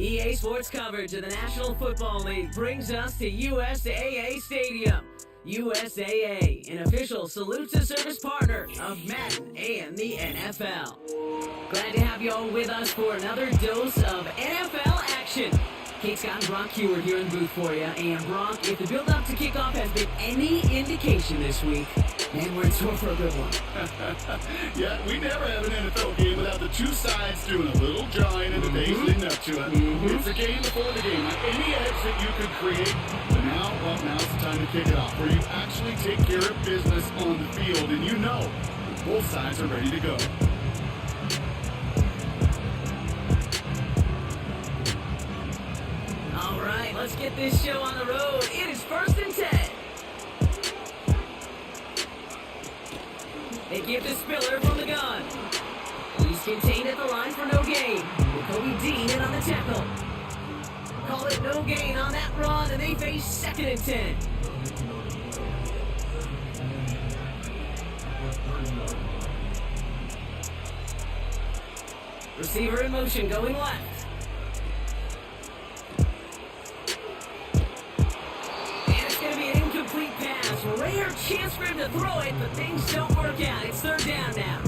EA Sports coverage of the National Football League brings us to USAA Stadium. USAA, an official salute-to-service partner of Madden and the NFL. Glad to have you all with us for another dose of NFL action. Kate Scott and Brock Hewer here in the booth for you. And Brock, if the build-up to kickoff has been any indication this week, man, we're in store for a good one. Yeah, we never have an NFL game without the two sides doing a little jawing and the days leading up to it. It's a game before the game. Any edge that you could create, but now's the time to kick it off, where you actually take care of business on the field, and you know that both sides are ready to go. All right, let's get this show on the road. It is 1st and 10. They give to Spiller from the gun. He's contained at the line for no gain. Kobe Dean in on the tackle. Call it no gain on that run, and they face 2nd and 10. Receiver in motion, going left. Rare chance for him to throw it, but things don't work out. It's 3rd down now.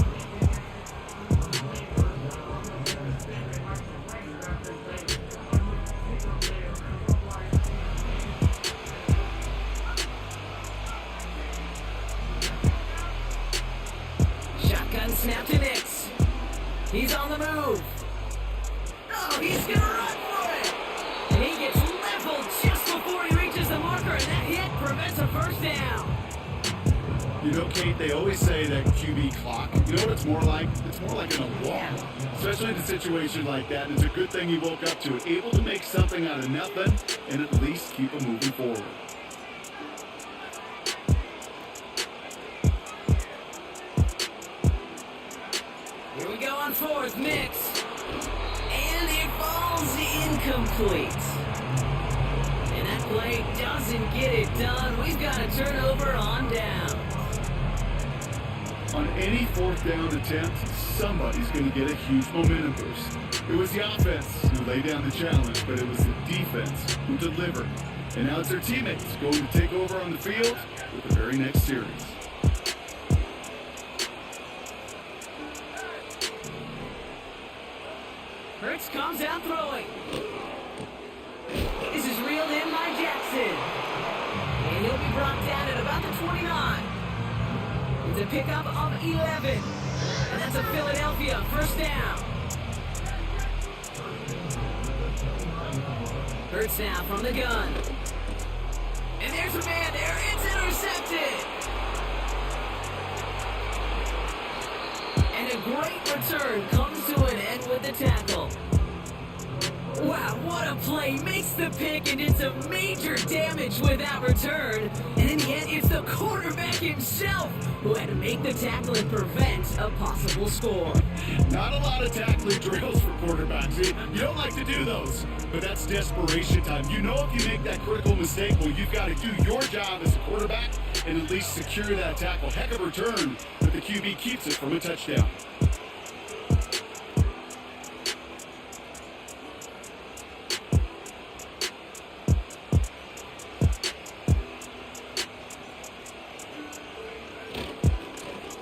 Shotgun snap to Nix. He's on the move. Oh, he's going to run for it. And he gets leveled just before he reaches the marker, and that hit prevents a 1st down. You know, Kate, they always say that QB clock, you know what it's more like? It's more like an alarm, especially in a situation like that. And it's a good thing he woke up to it, able to make something out of nothing and at least keep him moving forward. Here we go on 4th, Mix. And it falls incomplete. And that play doesn't get it done. We've got a turnover on down. On any 4th down attempt, somebody's going to get a huge momentum boost. It was the offense who laid down the challenge, but it was the defense who delivered. And now it's their teammates going to take over on the field with the very next series. Hurts comes out throwing. This is reeled in by Jackson. And he'll be brought down at about the 29. It's a pickup of 11. And that's a Philadelphia 1st down. Hurts now from the gun. And there's a man there. It's intercepted. And a great return comes to an end with the tackle. Wow, what a play. Makes the pick and did some major damage with that return. And in the end, it's the quarterback himself who had to make the tackle and prevent a possible score. Not a lot of tackling drills for quarterbacks. You don't like to do those, but that's desperation time. You know if you make that critical mistake, well, you've got to do your job as a quarterback and at least secure that tackle. Heck of a return, but the QB keeps it from a touchdown.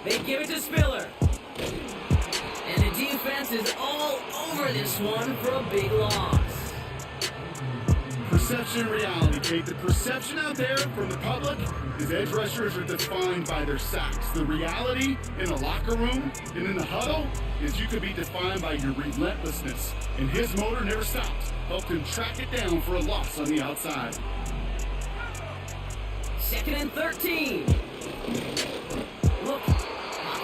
They give it to Spiller. And the defense is all over this one for a big loss. Perception and reality, Kate. The perception out there from the public is edge rushers are defined by their sacks. The reality in the locker room and in the huddle is you could be defined by your relentlessness. And his motor never stopped. Helped him track it down for a loss on the outside. 2nd and 13. Look.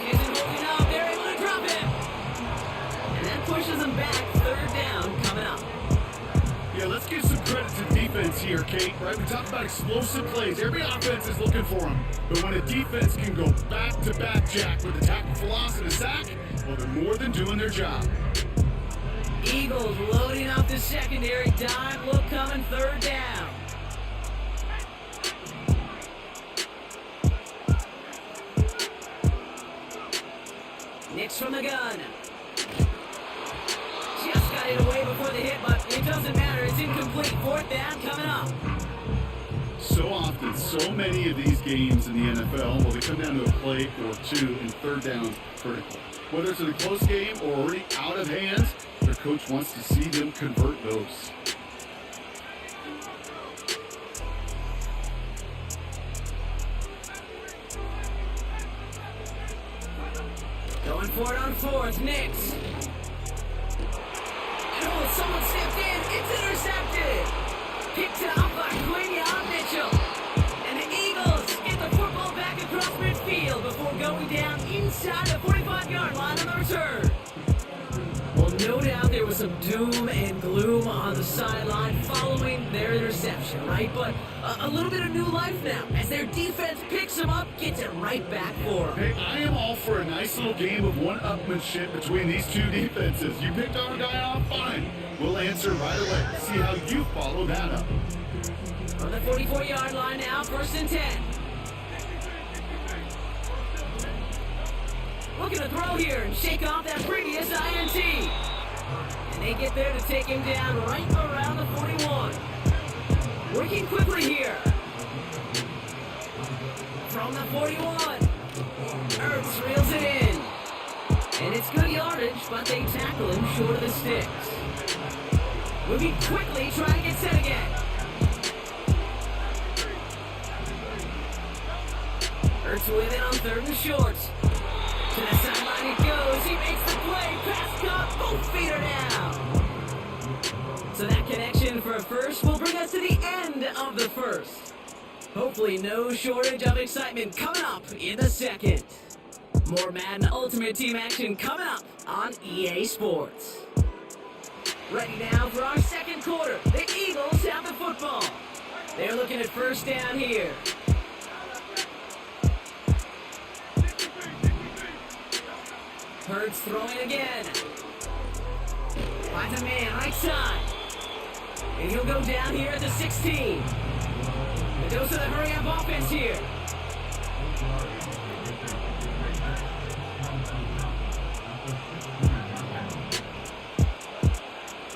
Isn't holding up. They're able to drop it. And that pushes them back. 3rd down coming up. Yeah, let's give some credit to defense here, Kate. Right? We talk about explosive plays. Every offense is looking for them. But when a defense can go back-to-back, Jack, with a tackle for loss and a sack, well, they're more than doing their job. Eagles loading up the secondary. Dive look coming. 3rd down. Nix from the gun. Just got it away before the hit, but it doesn't coming up. So often, so many of these games in the NFL, well, they come down to a play or two and third down critical. Whether it's in a close game or already out of hands, their coach wants to see them convert those. Going for it on fourth, Knicks. Oh, someone stepped in. It's intercepted. Picked up by Quinion Mitchell. And the Eagles get the football back across midfield before going down inside the 45-yard line on the return. Well, no doubt there was some doom and gloom on the sideline following their interception, right? But a little bit of new life now as their defense picks them up, gets it right back for them. Hey, I am all for a nice little game of one-upmanship between these two defenses. You picked our guy off, fine. We'll answer right away. See how you follow that up. On the 44-yard line now, 1st and 10. Looking to throw here and shake off that previous INT. And they get there to take him down right around the 41. Working quickly here. From the 41. Ertz reels it in. And it's good yardage, but they tackle him short of the sticks. Moving quickly, trying to get set again. Ertz with it on 3rd and short. To the sideline it goes. He makes the play. Pass caught. Both feet are down. So that connection for a first will bring us to the end of the first. Hopefully no shortage of excitement coming up in the second. More Madden Ultimate Team action coming up on EA Sports. Ready now for our second quarter. The Eagles have the football. They're looking at 1st down here. Hurts throwing again. Finds a man right side. And he'll go down here at the 16. It goes to the hurry-up offense here.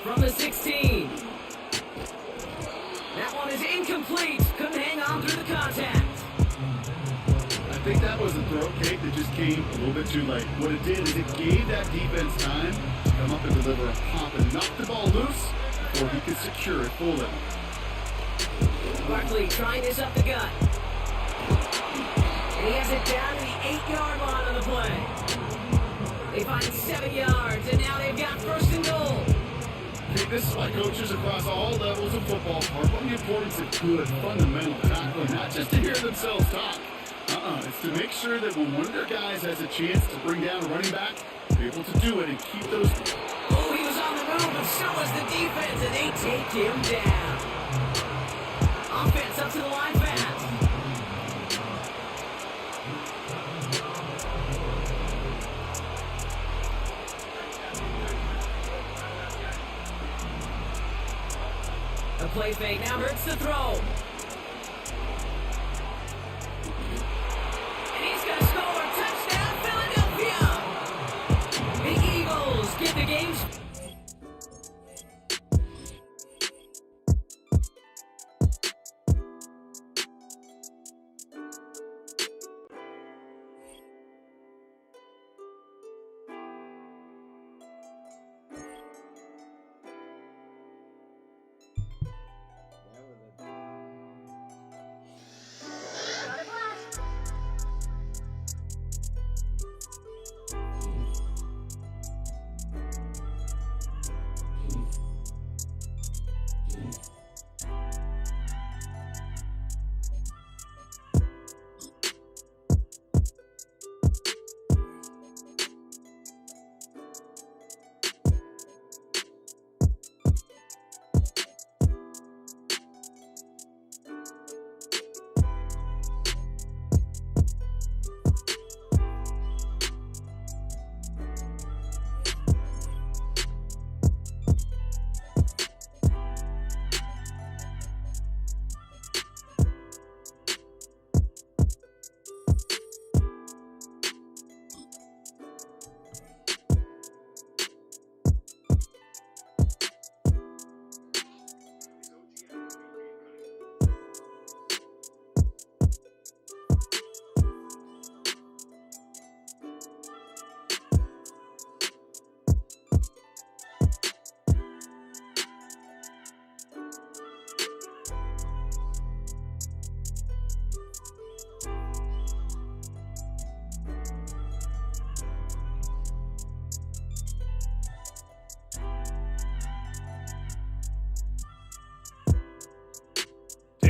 From the 16. That one is incomplete. Couldn't hang on through the contact. I think that was a throw cake that just came a little bit too late. What it did is it gave that defense time to come up and deliver a pop and knock the ball loose before he could secure it fully. Barkley trying this up the gut. And he has it down to the 8-yard line on the play. They find 7 yards, and now they've got 1st and goal. Hey, this is why coaches across all levels of football harp on the importance of good, fundamental tackling, not just to hear themselves talk. It's to make sure that when one of their guys has a chance to bring down a running back, be able to do it and keep those. Oh, he was on the move, but so was the defense, and they take him down. Offense up to the line fast. A play fake now hurts the throw. And he's going to score. Touchdown, Philadelphia. The Eagles get the game.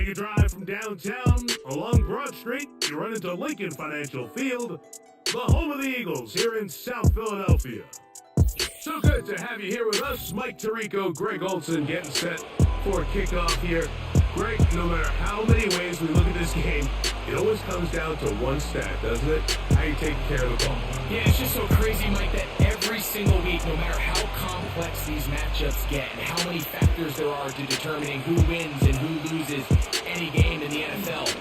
Take a drive from downtown along Broad Street, you run into Lincoln Financial Field, the home of the Eagles here in South Philadelphia. So good to have you here with us. Mike Tirico, Greg Olson getting set for kickoff here. Greg, no matter how many ways we look at this game, it always comes down to one stat, doesn't it? How you take care of the ball. Yeah, it's just so crazy, Mike, that every single week, no matter how complex these matchups get and how many factors there are to determining who wins and who loses any game in the NFL,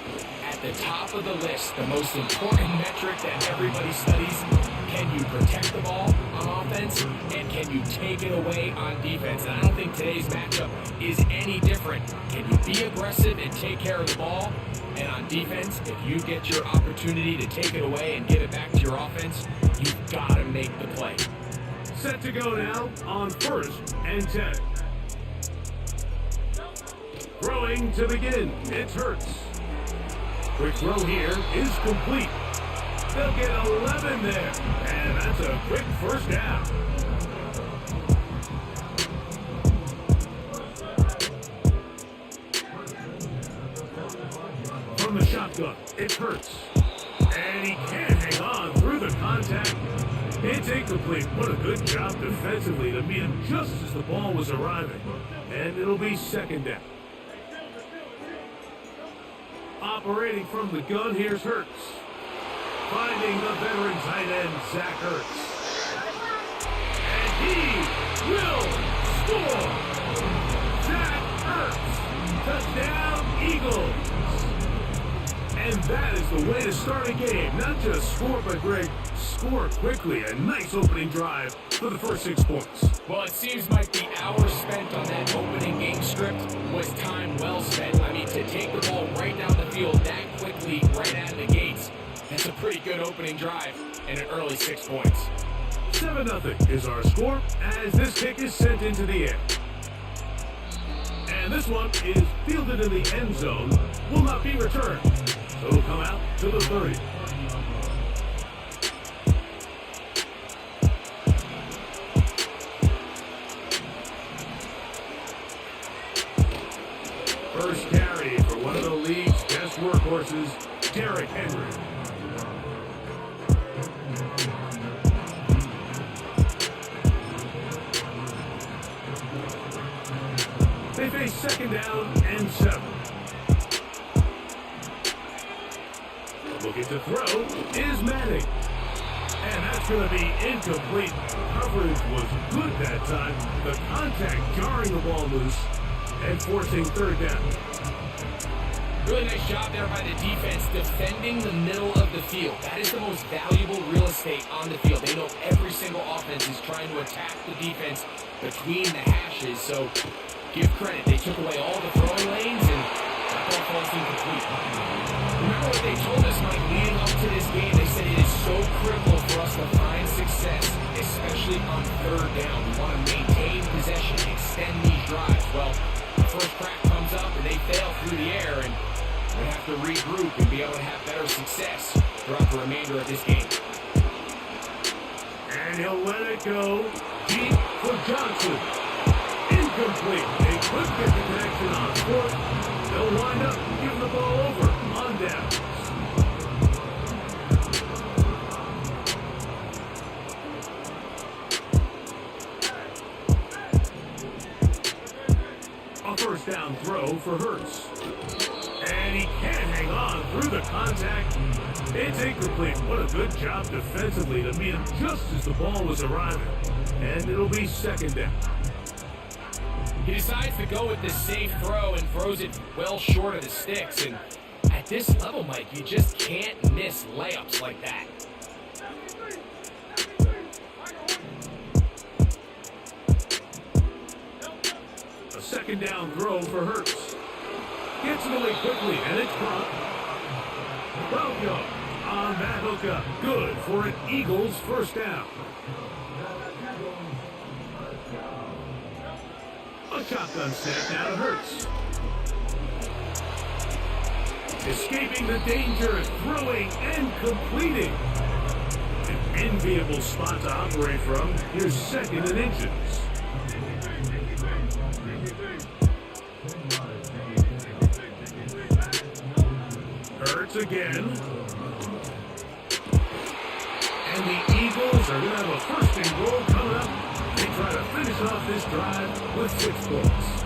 at the top of the list, the most important metric that everybody studies, can you protect the ball on offense and can you take it away on defense? And I don't think today's matchup is any different. Can you be aggressive and take care of the ball? And on defense, if you get your opportunity to take it away and give it back to your offense, you've got to make the play. Set to go now on 1st and 10. Throwing to begin, it's Hurts. Quick throw here is complete. They'll get 11 there, and that's a quick first down. From the shotgun, it hurts. And he can't hang on through the contact. It's incomplete. What a good job defensively to meet him just as the ball was arriving. And it'll be second down. Operating from the gun, here's Hurts. Finding the veteran tight end, Zach Ertz. And he will score! Zach Ertz! Touchdown, Eagles! And that is the way to start a game. Not just score, but Greg, score quickly. A nice opening drive for the first 6 points. Well, it seems like the hours spent on that opening game script was time well spent. I mean, to take the ball right down the field that quickly, right out of the gates, that's a pretty good opening drive and an early 6 points. 7-0 is our score as this kick is sent into the air. And this one is fielded in the end zone, will not be returned. So it'll come out to the 30. First carry for one of the league's best workhorses, Derrick Henry. They face second down and 7. Looking to throw is Madden. And that's going to be incomplete. Coverage was good that time. The contact jarring the ball loose and forcing third down. Really nice job there by the defense defending the middle of the field. That is the most valuable real estate on the field. They know every single offense is trying to attack the defense between the hashes. So give credit. They took away all the throwing lanes and that ball falls incomplete. Remember what they told us, Mike, leading up to this game? They said it is so critical for us to find success, especially on third down. We want to maintain possession, extend these drives. Well, the first crack comes up and they fail through the air, and we have to regroup and be able to have better success throughout the remainder of this game. And he'll let it go deep for Johnson. Incomplete. They could get the connection on 4th. They'll wind up giving the ball over on downs. A first down throw for Hurts. And he can't hang on through the contact. It's incomplete. What a good job defensively to meet him just as the ball was arriving. And it'll be second down. He decides to go with the safe throw and throws it well short of the sticks. And at this level, Mike, you just can't miss layups like that. A second down throw for Hurts. Gets it away quickly, and it's caught. 12 yards on that hookup. Good for an Eagles first down. A shotgun snap now to Hurts. Escaping the danger, throwing and completing. An enviable spot to operate from. Here's second and inches. Hurts again. And the Eagles are going to have a first and goal coming up. They try to finish off this drive with 6 points.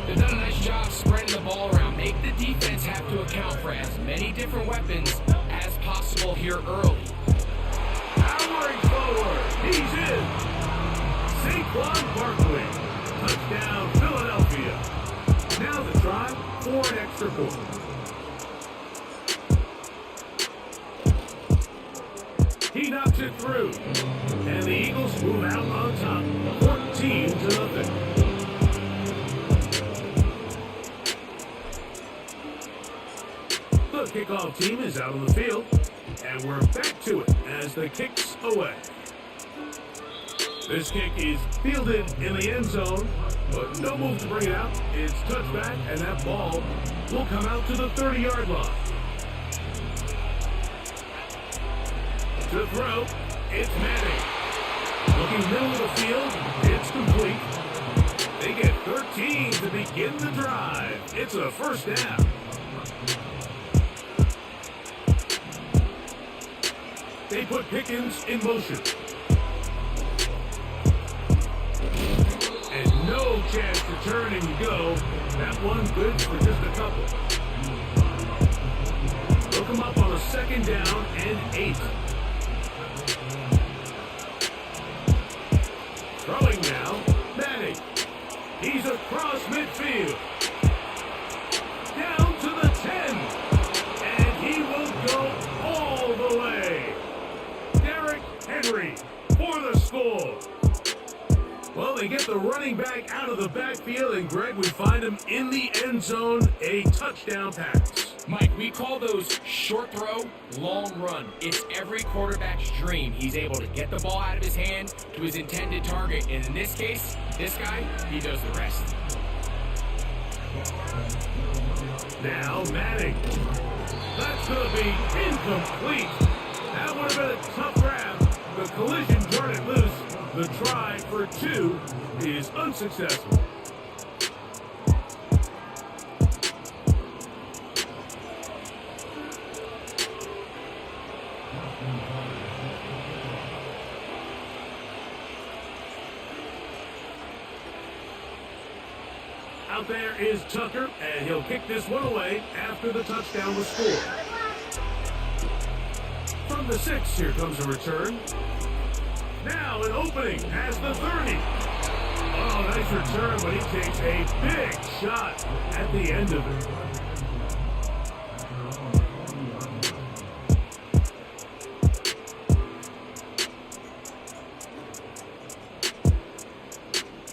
They've done a nice job spreading the ball around. Make the defense have to account for as many different weapons as possible here early. Powering forward. He's in. Saquon Barkley. Touchdown, Philadelphia. Now the try for an extra point. He knocks it through. And the Eagles move out on top. 14-0. The kickoff team is out on the field. And we're back to it as the kick's away. This kick is fielded in the end zone, but no move to bring it out. It's touchback, and that ball will come out to the 30-yard line. To throw, it's Madden. Looking middle of the field, it's complete. They get 13 to begin the drive. It's a first down. They put Pickens in motion. And no chance to turn and go. That one good for just a couple. They'll come up on a second down and 8. Throwing now, Madden. He's across midfield. Down to the 10. And he will go all the way. Henry for the score. Well, they get the running back out of the backfield, and Greg, we find him in the end zone, a touchdown pass. Mike, we call those short throw, long run. It's every quarterback's dream. He's able to get the ball out of his hand to his intended target, and in this case, this guy, he does the rest. Now, Madden. That's going to be incomplete. That would have been a tough grab. The collision turned it loose. The try for 2 is unsuccessful. Out there is Tucker, and he'll kick this one away after the touchdown was scored. From the 6, here comes a return. Now an opening as the 30. Oh, nice return, but he takes a big shot at the end of it.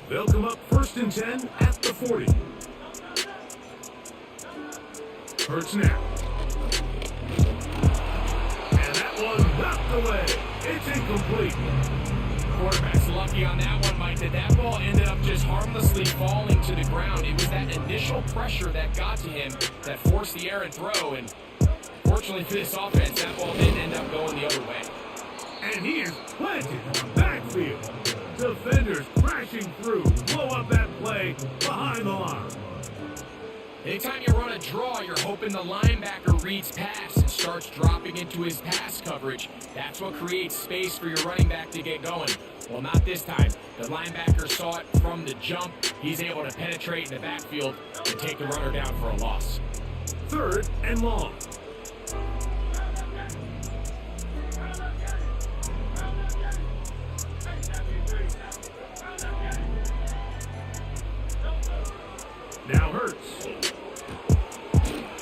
They'll come up 1st and 10 at the 40. Hurts now. Knocked away. It's incomplete. Quarterback's lucky on that one, Mike, that ball ended up just harmlessly falling to the ground. It was that initial pressure that got to him that forced the errant throw, and fortunately for this offense, that ball didn't end up going the other way. And he is planted backfield. Defenders crashing through. Blow up that play behind the line. Anytime you run a draw, you're hoping the linebacker reads pass and starts dropping into his pass coverage. That's what creates space for your running back to get going. Well, not this time. The linebacker saw it from the jump. He's able to penetrate in the backfield and take the runner down for a loss. 3rd and long. Now Hurts.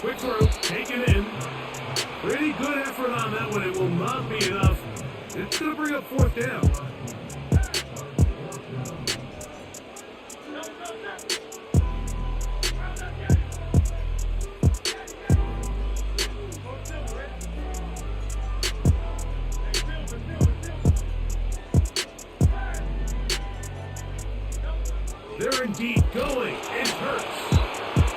Quick throw, taken in. Pretty good effort on that one. It will not be enough. It's going to bring up 4th down. They're indeed going. It hurts.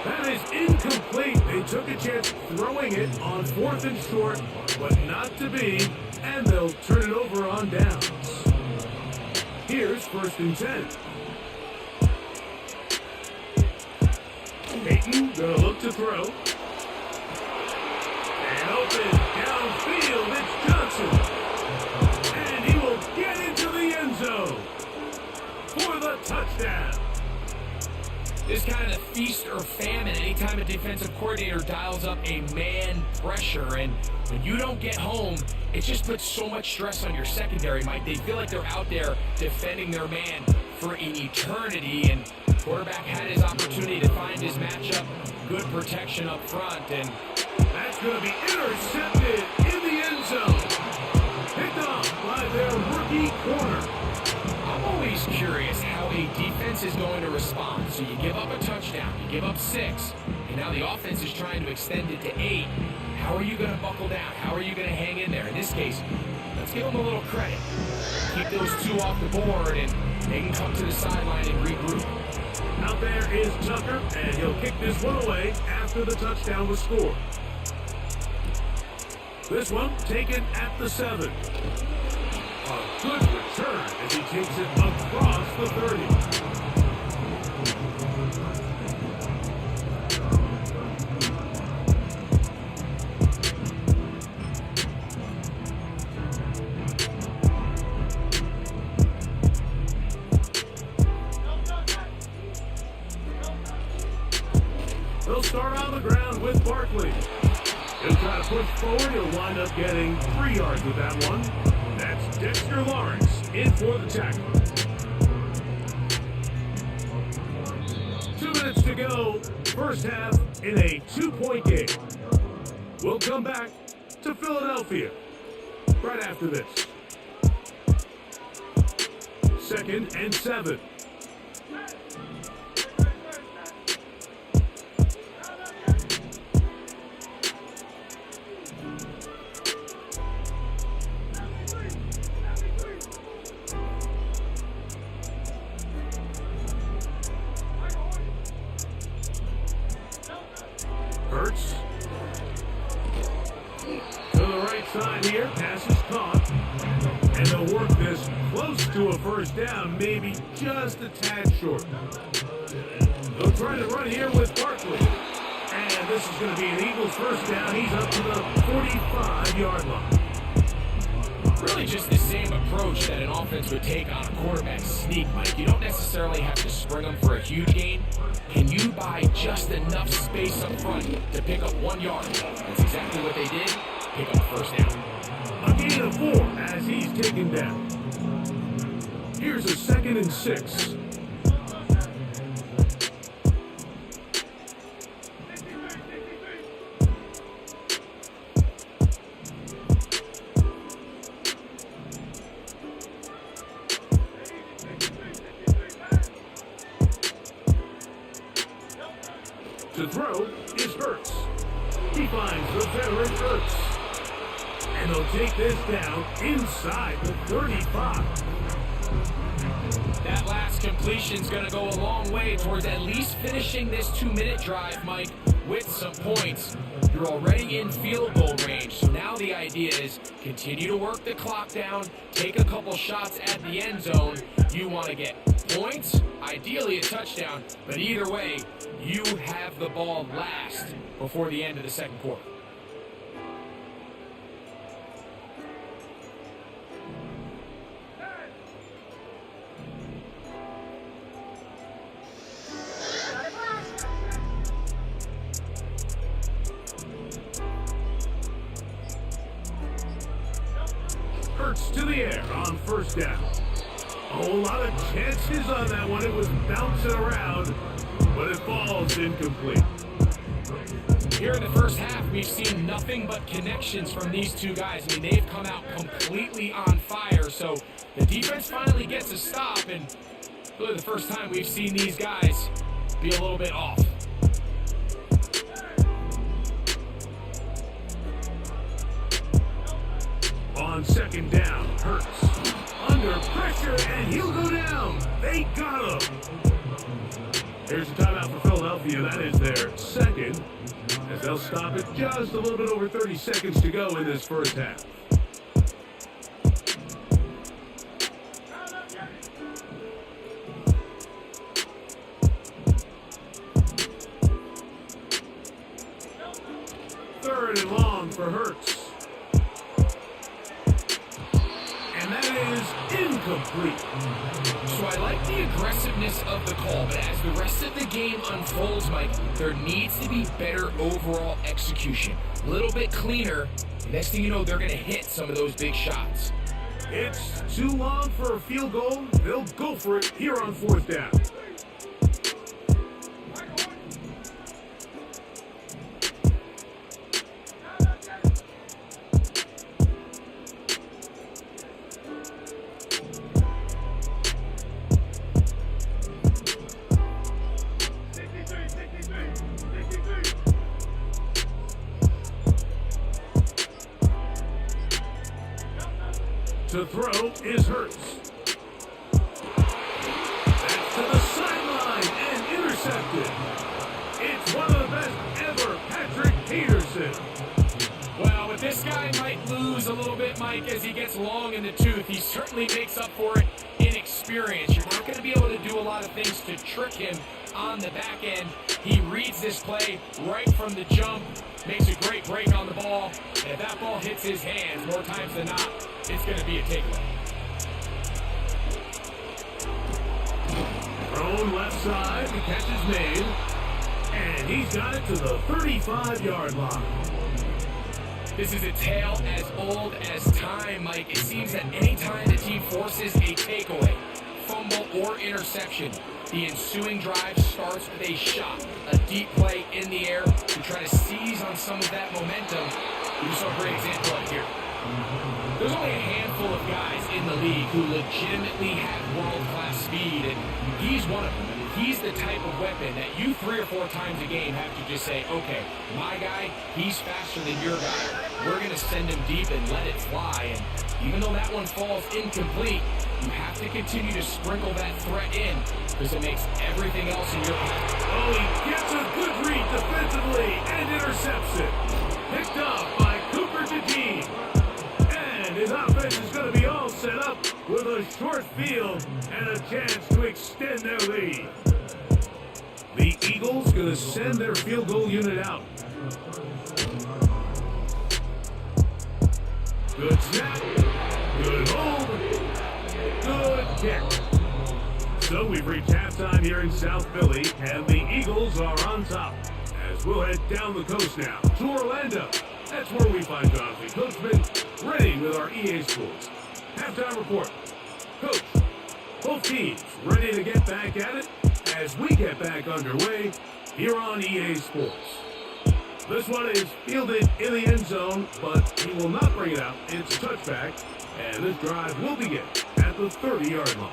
That is incomplete. They took a chance throwing it on 4th and short, but not to be, and they'll turn it over on downs. Here's 1st and 10. Peyton gonna look to throw. famine anytime a defensive coordinator dials up a man pressure. And when you don't get home, it just puts so much stress on your secondary, Mike. They feel like they're out there defending their man for an eternity. And quarterback had his opportunity to find his matchup. Good protection up front. And that's going to be intercepted in the end zone. Picked off by their rookie corner. I'm always curious how a defense is going to respond. So you give up a touchdown, you give up 6, and now the offense is trying to extend it to 8. How are you going to buckle down? How are you going to hang in there? In this case, let's give them a little credit. Keep those 2 off the board, and they can come to the sideline and regroup. Out there is Tucker, and he'll kick this one away after the touchdown was scored. This one taken at the 7. A good return as he takes it across the 30. They'll start on the ground with Barkley. He'll try to push forward. He'll wind up getting 3 yards with that one. That's Dexter Lawrence in for the tackle. 2 minutes to go. First half in a 2-point game. We'll come back to Philadelphia right after this. 2nd and 7. Hurts. To the right side here. Pass is caught. And they'll work this close to a first down, maybe just a tad short. They'll try to run here with Barkley. And this is going to be an Eagles first down. He's up to the 45-yard line. Really just the same approach that an offense would take on a quarterback sneak, Mike. You don't necessarily have to spring them for a huge gain. Can you buy just enough space up front to pick up 1 yard? That's exactly what they did. Pick up a first down. A gain of 4 as he's taken down. Here's a 2nd and 6. To throw is Hurts. He finds the veteran Hurts. And they'll take this down inside the 35. That last completion's going to go a long way towards at least finishing this 2-minute drive, Mike, with some points. You're already in field goal range, so now the idea is continue to work the clock down, take a couple shots at the end zone. You want to get points, ideally a touchdown, but either way, you have the ball last before the end of the second quarter. Hurts to the air on first down. A whole lot of chances on that one. It was bouncing around, but it falls incomplete. Here in the first half, we've seen nothing but connections from these two guys. I mean, they've come out completely on fire. So the defense finally gets a stop, and really the first time we've seen these guys be a little bit off. On second down, Hurts under pressure, and he'll go down. They got him. Here's a timeout for Philadelphia. That is their second, as they'll stop it just a little bit over 30 seconds to go in this first half. Third and long for Hurts. And that is incomplete. So I like the aggressiveness of the call, but as the rest of the game unfolds, Mike, there needs to be better overall execution. A little bit cleaner. Next thing you know, they're going to hit some of those big shots. It's too long for a field goal. They'll go for it here on 4th down. To throw is Hurts. That's to the sideline and intercepted. It's one of the best ever, Patrick Peterson. Well, but this guy might lose a little bit, Mike, as he gets long in the tooth. He certainly makes up for it in experience. You're not going to be able to do a lot of things to trick him on the back end. He reads this play right from the jump, makes a great break on the ball, and if that ball hits his hands more times than not, it's going to be a takeaway. Browne left side, the catch is made, and he's got it to the 35-yard line. This is a tale as old as time, Mike. It seems that any time the team forces a takeaway, fumble, or interception, the ensuing drive starts with a shot, a deep play in the air to try to seize on some of that momentum. We saw a great example of here. There's only a handful of guys in the league who legitimately have world-class speed, and he's one of them. He's the type of weapon that you 3 or 4 times a game have to just say, okay, my guy, he's faster than your guy. We're going to send him deep and let it fly. And even though that one falls incomplete, you have to continue to sprinkle that threat in because it makes everything else in your path. Oh, he gets a good read defensively and intercepts it. Picked up by Cooper DeJean. And his offense is going to be all set up with a short field and a chance to extend their lead. The Eagles going to send their field goal unit out. Good snap. Good hold. Good kick. So we've reached halftime here in South Philly, and the Eagles are on top. As we'll head down the coast now to Orlando. That's where we find Jonathan Coachman ready with our EA Sports halftime report. Coach, both teams ready to get back at it as we get back underway here on EA Sports. This one is fielded in the end zone, but he will not bring it out. It's a touchback, and this drive will begin at the 30-yard line.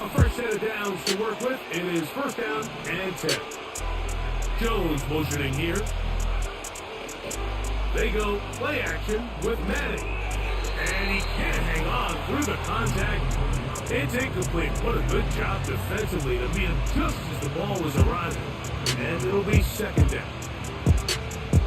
A first set of downs to work with. It is 1st down and 10. Jones motioning here. They go play action with Madden. And he can't hang on through the contact. It's incomplete. What a good job defensively to meet him just as the ball was arriving. And it'll be 2nd down.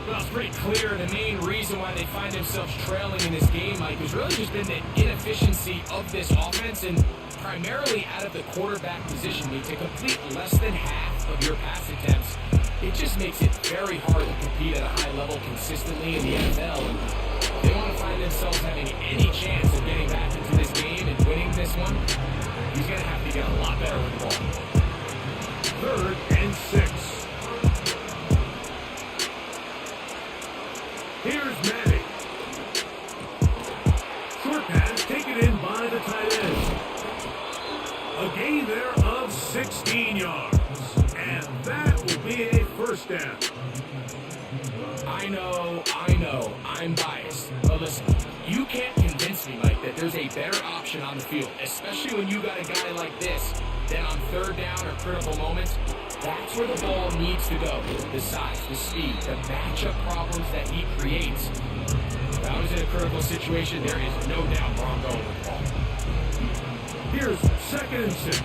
Well, it's pretty clear the main reason why they find themselves trailing in this game, Mike, has really just been the inefficiency of this offense and primarily out of the quarterback position. I mean, to complete less than half of your pass attempts, it just makes it very hard to compete at a high level consistently in the NFL. And they want to find themselves having any chance of getting back into this game and winning this one. He's going to have to get a lot better with the ball. 3rd and 6. Here's Manning. Short pass taken in by the tight end. A gain there of 16 yards. And that will be a 1st down. I know, I'm biased. But listen, you can't convince me, Mike, that there's a better option on the field, especially when you got a guy like this, then on 3rd down or critical moments, that's where the ball needs to go. The size, the speed, the matchup problems that he creates. If I was in a critical situation, there is no doubt where I'm going with the ball. Here's 2nd and 6.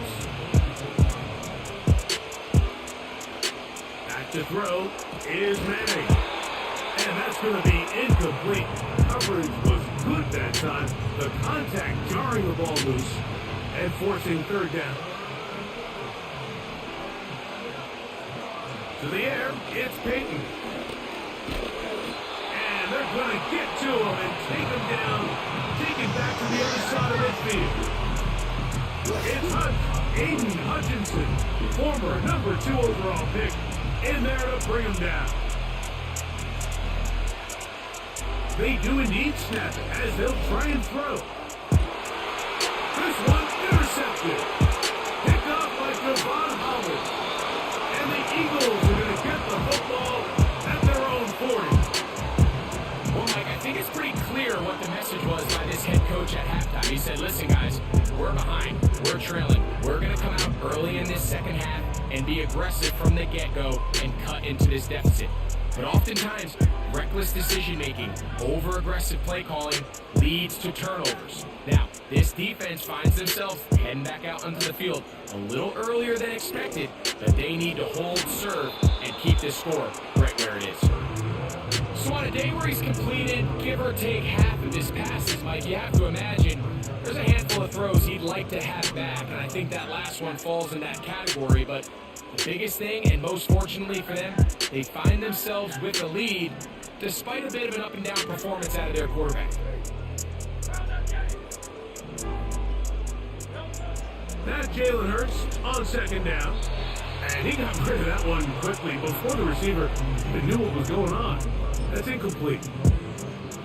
Back to throw is Manning. And that's going to be incomplete. Coverage was good that time. The contact jarring the ball loose and forcing 3rd down. To the air, it's Peyton. And And they're going to get to him and take him down, take it back to the other side of midfield. It's Aiden Hutchinson, former number 2 overall pick, in there to bring him down. They do indeed snap it as they'll try and throw. This one intercepted. Picked off by Javon Howard. And the Eagles are going to get the football at their own 40. Well, Mike, I think it's pretty clear what the message was by this head coach at halftime. He said, listen, guys, we're behind. We're trailing. We're going to come out early in this second half and be aggressive from the get-go and cut into this deficit. But oftentimes, reckless decision-making, over-aggressive play calling leads to turnovers. Now, this defense finds themselves heading back out onto the field a little earlier than expected, but they need to hold serve and keep this score right where it is. So on a day where he's completed, give or take half of his passes, Mike, you have to imagine there's a handful of throws he'd like to have back, and I think that last one falls in that category, but the biggest thing, and most fortunately for them, they find themselves with a lead despite a bit of an up-and-down performance out of their quarterback. That Jalen Hurts on second down. And he got rid of that one quickly before the receiver even knew what was going on. That's incomplete.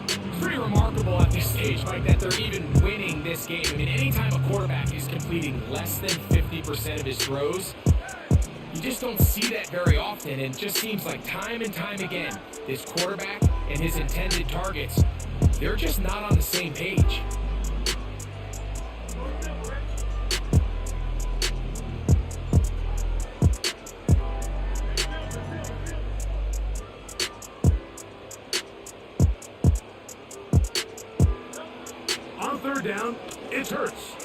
It's pretty remarkable at this stage, Mike, that they're even winning this game. I mean, anytime a quarterback is completing less than 50% of his throws, you just don't see that very often, and it just seems like time and time again, this quarterback and his intended targets, they're just not on the same page. On third down, it's Hurts.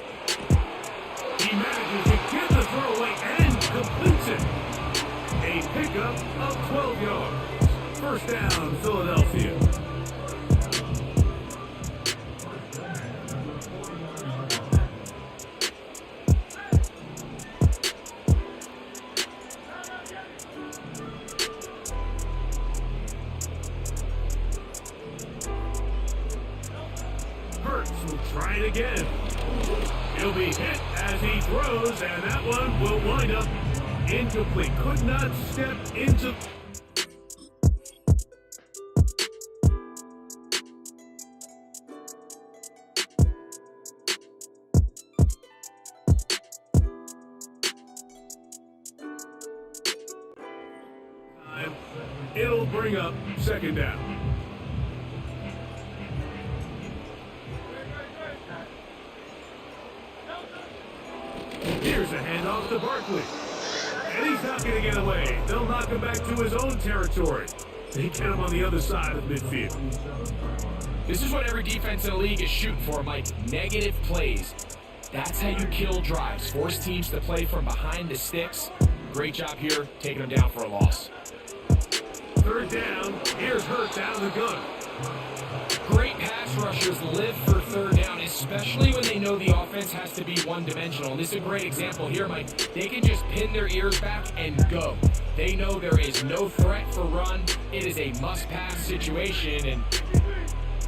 He manages to get the throw away and completes it. A pickup of 12 yards. First down, Philadelphia. Hurts will try it again. He'll be hit as he throws, and that one will wind up incomplete. Could not step into... It'll bring up second down. Here's a handoff to Barkley. And he's not going to get away. They'll knock him back to his own territory. They get him on the other side of midfield. This is what every defense in the league is shooting for, Mike. Negative plays. That's how you kill drives. Force teams to play from behind the sticks. Great job here, taking them down for a loss. Third down. Here's Hurts out of the gun. Great pass rushers live for third down, especially when they know the offense has to be one-dimensional. And this is a great example here, Mike. They can just pin their ears back and go. They know there is no threat for run. It is a must-pass situation, and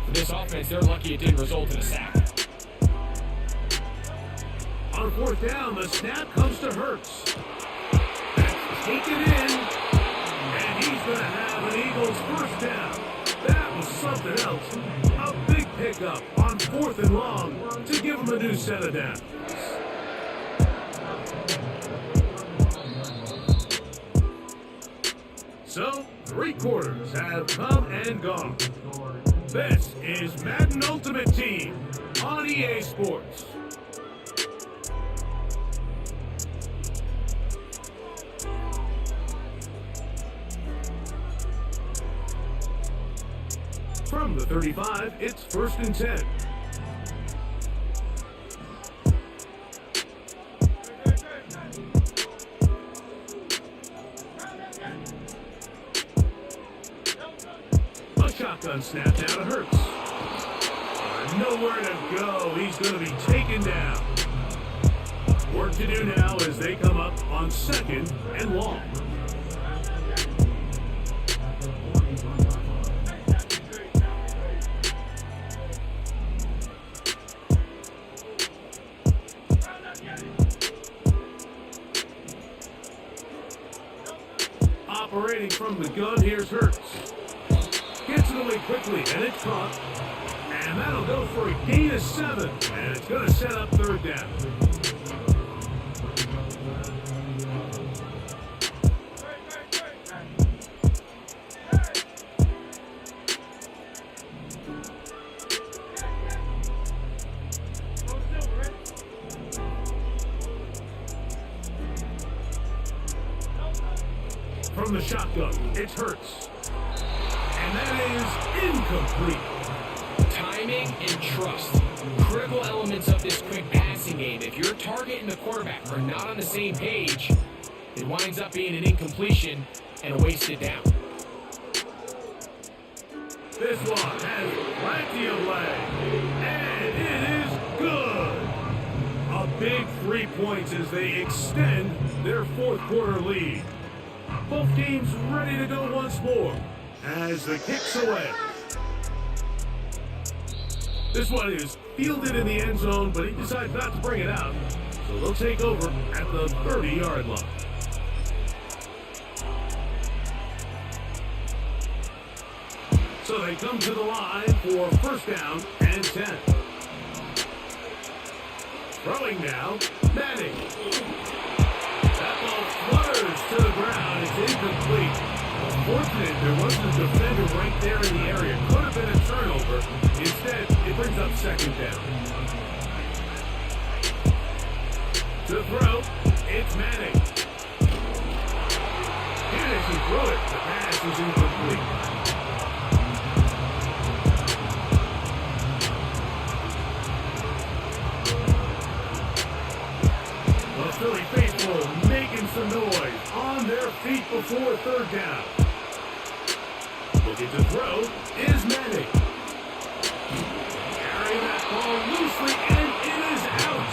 for this offense, they're lucky it didn't result in a sack. On fourth down, the snap comes to Hurts. That's taken in, and he's going to have an Eagles first down. That was something else. A big pickup on fourth and long to give him a new set of downs. So, 3 quarters have come and gone. This is Madden Ultimate Team on EA Sports. From the 35, it's 1st and 10. A shotgun snap now to Hurts. Nowhere to go. He's going to be taken down. Work to do now as they come up on 2nd and long. from the gun. Here's Hurts. Gets it away quickly, and it's caught. And that'll go for a gain of 7. And it's going to set up third down. From the shotgun, it's Hurts. And that is incomplete. Timing and trust. Critical elements of this quick passing game. If your target and the quarterback are not on the same page, it winds up being an incompletion and a wasted down. This one has plenty of leg. And it is good. A big 3 points as they extend their fourth quarter lead. Both teams ready to go once more as the kick's away. This one is fielded in the end zone, but he decides not to bring it out. So they'll take over at the 30-yard line. So they come to the line for first down and 10. Throwing now, Madden. That ball flutters to the ground. It's incomplete. Unfortunate, there wasn't a defender right there in the area. Could have been a turnover. Instead, it brings up second down. To throw, it's Madden. And as he threw it, the pass is incomplete. The Philly faithful making some noise on their feet before third down. Looking to throw is Madden. Carrying that ball loosely, and it is out.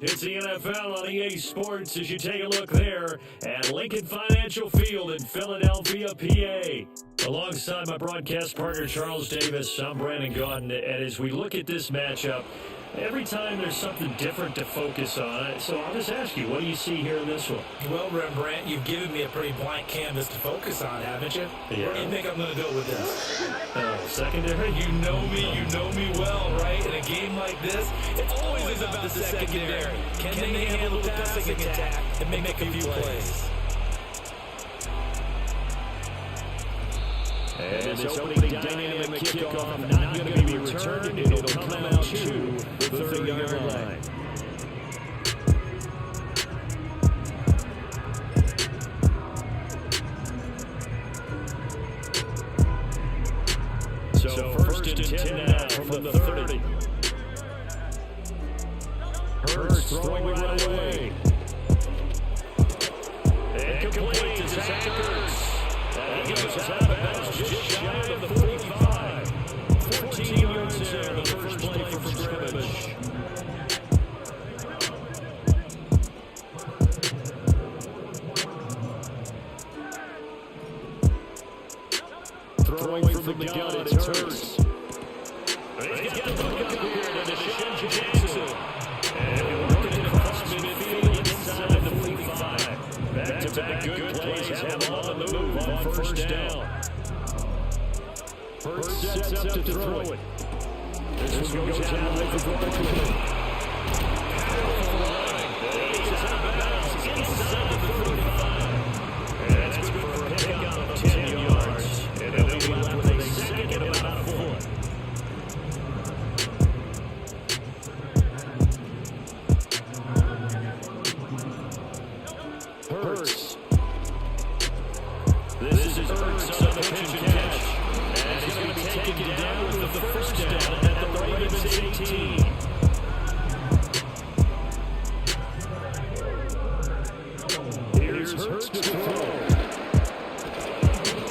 It's the NFL on EA Sports as you take a look there at Lincoln Financial Field in Philadelphia, PA. Alongside my broadcast partner, Charles Davis, I'm Brandon Gaudin. And as we look at this matchup, every time there's something different to focus on. So I'll just ask you, what do you see here in this one? Well, Rembrandt, you've given me a pretty blank canvas to focus on, haven't you? Yeah. Where do you think I'm going to go with this? Secondary? You know me well, right? In a game like this, it's always about the secondary. Can they handle the passing attack and make a few plays? And this opening dynamic kickoff not going to be returned. It'll come out to the 30-yard line. So first and 10 now from the 30. Hurts throwing right away. And complete to Zach Hurts. That goes out of bounds just shy of the 45. 14 yards there on the first play from scrimmage. from the gun, it's Hurts. He's got the hook up here to Deshaun Jackson. And he'll work it across midfield inside the 45. Back-to-back good plays have him on the move on first down. Hurts sets up to throw it. This one goes out like the Browne. Powerful running. He's out of bounds inside the 45. And that's good for a pickup of 10 yards. And he'll be left with a second and about a foot. Hurts. This is Hurts on the pitch and catch. And he's going to be taken down with the first down at the Ravens 18. Here's Hurts to throw.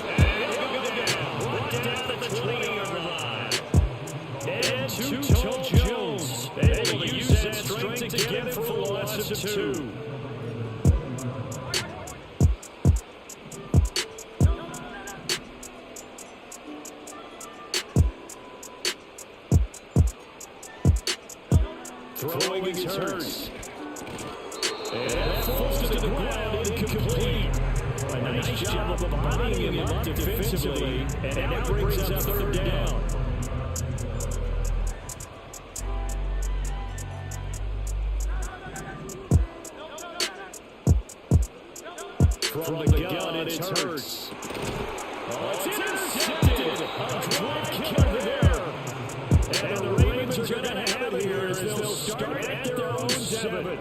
And he'll go down. Right down at the 20-yard line. And two-tone Jones. Able to use that strength to get him for the loss of 2. Throwing is Hurts. And that falls to the ground, incomplete. A nice job of bodying him up defensively, and that brings up third down. From the gun, it's Hurts. Oh, it's intercepted. A drop kick there. And the Ravens are going to have it here as they'll start at their own 7.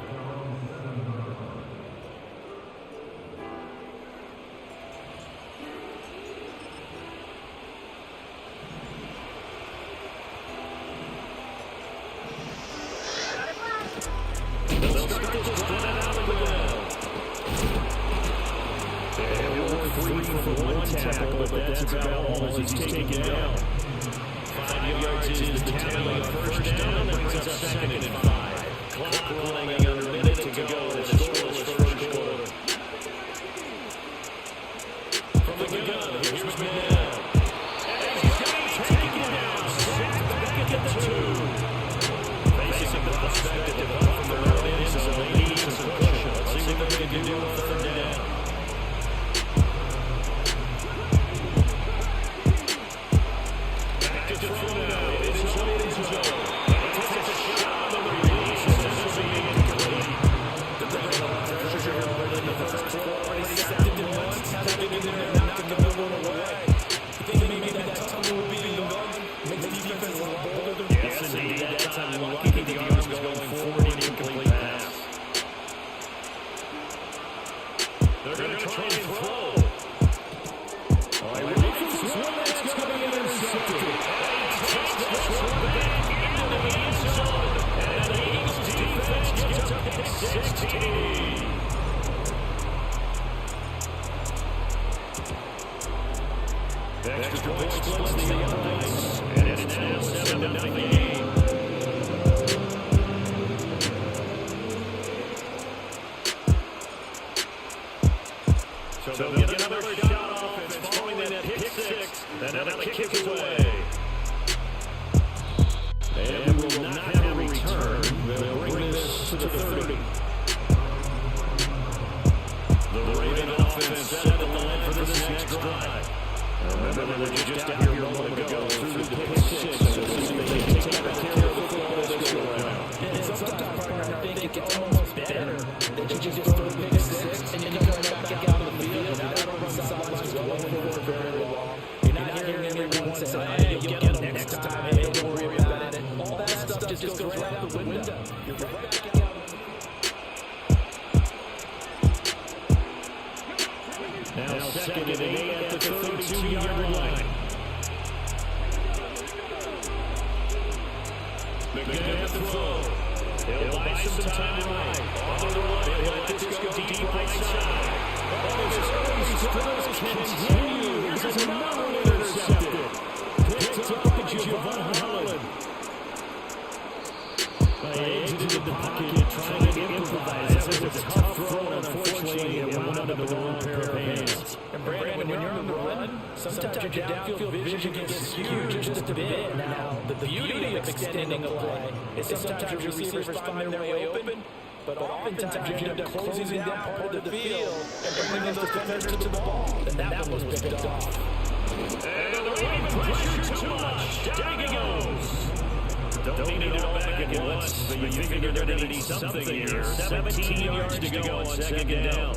They'll start this one out of the ground. And we're free from one tackle, but that's about all as he's taken down. 5 yards is the tally on first down. That brings up second and 5. Clock running under a minute to go in the scoreless first quarter. From the gun, here's McNabb. And he's got it taken down. Sacked back at the 2. Facing the prospect of development from their own end zone. They need some cushion. Let's see what they can do on third down. They're going to try and throw. That's going to be intercepted. Takes this one back into the end zone. And the Eagles defense gets up at 16. Extra point splits the ice. And it's now 7-0 game. So they'll get another shot off. It's following that pick 6. Another kick is away. And we will not have a return. They'll bring this to the 30. The Raven offense set at the line for this next drive. Remember, they were just out here a moment ago through the pick 6. So this is they can take care of the football this go around. And sometimes, partner, I think it's almost better that you just throw the pick 6 and you come back out of the field. You're not going to run sidelines going forward very long. You're not hearing everyone say, hey, you'll get it next time. Hey, don't worry about it. All that stuff just goes right out the window. You're right back out. Now second and 8 at the 32-yard line. McNabb to throw. He'll buy some time right. On the run, he'll let this go deep right side. Oh, this early throws continue. Here's another intercepted. Picked up by Javon Holland. They exited the pocket, trying to improvise. That was a tough throw, and unfortunately, it went under the wrong pair of hands. Brandon, when you're on the run, sometimes your downfield vision gets skewed just a bit. Now, the beauty of extending a play is sometimes your receivers find their way open, but oftentimes you end up closing down part of the field and bringing those defenders to the ball. And that one was picked off. And the right pressure too much. Down he goes. Don't need it all back at once, but you figure they're going to need something here. 17 yards to go on second down.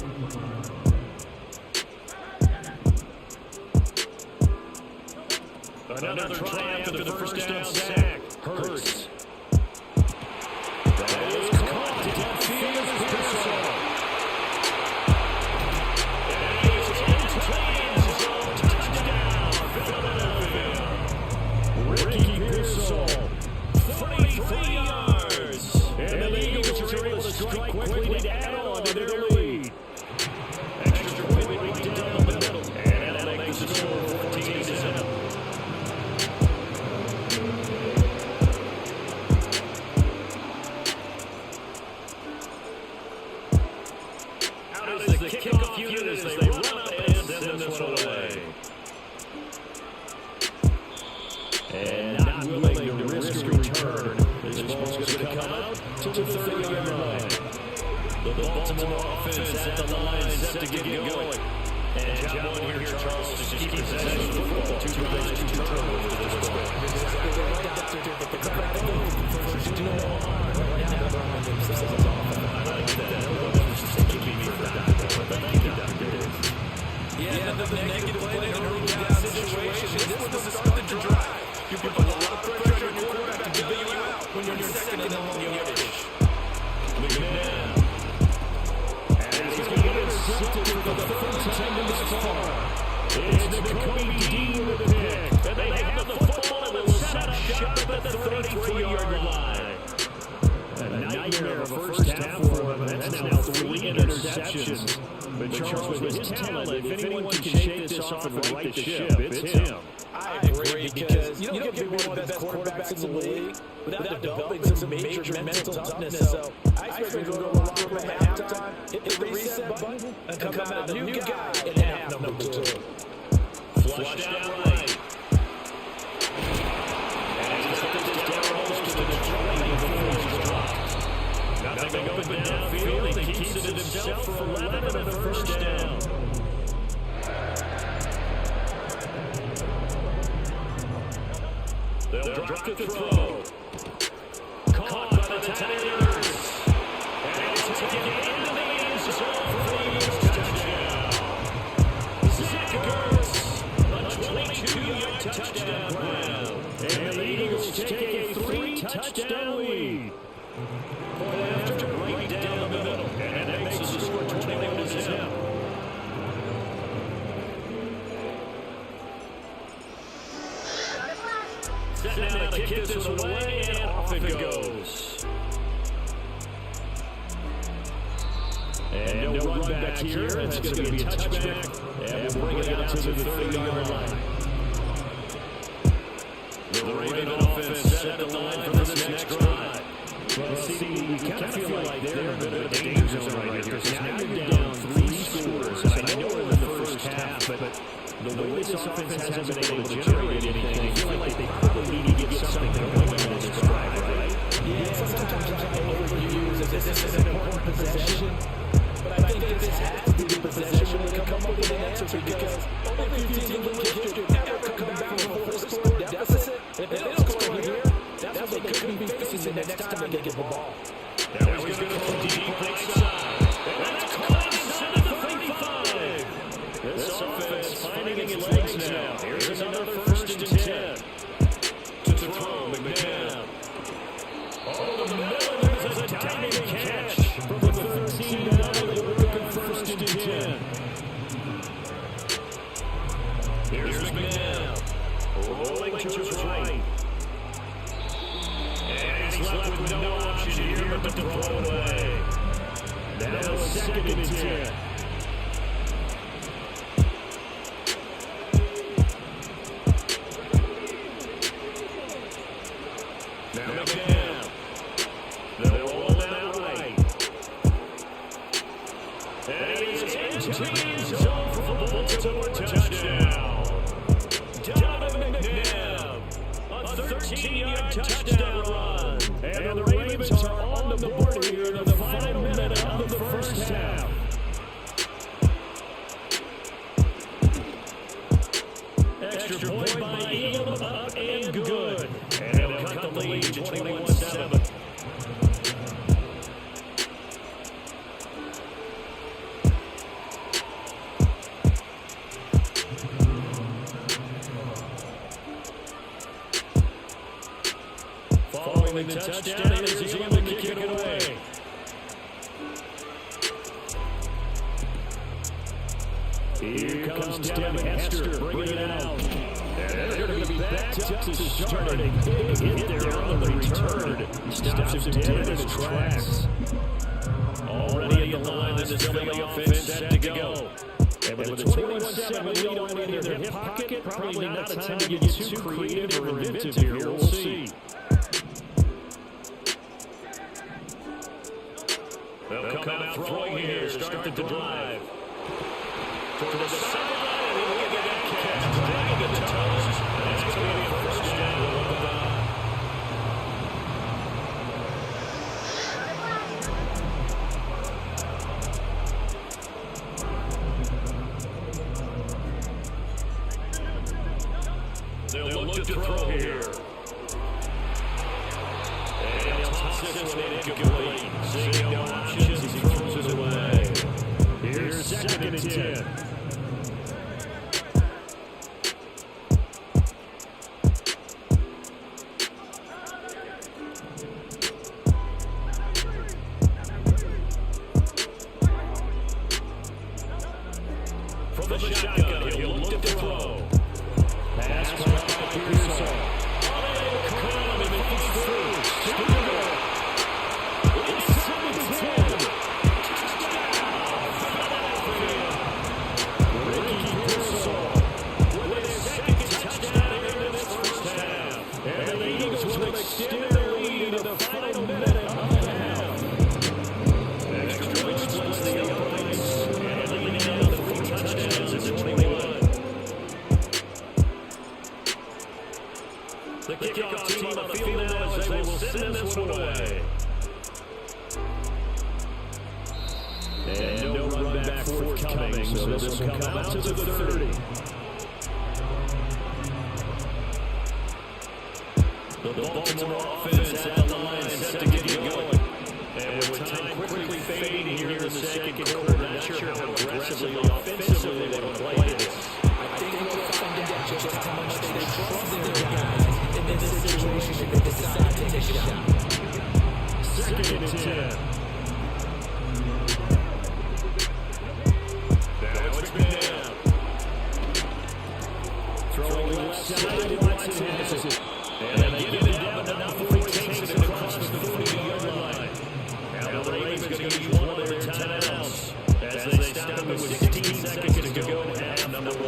Another try after the first down sack. Hurts. That is caught. Downfield is Pearsall. And it's touchdown, Philadelphia. Ricky Pearsall, 33 yards. And the Eagles are able to strike quickly to add on to their lead. Extra point right down the middle. And that makes the score 14-7. The kickoff unit as they run up and send this one away. And not willing to risk a return. This ball's going to come out to the 30-yard line. The Baltimore offense at the line set to get going. And job one here, Charles, to just keep possession of the football. 2 drives, 2 turnovers for this ball. I like that. Yeah, the negative play in a early down situation. This was the start of the drive. You put a lot of pressure on your quarterback to bail you out when you're second and long yardage. McNabb. And he's going to get intercepted for the third time in this far. It's the Kobe D with the pick. And they have the football and will set up shop at the 33-yard line. A nightmare of a first half for them, and that's now 3 interceptions. But Charles, with his talent, if anyone can shake this off and right the ship, it's him. I agree, because you don't get one of the best quarterbacks in the league without developing some major mental toughness. So I expect him to go to the locker room at halftime, hit the reset button, and come out a new guy in half number 2. Flushed out right. And he's put this down almost to the 20 before he's dropped. Nothing open downfield. He keeps it himself for 11 and a first down. They'll drop the throw. Caught by the Tigers. And it's taken into the end zone for the Eagles touchdown. Zach Ertz, a 22-yard touchdown ground. And the Eagles take a 3-touchdown lead. Point after, right down the middle. And that makes the score 21-7. Now the kick this one away, and off it goes. And no run back here. It's going to be a touchback. And we'll bring it out to the 30-yard line. The Raven offense set at the line for this next drive. Well, see, you kind of feel like they're in a bit of a danger zone right here. Because now you're down 3 scores. I know we're in the first half, but the way this offense hasn't been able to generate anything, I feel like they probably need to get something going in this drive, right? Yeah, sometimes I overuse that this is an important possession. But I think this has to be the possession when they come up with an answer, because only 15 teams in history ever come back from a 4-score deficit. If they don't score here, that's what they could be facing the next time they get the ball. Now he's going to throw deep right side. That's caught inside of the 35. This offense finding its legs now. Here's another first and 10. To throw, McNabb. Oh, the middle, there's a diving catch from the 13 down to the broken first and 10. Here's McNabb. Rolling to his right. And he's left with no option here but to throw away. Now second and 10. Now McNabb. They'll roll it out right. And he's into the end zone for the Baltimore touchdown. Donovan McNabb, a 13-yard touchdown run. And the Ravens are on the board here in the final minute of the first half. Extra point by Elam, up and good. And they'll cut the lead to 21-7. Following the touchdown, here's Elam to kick it away. Here comes Devin Hester, bringing it out. And they're going to be backed up to start a big hit there on the return. Stops him dead in his tracks. Already in the line, this is the offense set to go. And with a 21-7 lead already in their hip pocket, probably not a time to get too creative or inventive here. We'll see. They'll come out throwing here, start the drive. To the sideline, and he'll get that catch. Dragging to the toes. That's going to be a first down. They'll look to throw here. And they'll toss this one incomplete. Seeing no options, he throws it away. Here's second and 10. From the shotgun, he'll look to throw. Pass by Pearson. Caught him and he's through. It's 7-10. Ricky Pearson with his second touchdown in this first half. And the Eagles will extend their lead into the final minute of the half. Extra point splits the opponents. And leading down to 4 touchdowns at 21. The kickoff team on the field now as they will send this one away. And no run back forthcoming, so this will come out to the 30. The Baltimore offense at the line set to get going. And with time quickly fading here in the second quarter, not sure how aggressively or offensively they will play this. I think we'll find out just how much they trust their guys in this situation if they decide to take a shot. Second and 10. Now it's McNabb. Throwing left side, Watson has it. And they get it down enough before he takes it across the 40-yard line. Now the Ravens going to use one of their timeouts as they stop it with 16 seconds to go in half number 1.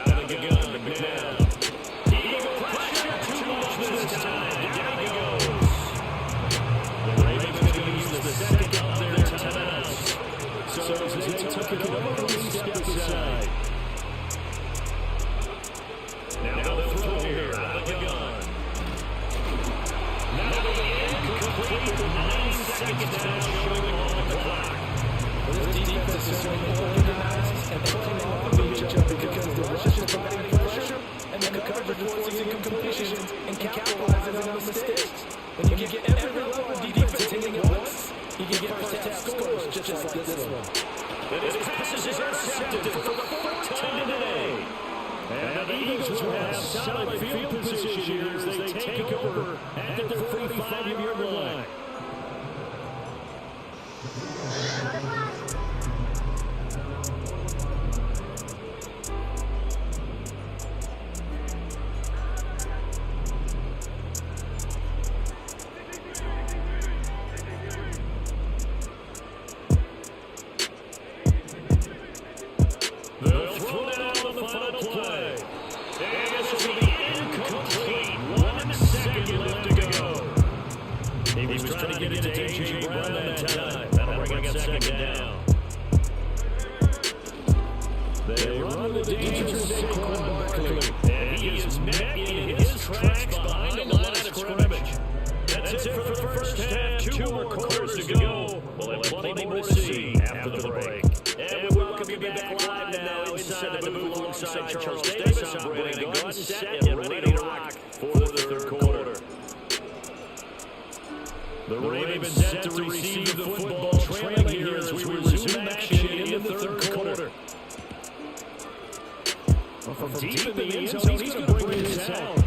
Out of the gun, McNabb. Eagle pressure, too much this time. Down he goes. The Ravens going to use the second of their timeouts. So as they took it over, he stepped aside. Now they'll throw here out of the gun. Now the incomplete with 9 seconds now showing on the clock. This defense is certainly organized and playing off of each other because the rush is providing pressure and the coverage forcing incompletions and capitalizing on the mistakes. When you get every level of defense hitting at once, you can get first half scores just like this one. And his passes is intercepted for the 4th time today. And the Eagles will have solid field position here as they take over at their 45-yard line. They'll throw it out on the final play. And this will be incomplete. 1 second left to go. He was trying two more quarters to go. We'll have plenty more to see after the break. And we welcome you back live now inside the booth alongside Charles Davis, operating gun set and ready to rock for the third quarter. The Ravens set to receive the football, trailing here as we resume action in the third quarter. From deep in the end zone, he's going to bring this out.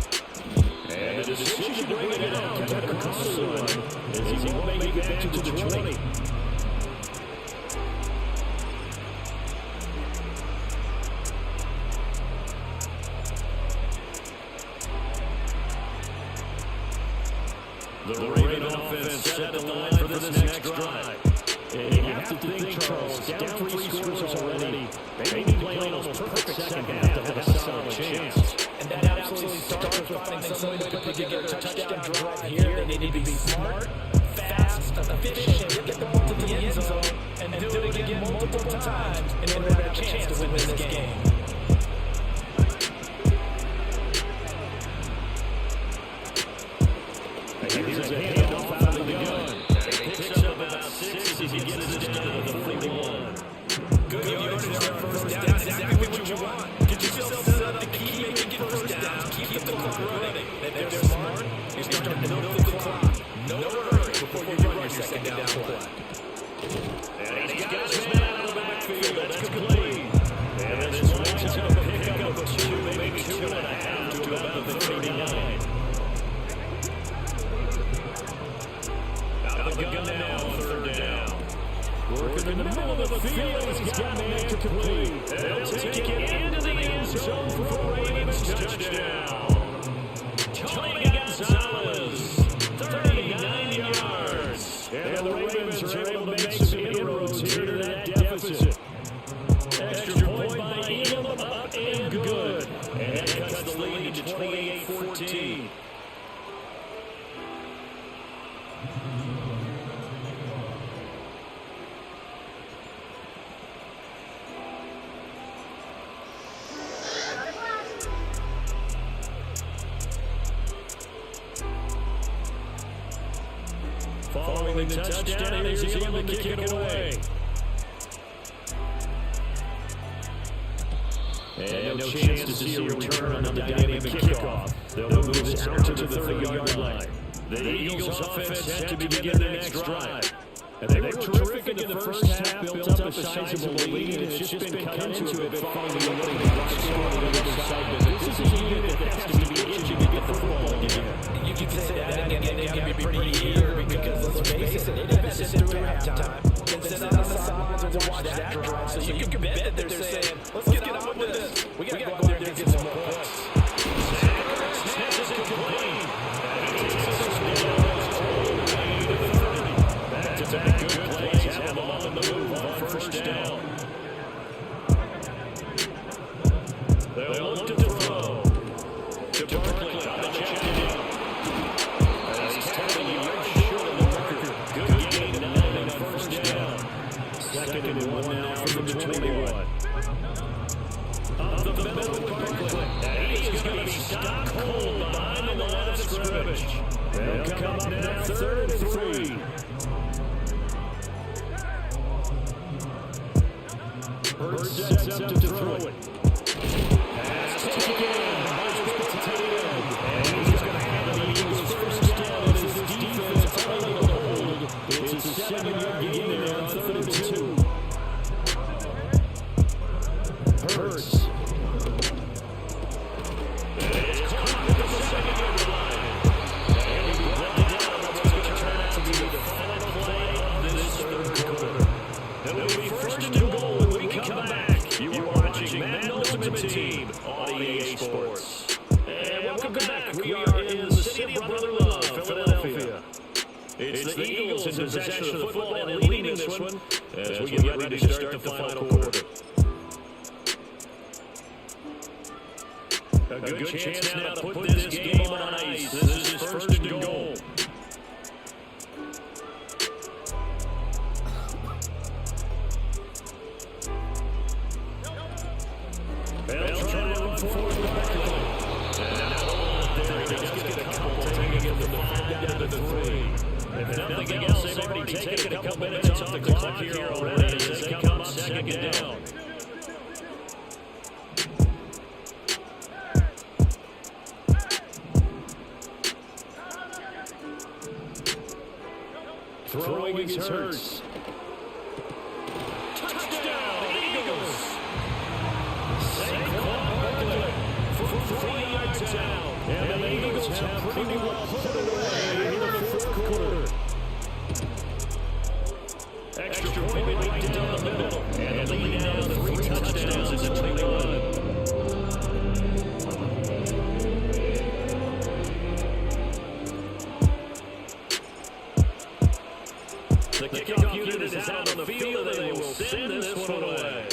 And the decision to bring it out kind of cost him as he won't make it back to the 20. The Raven offense set the line for this next drive. And you have to think, Charles, down 3 scores already. They need to play almost perfect second half to have a solid chance. And that absolutely starts with finding some way to put together a touchdown drive here. They need to be smart, fast, efficient, get the ball to the end zone, and do it again multiple times in order to have a chance to win this game. Here's a handoff out of the gun. He picks up about 6 as he gets it down to the 41. Good yardage there on first down. Exactly what you want. Get yourself set up to keep making first down. Keep the clock running. If they're smart, you're starting to milk the clock. No hurry before you run your second down play. And he's got his man out of the backfield. That's complete. And this lines up a pickup of 2, maybe 2.5 to about the 39. Out of the gun now, third down. Working in the middle of the field, he's got man complete. They'll take it into the end zone for a Ravens touchdown. Tony Gonzalez, 39 yards. And the Ravens are able to make some inroads here to that deficit. Extra point by Eagle, up and good. And that cuts the lead to 28-14. Following the touchdown, he's able to kick it away. And no chance to see a return on the dynamic kickoff. They'll move this out to the 30-yard line. The Eagles' offense set to begin their next drive. And they were terrific in the first half, built up a sizable lead, and it's just been cut into a bit following the opening box score on the other side. But this is a unit that has to be itching to get the football game. You can say that again, they've got to be pretty eager because, let's face it, they invested through halftime. Then sit on the sidelines and watch that drive. So you can bet that they're saying, let's get on with this. We got to go out there and get some more points. Back-to-back good plays have them on the move on first down. They'll look to throw. To Barkley on the check down. As he's taking you right short of the marker. Good gain, 9 on first down. Second and 1 now from the 21. Up the middle of Barkley. And he is going to be stopped cold behind the line of scrimmage. They'll come up now 3rd and 3. Hurts sets up to throw it. Pass taken. And he's going to have the Eagles first down as his defense unable to hold. It's a 7-yard gain there on 3rd and 2. Hurts. It's caught at the 2nd-yard line. And he brought it down on what's going to turn out to be the final play of this third quarter. It'll be 1st and goal. Come back. You are watching Madden Ultimate Team on EA Sports. And welcome back. We are in the city of Brother Love, Philadelphia. It's the Eagles in possession of the football and leading this one as we get ready to start the final quarter. A good chance now to put this game on ice. This is 1st and goal. They'll try to run forward with Barkley. And now there, they just get a couple taking it from the 5 down to the 3. If nothing everything else, they've already taken a couple minutes off the clock here already as they come up second down. Throwing is Hurts. Touchdown, Eagles! Saquon Barkley for 3 yards out. And the Eagles have pretty well put it away in the fourth quarter. Extra point right down the middle. And the lead now to 3 touchdowns as it's 21. The kickoff unit is out on the field, and they will send this one away.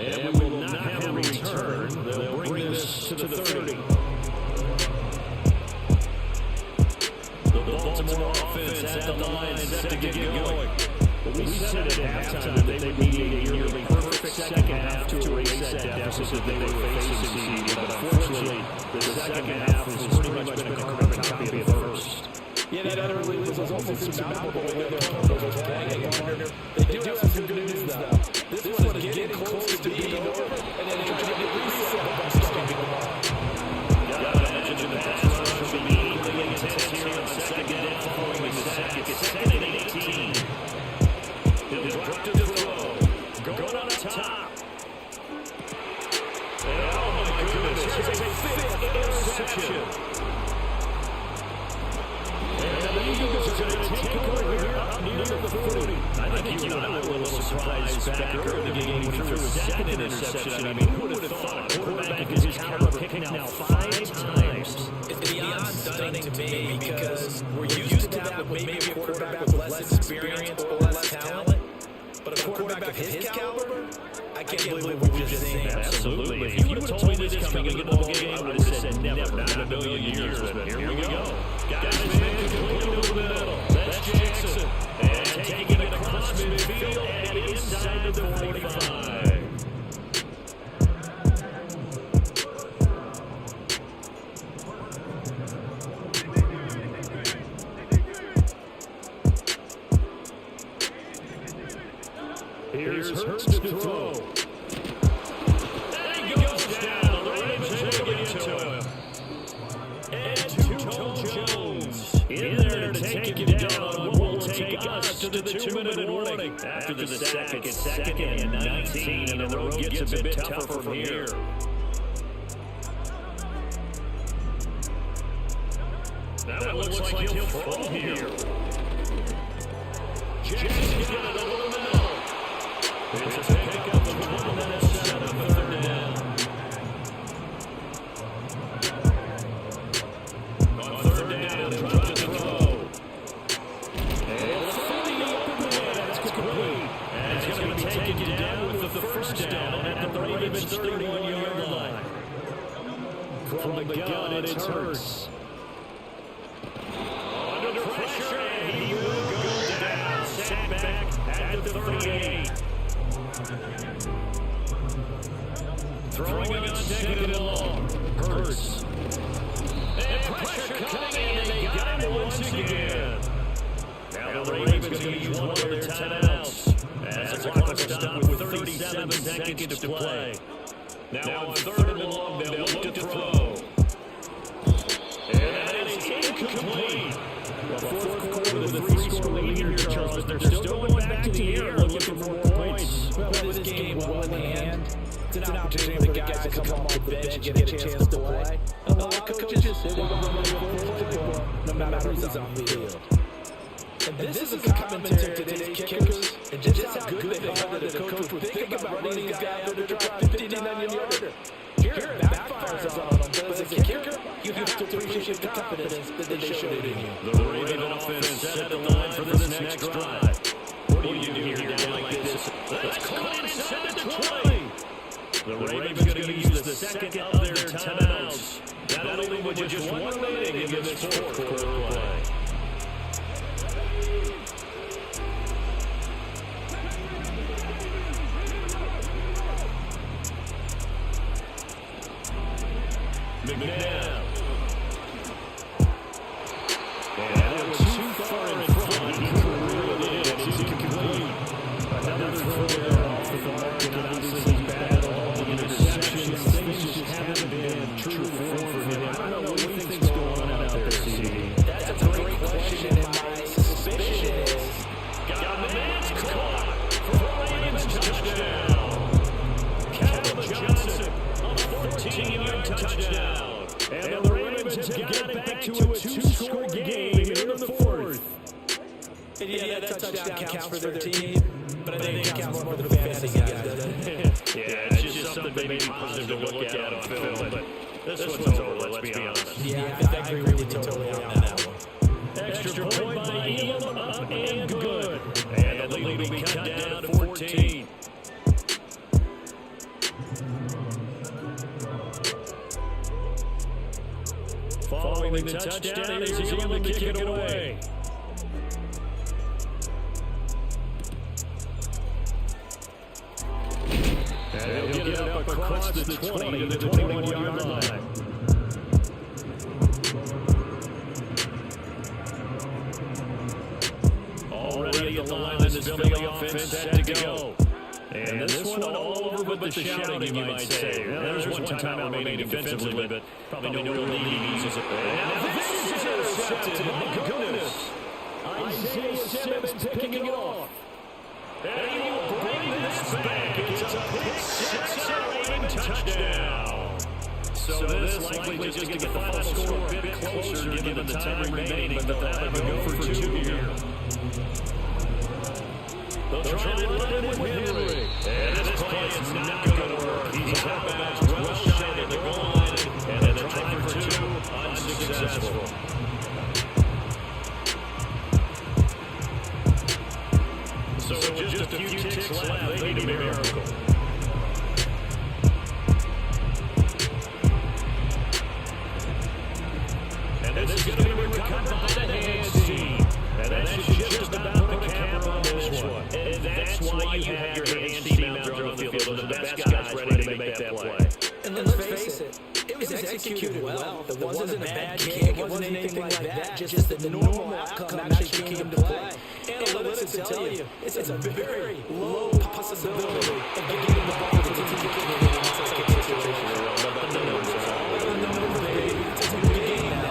And we will not have a return. They'll bring this to the 30. The Baltimore offense at the line set to get going. We said at halftime that they would need a nearly perfect second half to erase that deficit that they were facing. But unfortunately, the second half has pretty much been a carbon copy of the first. Yeah, that early lead was almost insurmountable when their opponent was playing. They do have some good news, though. This one is getting close to being over, and then they try to reset by stopping the ball. Gotta mention the pass rush will be equally intense here on second down following the sack. It's 2nd and 18. He'll drop to throw. Going on top. And oh my goodness, here's a 5th interception. And the Eagles are going to take over here up near the 40. I think you and I were a little surprised back early in the game when he threw his second interception. I mean, who would have thought a quarterback of his caliber picking now 5 times? It's beyond stunning to me because we're used to that with maybe a quarterback with less experience or less talent. But a quarterback of his caliber, I can't believe what we've just seen. Absolutely. If you would have told me this coming into the ball game, I would have said never, not in a million years. But here we go. Guys, man, complete over the middle. That's Jackson. And taking it across midfield and inside the 45. Here's Hurts to throw. And he goes down. The Ravens able to get to him. And Two-Tone Jones in there to take him down on what will take us to the 2-minute warning. After the sack, it's 2nd and 19, and the road gets a bit tougher from here. Now it looks like he'll throw here. Jackson's got it over the middle. It's a pickup of 1 minute, set up 3rd down. On 3rd down, drop to throw. And the 40 open man, that's complete. And it's going to be taken down with the 1st down at the Ravens' 31-yard line. From the gun, it's Hurts. Under pressure, and he will go down. Set back at the 38. Throwing on 2nd and long. Hurts. And pressure coming, and they got him once again. Now the Ravens going to use one of their timeouts as the clock is stopped with 37 seconds to play. Now on 3rd and long, they'll look to throw. And that is incomplete. The 4th quarter with a 3-score lead here, Charles. They're still going back to the air looking for more points. Well, with this game well in hand, it's an opportunity for the guys to come off the bench and get a chance to play. And a lot of coaches, they want to run the football no matter who's on the field. And this is a commentary to today's kickers and just how good they are that a coach would think about running these guys out to drive 59-yarder. Here it backfires on them, but as a kicker, you have to appreciate the confidence that they showed in you. The Raven offense set the line for this next drive. What do you do here down like this? Let's call it inside the 20. The Ravens going to use the 2nd of their timeouts. That'll leave with just 1 remaining in this 4th quarter play. McNabb. And yeah, that touchdown counts for their team, but I think it counts more for the fantasy guys, doesn't it? Yeah, it's just something maybe positive to look at on film, but this one's over, let's be honest. Yeah, I agree with you totally on that one. Extra point by Elam, up and good. And the lead will be cut down to 14. Following the touchdown, is Elam to kick it away. And he'll get it up across the 20 to the 21-yard line. Already at the line, this Philly offense set to go. And this one all over with the shouting, you might say. Now, there's one time remaining defensively, but probably no real need to use it. And this is intercepted. My goodness. Isaiah Simmons picking it off. And he will bring this back. It's a pick-six touchdown. So this likely just to get the final score a bit closer given the time remaining, but they'll have to go for two here. They'll try to run it with Henry. And this play is not going to work. He's out back, well shy of the goal line, and they're trying for two, unsuccessful. So with just a few ticks left, they need a miracle. And this is going to be recovered by the hands team. And that should just about put a cap on this one. And that's why you have your hands team out there on the field. The best guys ready to make that play. And let's face it, it was executed well. It wasn't a bad kick. It wasn't anything like that. Just the normal outcome actually came to play. Analytics will tell you it's a very low possibility of getting the ball to the team in such a situation. But the numbers are all in the numbers, baby. It's a good game now.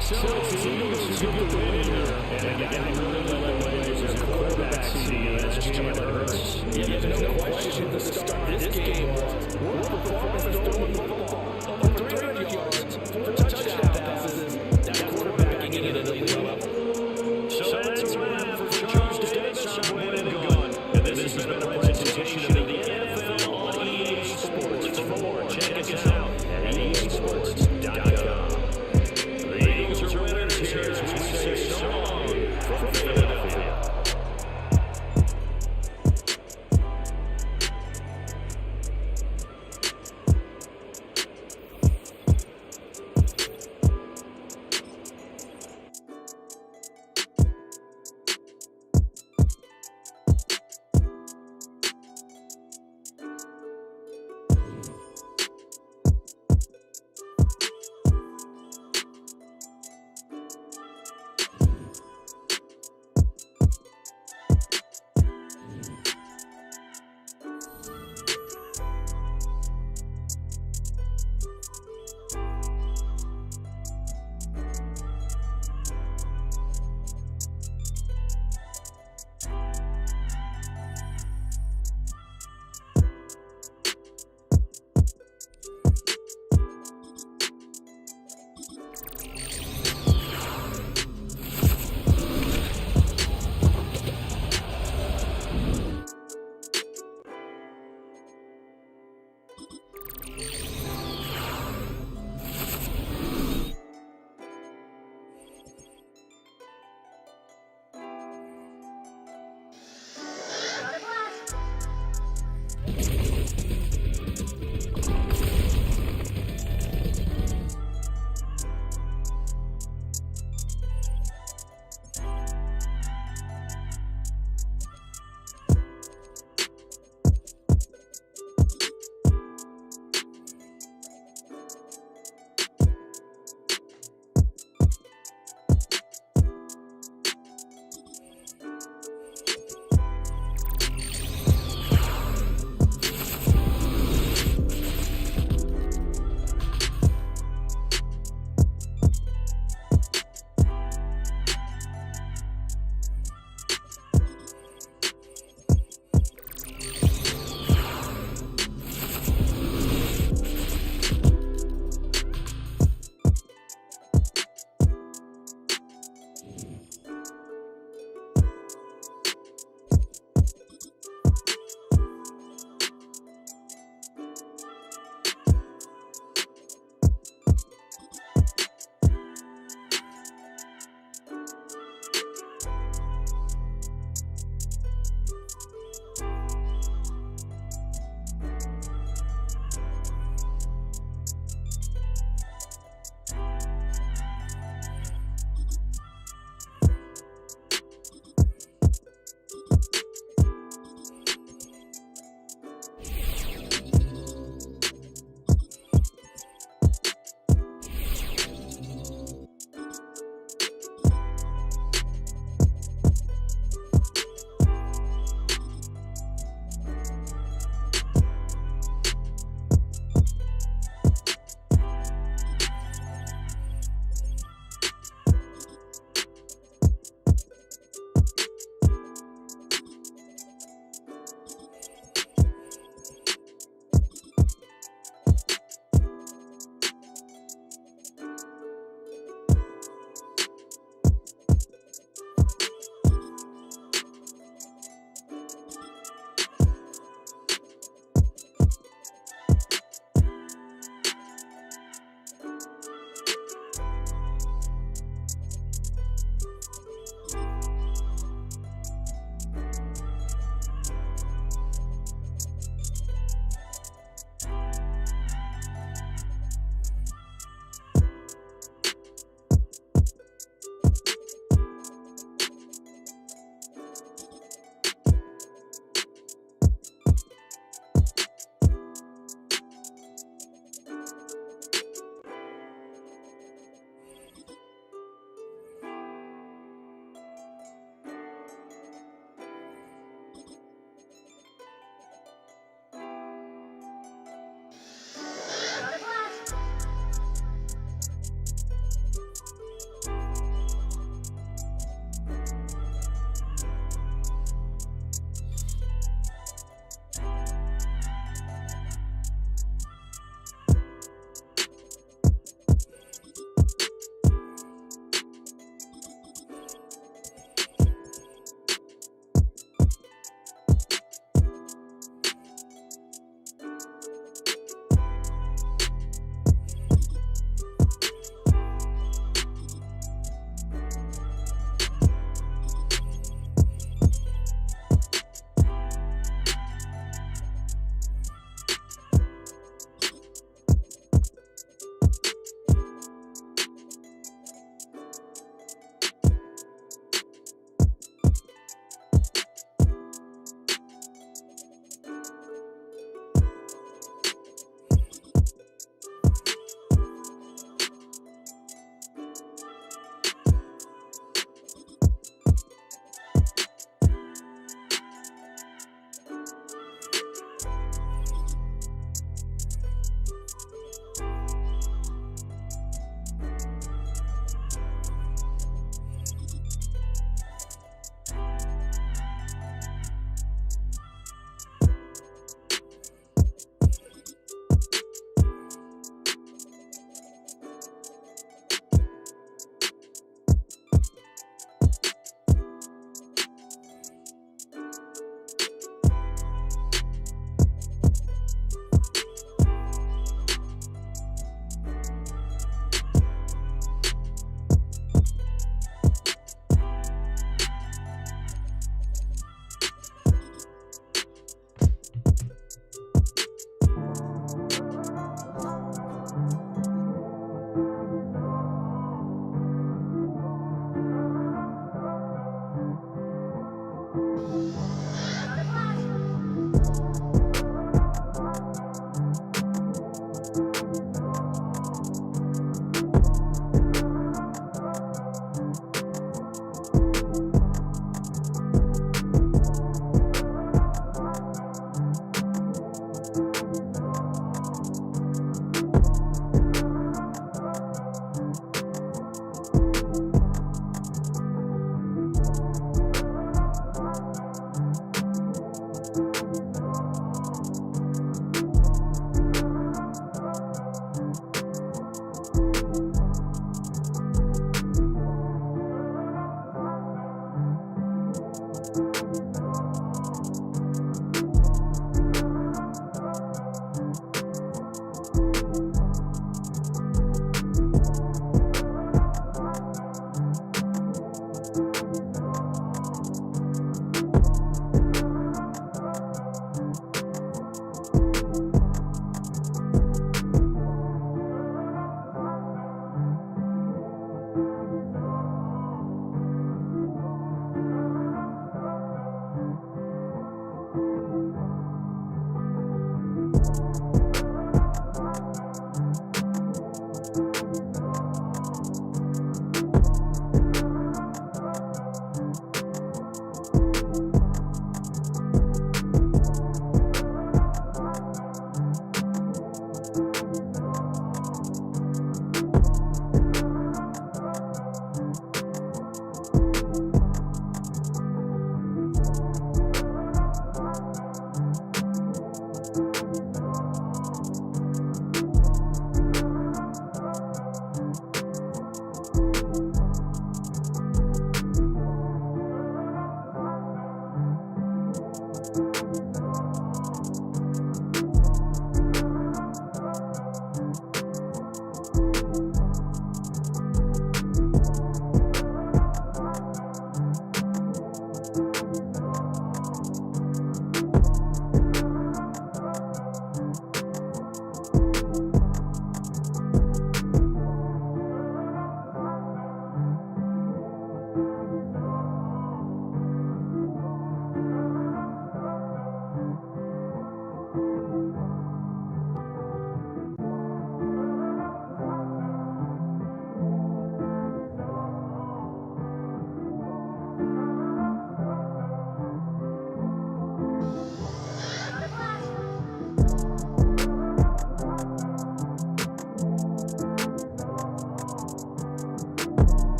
So it's Eagles who get the win here. And the guy who really led the way is a quarterback CD. That's Jalen Hurts. Yeah, there's no question the start of this game was world performance throwing the ball over 300 yards for touchdown passes. That quarterback getting it at elite level. So that's a wrap for Charles Davis on Win and Gone. And this has been a presentation of the NFL on EA Sports. For more, check us out at easports.com. The Eagles are winners here as we say so long from Philadelphia.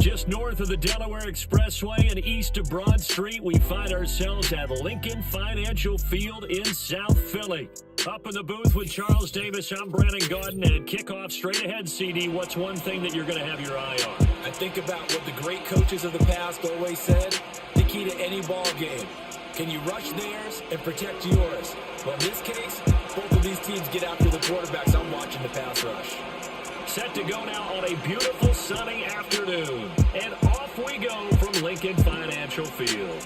Just north of the Delaware Expressway and east of Broad Street, we find ourselves at Lincoln Financial Field in South Philly. Up in the booth with Charles Davis, I'm Brandon Gaudin, and kickoff straight ahead, CD. What's one thing that you're going to have your eye on? I think about what the great coaches of the past always said, the key to any ball game. Can you rush theirs and protect yours? Well, in this case, both of these teams get after the quarterbacks. I'm watching the pass rush. Set to go now on a beautiful sunny afternoon. And off we go from Lincoln Financial Field.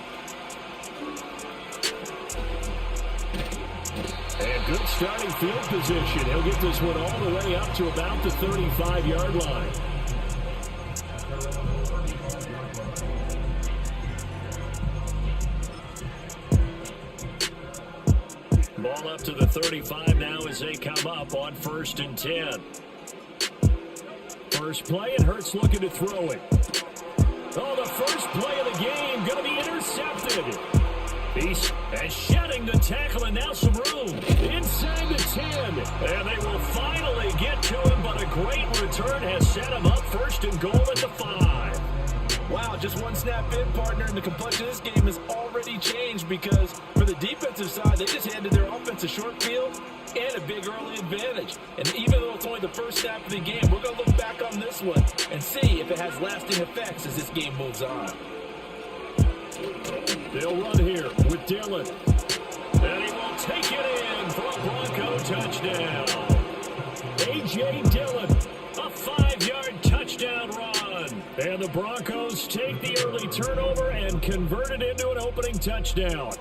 And good starting field position. He'll get this one all the way up to about the 35-yard line. Ball up to the 35 now as they come up on 1st and 10. First play, and Hurts looking to throw it. Oh, the first play of the game going to be intercepted. He's shedding the tackle, and now some room. Inside the 10. And they will finally get to him, but a great return has set him up 1st and goal at the 5. Wow, just one snap in, partner, and the complexion of this game has already changed because for the defensive side, they just handed their offense a short field and a big early advantage. And even though it's only the first snap of the game, we're going to look back on this one and see if it has lasting effects as this game moves on. They'll run here with Dillon. And he will take it in for a Bronco touchdown. A.J. Dillon, a 5-yard touchdown run. And the Broncos take the early turnover and convert it into an opening touchdown.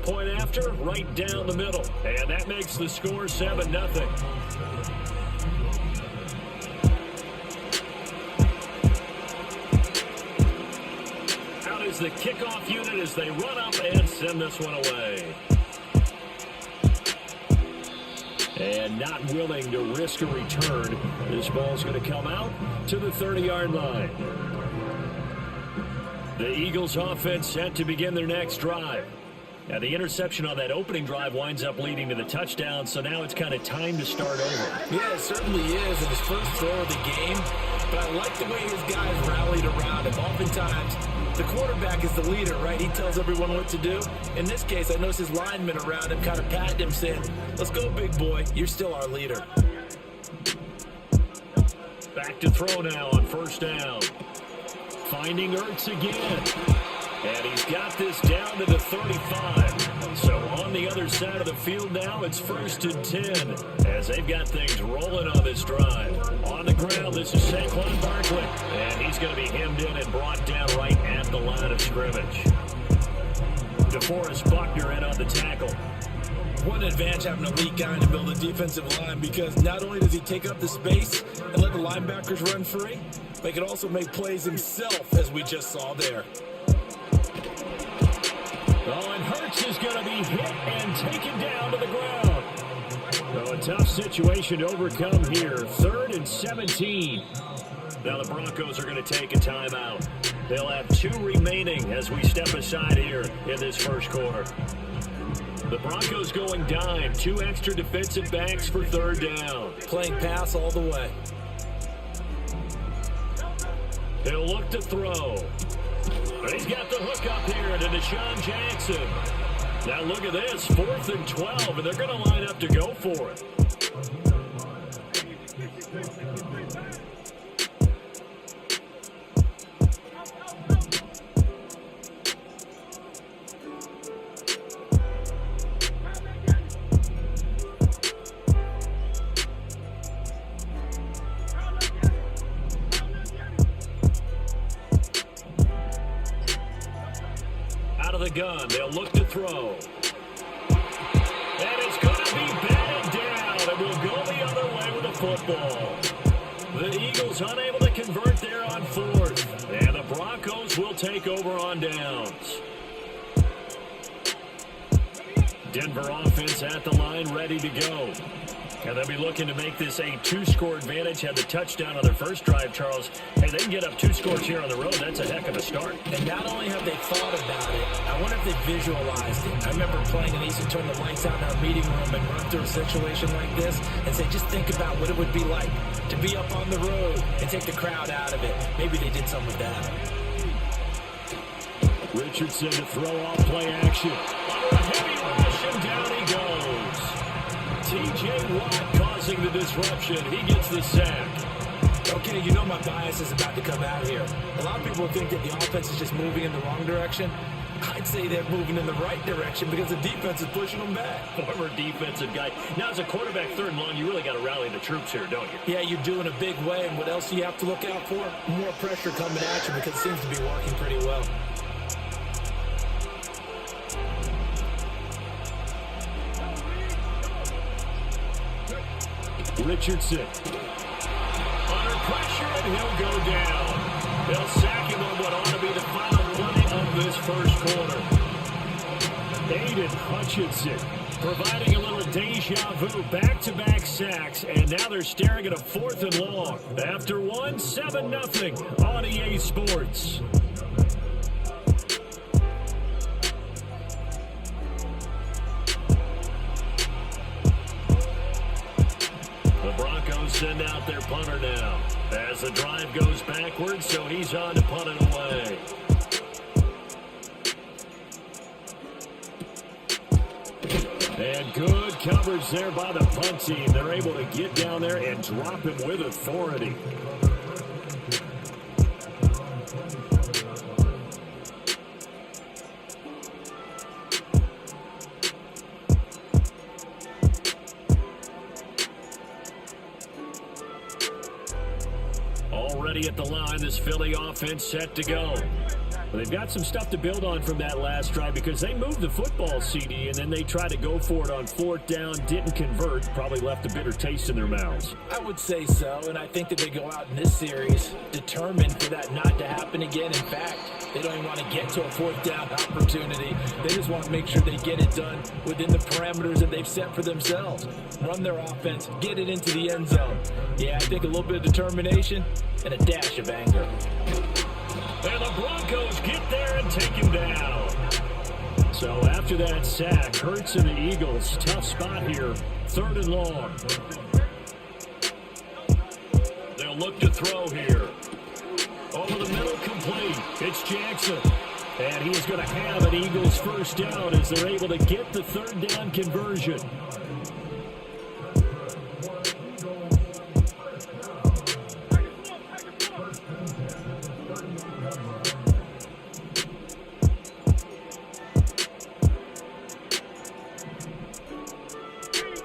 Point after, right down the middle. And that makes the score 7-0. Is the kickoff unit as they run up and send this one away. And not willing to risk a return. This ball's going to come out to the 30-yard line. The Eagles offense set to begin their next drive. Now the interception on that opening drive winds up leading to the touchdown, so now it's kind of time to start over. Yeah, it certainly is in his first throw of the game. But I like the way his guys rallied around him. Oftentimes, the quarterback is the leader, right? He tells everyone what to do. In this case, I noticed his linemen around him kind of patting him, saying, "Let's go, big boy. You're still our leader." Back to throw now on 1st down. Finding Ertz again. And he's got this down to the 35. So on the other side of the field now, it's 1st and 10 as they've got things rolling on this drive. On the ground, this is Saquon Barkley. And he's going to be hemmed in and brought down right at the line of scrimmage. DeForest Buckner in on the tackle. What an advantage having a elite guy to build a defensive line because not only does he take up the space and let the linebackers run free, but he can also make plays himself, as we just saw there. Oh, and Hurts is going to be hit and taken down to the ground. Oh, a tough situation to overcome here. 3rd and 17. Now the Broncos are going to take a timeout. They'll have 2 remaining as we step aside here in this first quarter. The Broncos going dime. 2 extra defensive backs for 3rd down. Playing pass all the way. He'll look to throw. But he's got the hook up here to Deshaun Jackson. Now look at this, 4th and 12, and they're going to line up to go for it. Out of the gun, they'll look to throw. And it's going to be batted down, and will go the other way with the football. The Eagles unable to convert there on 4th, and the Broncos will take over on downs. Denver offense at the line, ready to go. And they'll be looking to make this a 2-score advantage. Had the touchdown on their first drive, Charles. Hey, they can get up 2 scores here on the road. That's a heck of a start. And not only have they thought about it, I wonder if they visualized it. I remember playing and they used to turn the lights out in our meeting room and run through a situation like this and say, just think about what it would be like to be up on the road and take the crowd out of it. Maybe they did some of that. Richardson to throw off play action. Under a heavy rush, and down he goes. T.J. Watt causing the disruption. He gets the sack. Okay, you know my bias is about to come out here. A lot of people think that the offense is just moving in the wrong direction. I'd say they're moving in the right direction because the defense is pushing them back. Former defensive guy. Now, as a quarterback, 3rd and long, you really got to rally the troops here, don't you? Yeah, you're doing a big way, and what else do you have to look out for? More pressure coming at you because it seems to be working pretty well. Richardson. Under pressure, and he'll go down. They'll sack him on what ought to be the final play of this first quarter. Aiden Hutchinson providing a little deja vu, back-to-back sacks, and now they're staring at a 4th and long. After 7-0 on EA Sports. The Broncos send out their punter now as the drive goes backwards, so he's on to punt it away. And good coverage there by the punt team. They're able to get down there and drop him with authority. Already at the line, this Philly offense set to go. Well, they've got some stuff to build on from that last drive because they moved the football, CD, and then they tried to go for it on 4th down, didn't convert, probably left a bitter taste in their mouths. I would say so, and I think that they go out in this series determined for that not to happen again. In fact, they don't even want to get to a 4th down opportunity. They just want to make sure they get it done within the parameters that they've set for themselves. Run their offense, get it into the end zone. Yeah, I think a little bit of determination and a dash of anger. And the Broncos get there and take him down. So after that sack, Hurts and the Eagles, tough spot here, 3rd and long. They'll look to throw here. Over the middle, complete. It's Jackson. And he's going to have an Eagles 1st down as they're able to get the 3rd down conversion.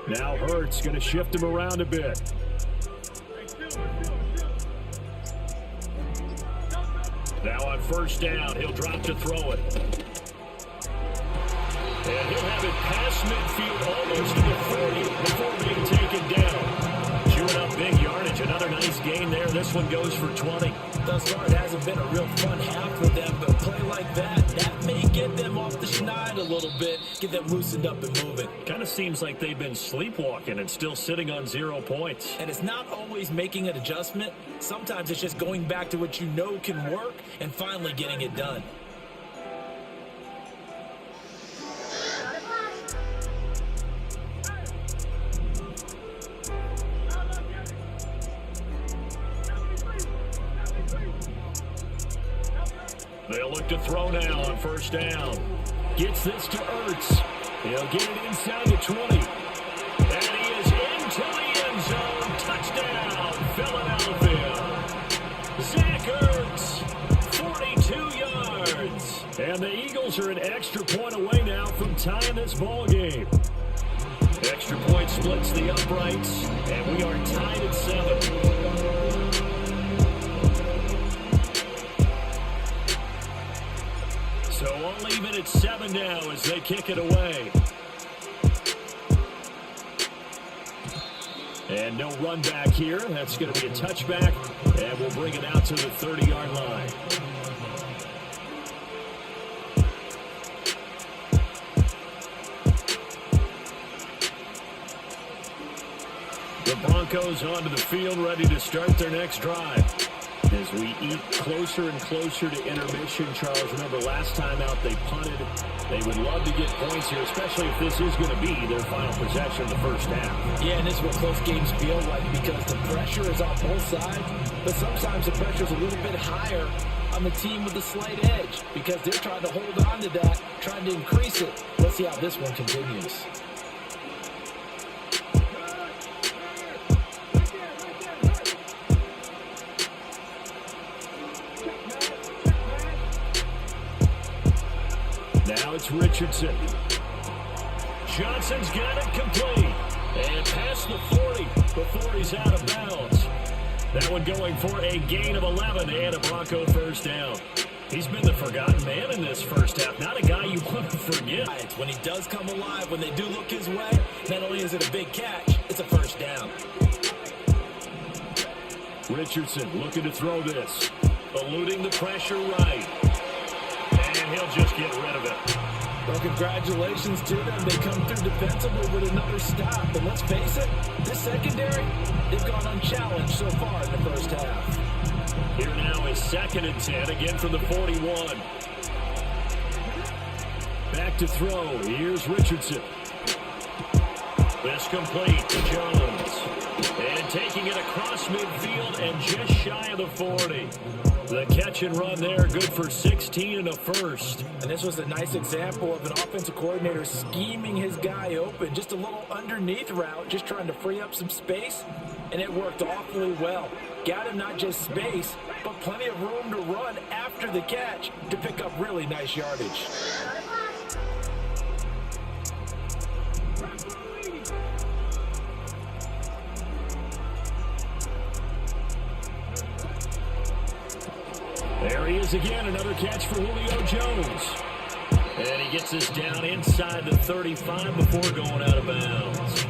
Now Hurts going to shift him around a bit. Now on 1st down, he'll drop to throw it. And he'll have it past midfield almost to the 30 before being taken down. Chewing up big yardage. Another nice gain there. This one goes for 20. Thus far, it hasn't been a real fun half for them, but a play like that may get them off the schneid a little bit, get them loosened up and moving. Kind of seems like they've been sleepwalking and still sitting on 0 points. And it's not always making an adjustment. Sometimes it's just going back to what you know can work and finally getting it done. They'll look to throw now on 1st down. Gets this to Ertz. He'll get it inside the 20. And he is into the end zone. Touchdown, Philadelphia. Zach Ertz, 42 yards. And the Eagles are an extra point away now from tying this ball game. Extra point splits the uprights, and we are tied at 7. So all even at 7 now as they kick it away. And no run back here. That's going to be a touchback, and we'll bring it out to the 30-yard line. The Broncos onto the field, ready to start their next drive. As we eat closer and closer to intermission, Charles, remember last time out they punted. They would love to get points here, especially if this is going to be their final possession of the first half. Yeah, and this is what close games feel like because the pressure is on both sides, but sometimes the pressure is a little bit higher on the team with the slight edge because they're trying to hold on to that, trying to increase it. Let's see how this one continues. it's Richardson. Johnson's got it complete. And past the 40 before he's out of bounds. That one going for a gain of 11 and a Bronco first down. He's been the forgotten man in this first half. Not a guy you want to forget. When he does come alive, when they do look his way, not only is it a big catch, it's a first down. Richardson looking to throw this. Eluding the pressure right. And he'll just get rid of it. Well, congratulations to them. They come through defensively with another stop. But let's face it, this secondary, they've gone unchallenged so far in the first half. Here now is 2nd and 10, again from the 41. Back to throw. Here's Richardson. This complete to Jones. And taking it across midfield and just shy of the 40. The catch and run there, good for 16 and a first. And this was a nice example of an offensive coordinator scheming his guy open. Just a little underneath route, just trying to free up some space. And it worked awfully well. Got him not just space, but plenty of room to run after the catch to pick up really nice yardage. There he is again, another catch for Julio Jones. And he gets us down inside the 35 before going out of bounds.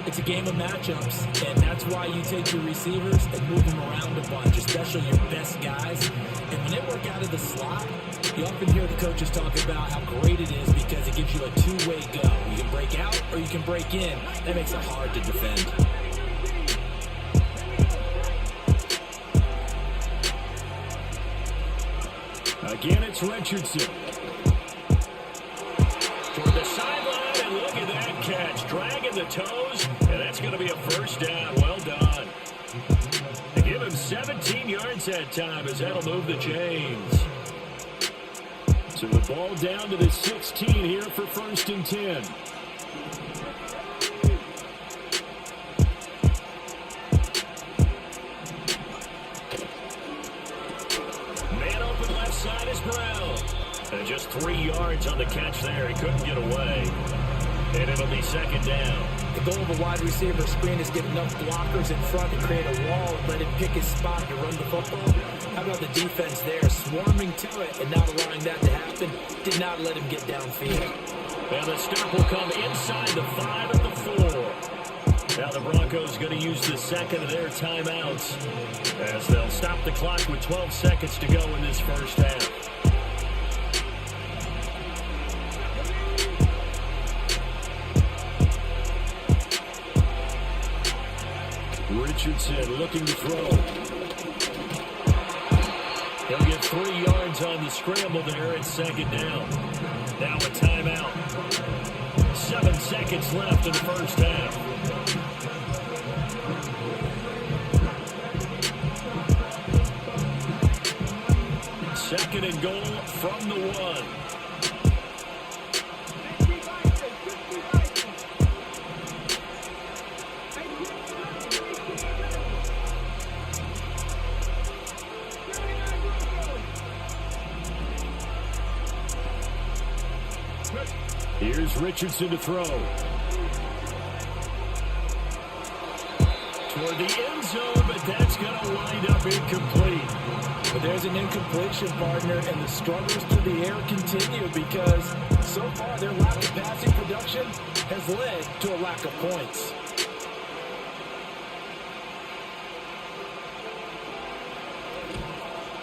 It's a game of matchups, and that's why you take your receivers and move them around a bunch, especially your best guys. And when they work out of the slot, you often hear the coaches talk about how great it is because it gives you a two-way go. You can break out or you can break in. That makes it hard to defend. Again, it's Richardson. Toward the sideline, and look at that catch. Dragging the toes, and that's going to be a first down. Well done. They give him 17 yards that time as that'll move the chains. So the ball down to the 16 here for 1st and 10. Side is Browne. And just 3 yards on the catch there. He couldn't get away. And it'll be 2nd down. The goal of a wide receiver screen is get enough blockers in front to create a wall and let him pick his spot to run the football. How about the defense there, swarming to it and not allowing that to happen? Did not let him get downfield. And the stop will come inside the 5 of the 4. Now the Broncos going to use the second of their timeouts as they'll stop the clock with 12 seconds to go in this first half. Richardson looking to throw. He'll get 3 yards on the scramble there at 2nd down. Now a timeout. 7 seconds left in the first half. 2nd and goal from the 1. Here's Richardson to throw. Toward the end zone, but that's going to wind up incomplete. But there's an incompletion, partner, and the struggles through the air continue because so far their lack of passing production has led to a lack of points.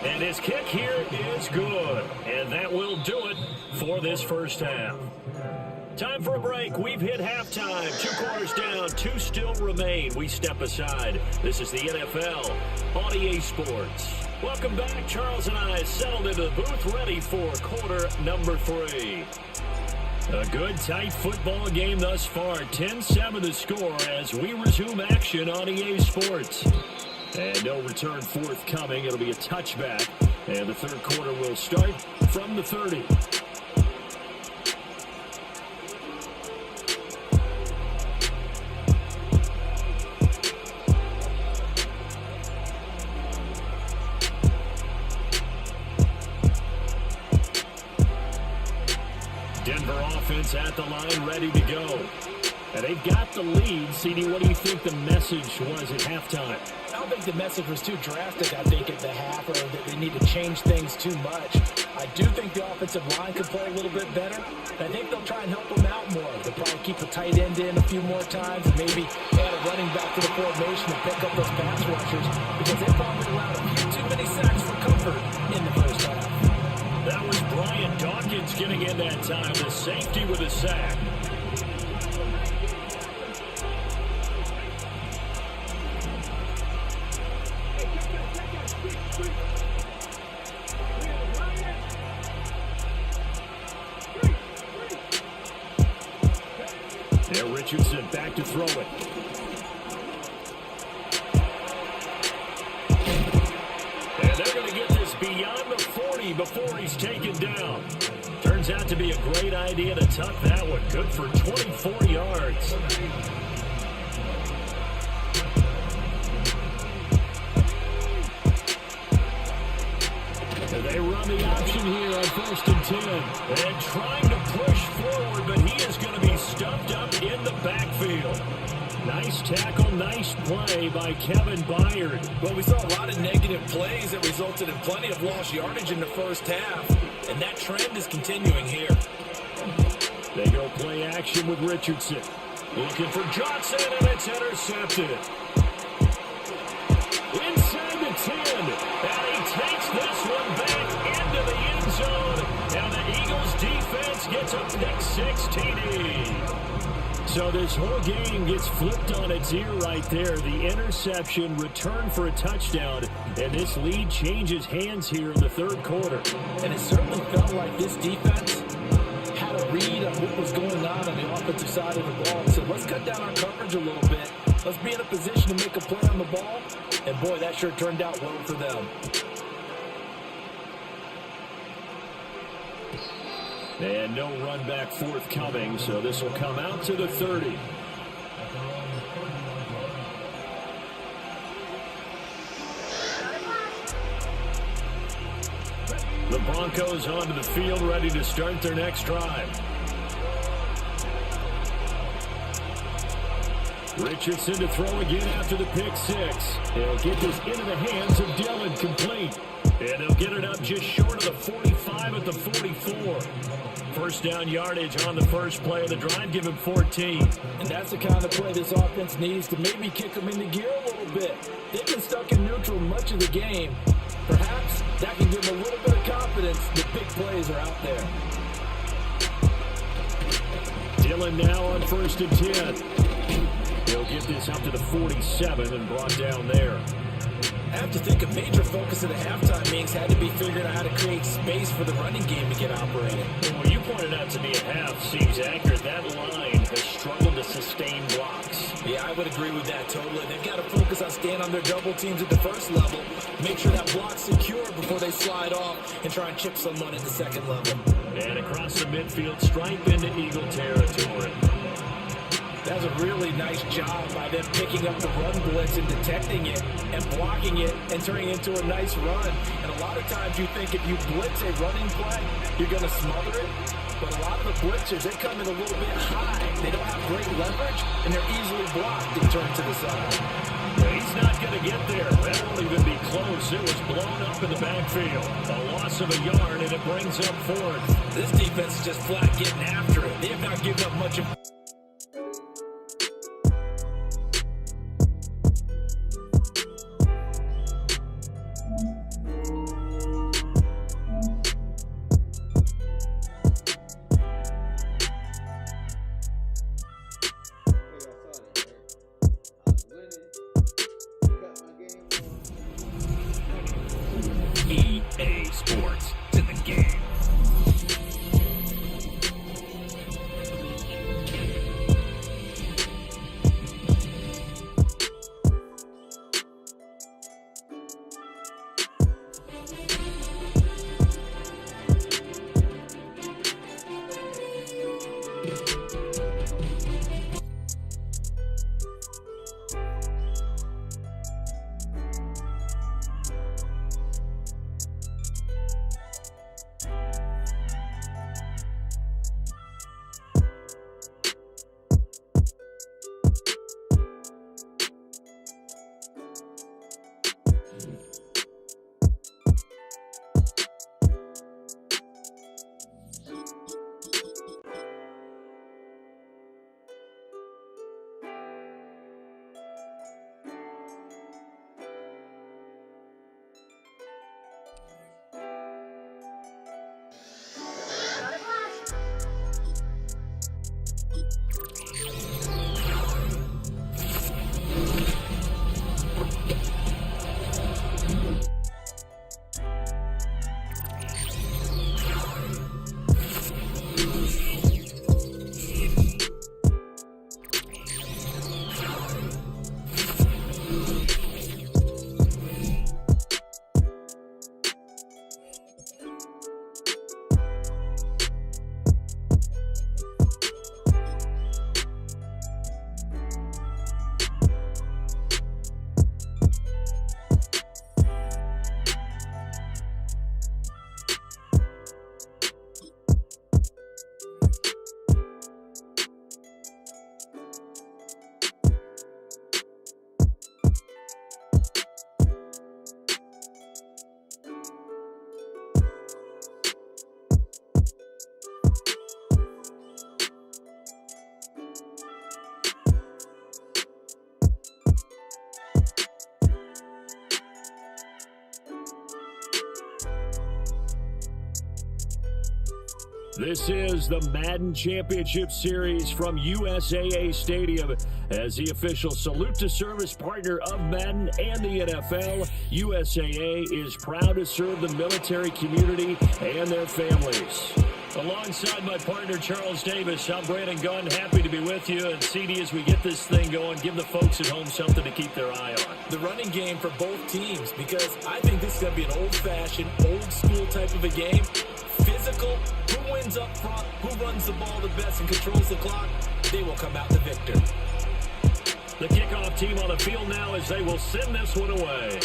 And his kick here is good. And that will do it for this first half. Time for a break. We've hit halftime. 2 quarters down, 2 still remain. We step aside. This is the NFL on EA Sports. Welcome back. Charles and I settled into the booth ready for quarter number 3. A good, tight football game thus far. 10-7 the score as we resume action on EA Sports. And no return forthcoming. It'll be a touchback. And the third quarter will start from the 30. is at the line, ready to go. And they've got the lead. CD, what do you think the message was at halftime? I don't think the message was too drastic, I think, at the half, or that they need to change things too much. I do think the offensive line could play a little bit better. I think they'll try and help them out more. They'll probably keep the tight end in a few more times and maybe add a running back to the formation and pick up those pass rushers, because they probably allowed a few too many sacks for comfort in the first half. That was Brian Dawkins getting in that time, the safety with a sack. There, Richardson back to throw it. And they're going to get this beyond the 40 before he's taken down. Turns out to be a great idea to tuck that one. Good for 24 yards. They run the option here on 1st and 10. And trying to push forward, but he is going to be stuffed up in the backfield. Nice tackle, nice play by Kevin Byard. Well, we saw a lot of negative plays that resulted in plenty of lost yardage in the first half, and that trend is continuing here. They go play action with Richardson. Looking for Johnson, and it's intercepted. Inside the 10, and he takes this one back into the end zone. And the Eagles defense gets a pick 6 TD. So this whole game gets flipped on its ear right there. The interception, return for a touchdown, and this lead changes hands here in the third quarter. And it certainly felt like this defense had a read on what was going on the offensive side of the ball. So let's cut down our coverage a little bit. Let's be in a position to make a play on the ball. And boy, that sure turned out well for them. And no run back forthcoming, so this will come out to the 30. The Broncos onto the field, ready to start their next drive. Richardson to throw again after the pick 6. They'll get this into the hands of Dillon, complete. And they'll get it up just short of the 45 at the 44. First down yardage on the first play of the drive, give him 14. And that's the kind of play this offense needs to maybe kick them into gear a little bit. They've been stuck in neutral much of the game. Perhaps that can give them a little bit of confidence that big plays are out there. Dillon now on 1st and 10. He'll get this up to the 47 and brought down there. I have to think a major focus of the halftime meetings had to be figuring out how to create space for the running game to get operating. Well, you pointed out to me at half seems accurate. That line has struggled to sustain blocks. Yeah, I would agree with that totally. They've got to focus on staying on their double teams at the first level, make sure that block's secure before they slide off and try and chip someone at the second level. And across the midfield, stripe into Eagle territory. That's a really nice job by them picking up the run blitz and detecting it and blocking it and turning it into a nice run. And a lot of times you think if you blitz a running play, you're going to smother it. But a lot of the blitzers, they come in a little bit high. They don't have great leverage, and they're easily blocked and turned to the side. He's not going to get there. That won't even be close. It was blown up in the backfield. A loss of a yard, and it brings up 4th. This defense is just flat getting after it. They have not given up much of EA Sports to the game. This is the Madden Championship Series from USAA Stadium. As the official salute to service partner of Madden and the NFL, USAA is proud to serve the military community and their families. Alongside my partner, Charles Davis, I'm Brandon Gunn. Happy to be with you. And CD, as we get this thing going, give the folks at home something to keep their eye on. The running game for both teams, because I think this is going to be an old-fashioned, old-school type of a game. Physical, who wins up front, who runs the ball the best and controls the clock, they will come out the victor. The kickoff team on the field now as they will send this one away.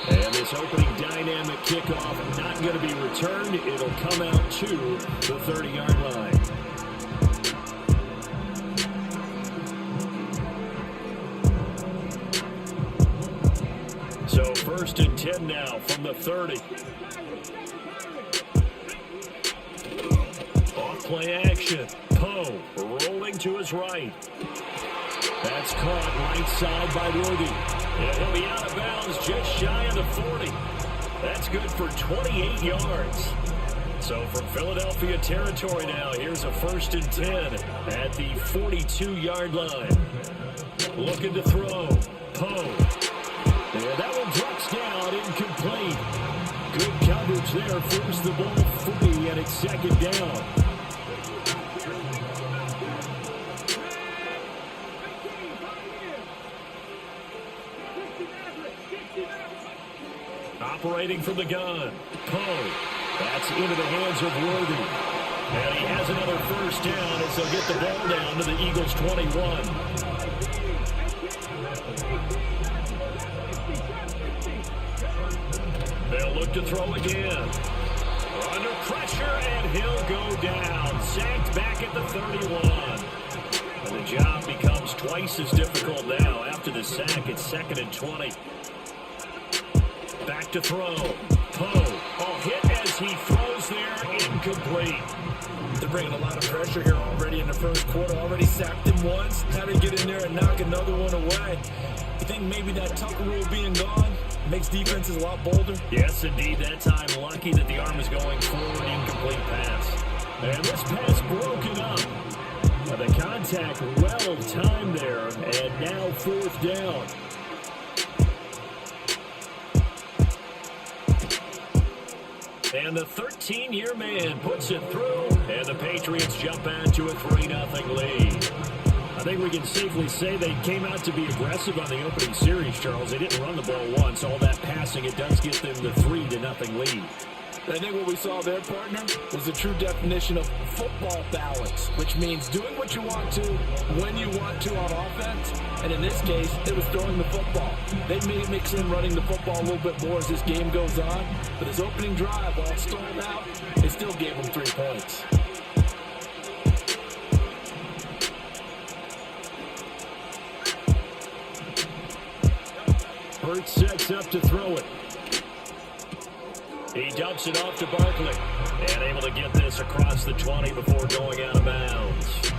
And this opening dynamic kickoff not going to be returned. It'll come out to the 30-yard line. So 1st and 10 now from the 30. Off-play action. Poe rolling to his right. That's caught right side by Worthy. And he'll be out of bounds just shy of the 40. That's good for 28 yards. So from Philadelphia territory now, here's a 1st and 10 at the 42-yard line. Looking to throw. Poe. And that one drops down, incomplete. Good coverage there, forced the ball free, and it's 2nd down. Operating from the gun, Poe. That's into the hands of Worthy. And he has another 1st down as they'll get the ball down to the Eagles' 21. They'll look to throw again. Under pressure, and he'll go down. Sacked back at the 31. And the job becomes twice as difficult now. After the sack, it's 2nd and 20. Back to throw. Poe. All hit as he throws there. Incomplete. They're bringing a lot of pressure here already in the first quarter. Already sacked him once. Had to get in there and knock another one away. You think maybe that Tucker rule being gone makes defenses a lot bolder? Yes, indeed. That time, lucky that the arm is going forward. Incomplete pass. And this pass broken up. The contact well timed there. And now 4th down. And the 13-year man puts it through. And the Patriots jump out to a 3-0 lead. I think we can safely say they came out to be aggressive on the opening series, Charles. They didn't run the ball once. All that passing, it does get them the 3-0 lead. I think what we saw there, partner, was the true definition of football balance, which means doing what you want to, when you want to on offense. And in this case, it was throwing the football. They may mix in running the football a little bit more as this game goes on. But his opening drive, while stalled out, it still gave him 3 points. Hurts sets up to throw it. He dumps it off to Barkley. And able to get this across the 20 before going out of bounds.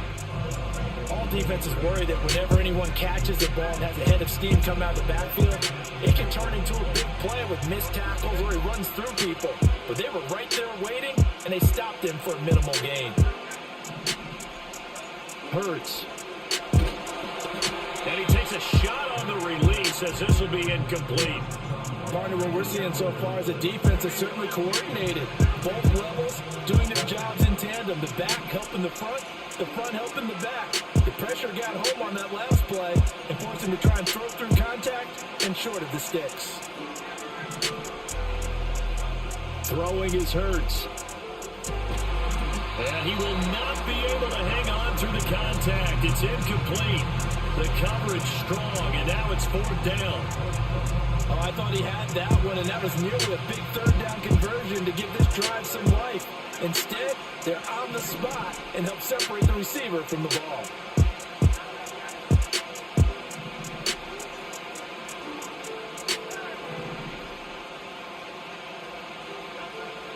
All defenses worry that whenever anyone catches the ball and has a head of steam come out of the backfield, it can turn into a big play with missed tackles or he runs through people. But they were right there waiting, and they stopped him for a minimal gain. Hurts. And he takes a shot on the release as this will be incomplete. Partner, what we're seeing so far is a defense that's certainly coordinated. Both levels doing their jobs in tandem. The back helping the front helping the back. The pressure got home on that last play and forced him to try and throw through contact and short of the sticks. Throwing is Hurts. And he will not be able to hang on through the contact. It's incomplete. The coverage strong, and now it's 4th down. Oh, I thought he had that one, and that was nearly a big 3rd down conversion to give this drive some life. Instead, they're on the spot and help separate the receiver from the ball.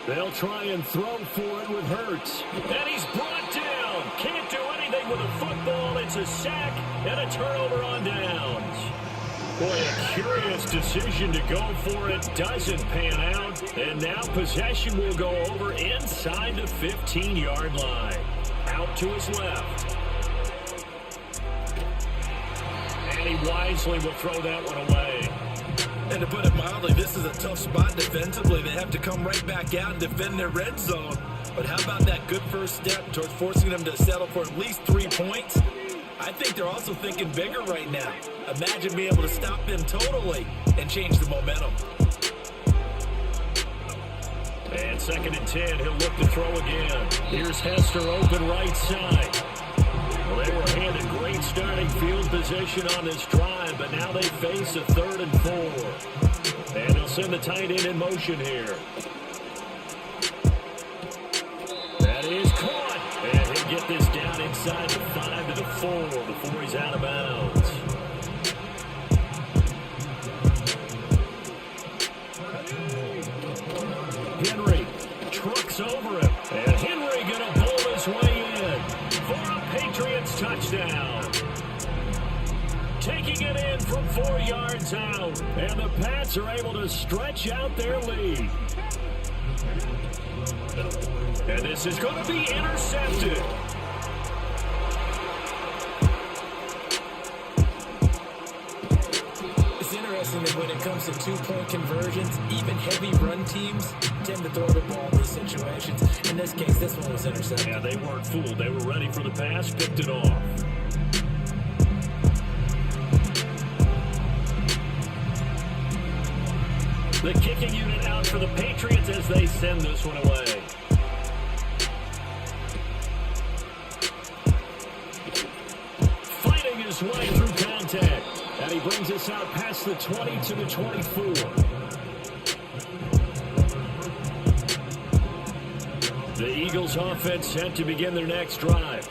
They'll try and throw for it with Hurts. And he's brought down. Can't do anything with a football. It's a sack and a turnover on downs. Boy, a curious decision to go for it. Doesn't pan out. And now possession will go over inside the 15-yard line. Out to his left. And he wisely will throw that one away. And to put it mildly, this is a tough spot defensively. They have to come right back out and defend their red zone. But how about that good first step towards forcing them to settle for at least 3 points? I think they're also thinking bigger right now. Imagine being able to stop them totally and change the momentum. And 2nd and 10, he'll look to throw again. Here's Hester open right side. Well, they were handed great starting field position on this drive, but now they face a 3rd and 4. And they'll send the tight end in motion here. That is caught. And he'll get this down inside the 5 to the 4 before he's out of bounds. Henry trucks over him. And Henry going to pull his way in for a Patriots touchdown. Taking it in from 4 yards out. And the Pats are able to stretch out their lead. And this is going to be intercepted. It's interesting that when it comes to 2-point conversions, even heavy run teams tend to throw the ball in these situations. In this case, this one was intercepted. Yeah, they weren't fooled. They were ready for the pass, picked it off. The kicking unit out for the Patriots as they send this one away. Fighting his way through contact. And he brings us out past the 20 to the 24. The Eagles offense set to begin their next drive.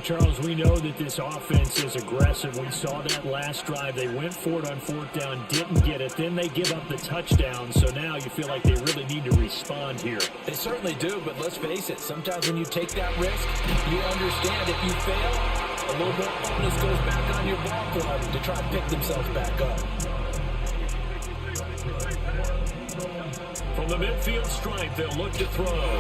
Charles, we know that this offense is aggressive. We saw that last drive. They went for it on 4th down, didn't get it. Then they give up the touchdown. So now you feel like they really need to respond here. They certainly do, but let's face it. Sometimes when you take that risk, you understand if you fail, a little bit of onus goes back on your ball club to try to pick themselves back up. From the midfield stripe, they'll look to throw.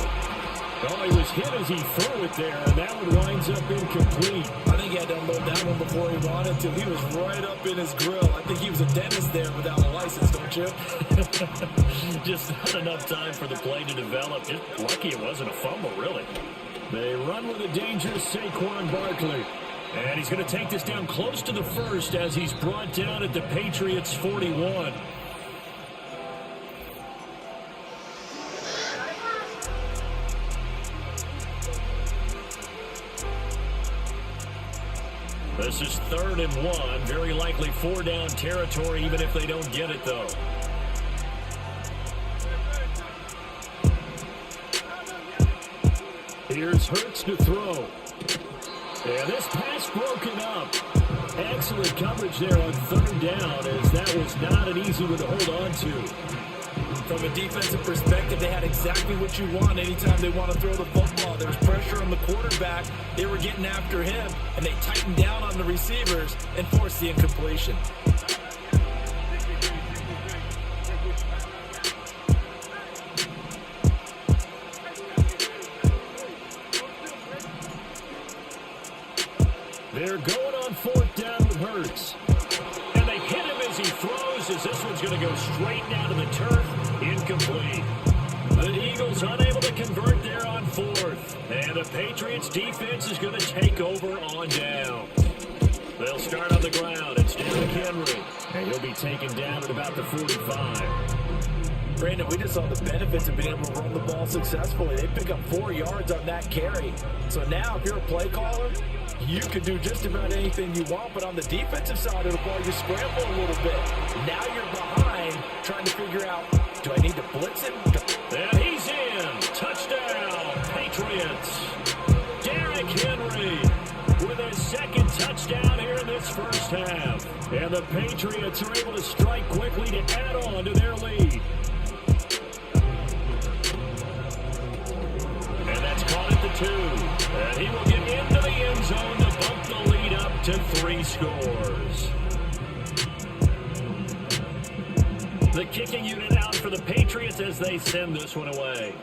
Oh, he was hit as he threw it there, and that one winds up incomplete. I think he had to unload that one before he wanted to. He was right up in his grill. I think he was a dentist there without a license, don't you? Just not enough time for the play to develop. Just lucky it wasn't a fumble, really. They run with a dangerous Saquon Barkley. And he's going to take this down close to the 1st as he's brought down at the Patriots' 41. This is 3rd and 1. Very likely 4-down territory, even if they don't get it, though. Here's Hurts to throw. And this pass broken up. Excellent coverage there on 3rd down, as that was not an easy one to hold on to. From a defensive perspective, they had exactly what you want anytime they want to throw the football. There was pressure on the quarterback. They were getting after him, and they tightened down on the receivers and forced the incompletion. They're going on 4th down with Hurts. And they hit him as he throws, as this one's going to go straight down to the turf. Incomplete. The Eagles unable to convert there on 4th. And the Patriots defense is going to take over on down. They'll start on the ground. It's Derrick Henry. And he'll be taken down at about the 45. Brandon, we just saw the benefits of being able to run the ball successfully. They pick up 4 yards on that carry. So now if you're a play caller, you can do just about anything you want, but on the defensive side of the ball, you scramble a little bit. Now you're behind, trying to figure out, do I need to blitz him? And he's in. Touchdown, Patriots. Derrick Henry with his 2nd touchdown here in this 1st half. And the Patriots are able to strike quickly to add on to their lead. And that's caught at the 2. And he will get into the end zone to bump the lead up to 3 scores. The kicking unit out for the Patriots as they send this one away.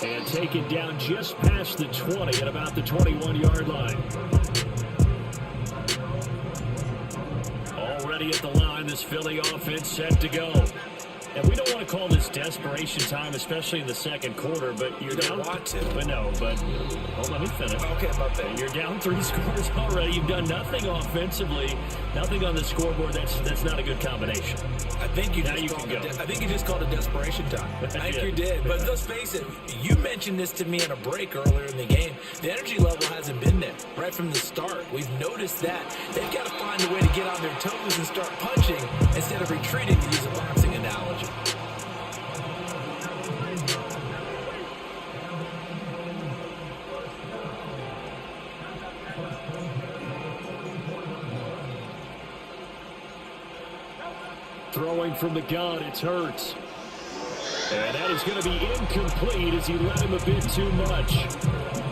And take it down just past the 20 at about the 21-yard line. Already at the line, this Philly offense set to go. And we don't want to call this desperation time, especially in the second quarter, but you're down. Want to. But no, but hold on, let me finish. Okay, my bad. You're down 3 scores already. You've done nothing offensively, nothing on the scoreboard. That's not a good combination. I think you just called it desperation time. I think you did. But let's face it, you mentioned this to me in a break earlier in the game. The energy level hasn't been there right from the start. We've noticed that. They've got to find a way to get on their toes and start punching instead of retreating, to use a boxing analogy. Throwing from the gun, it's Hurts. And that is going to be incomplete as he let him a bit too much.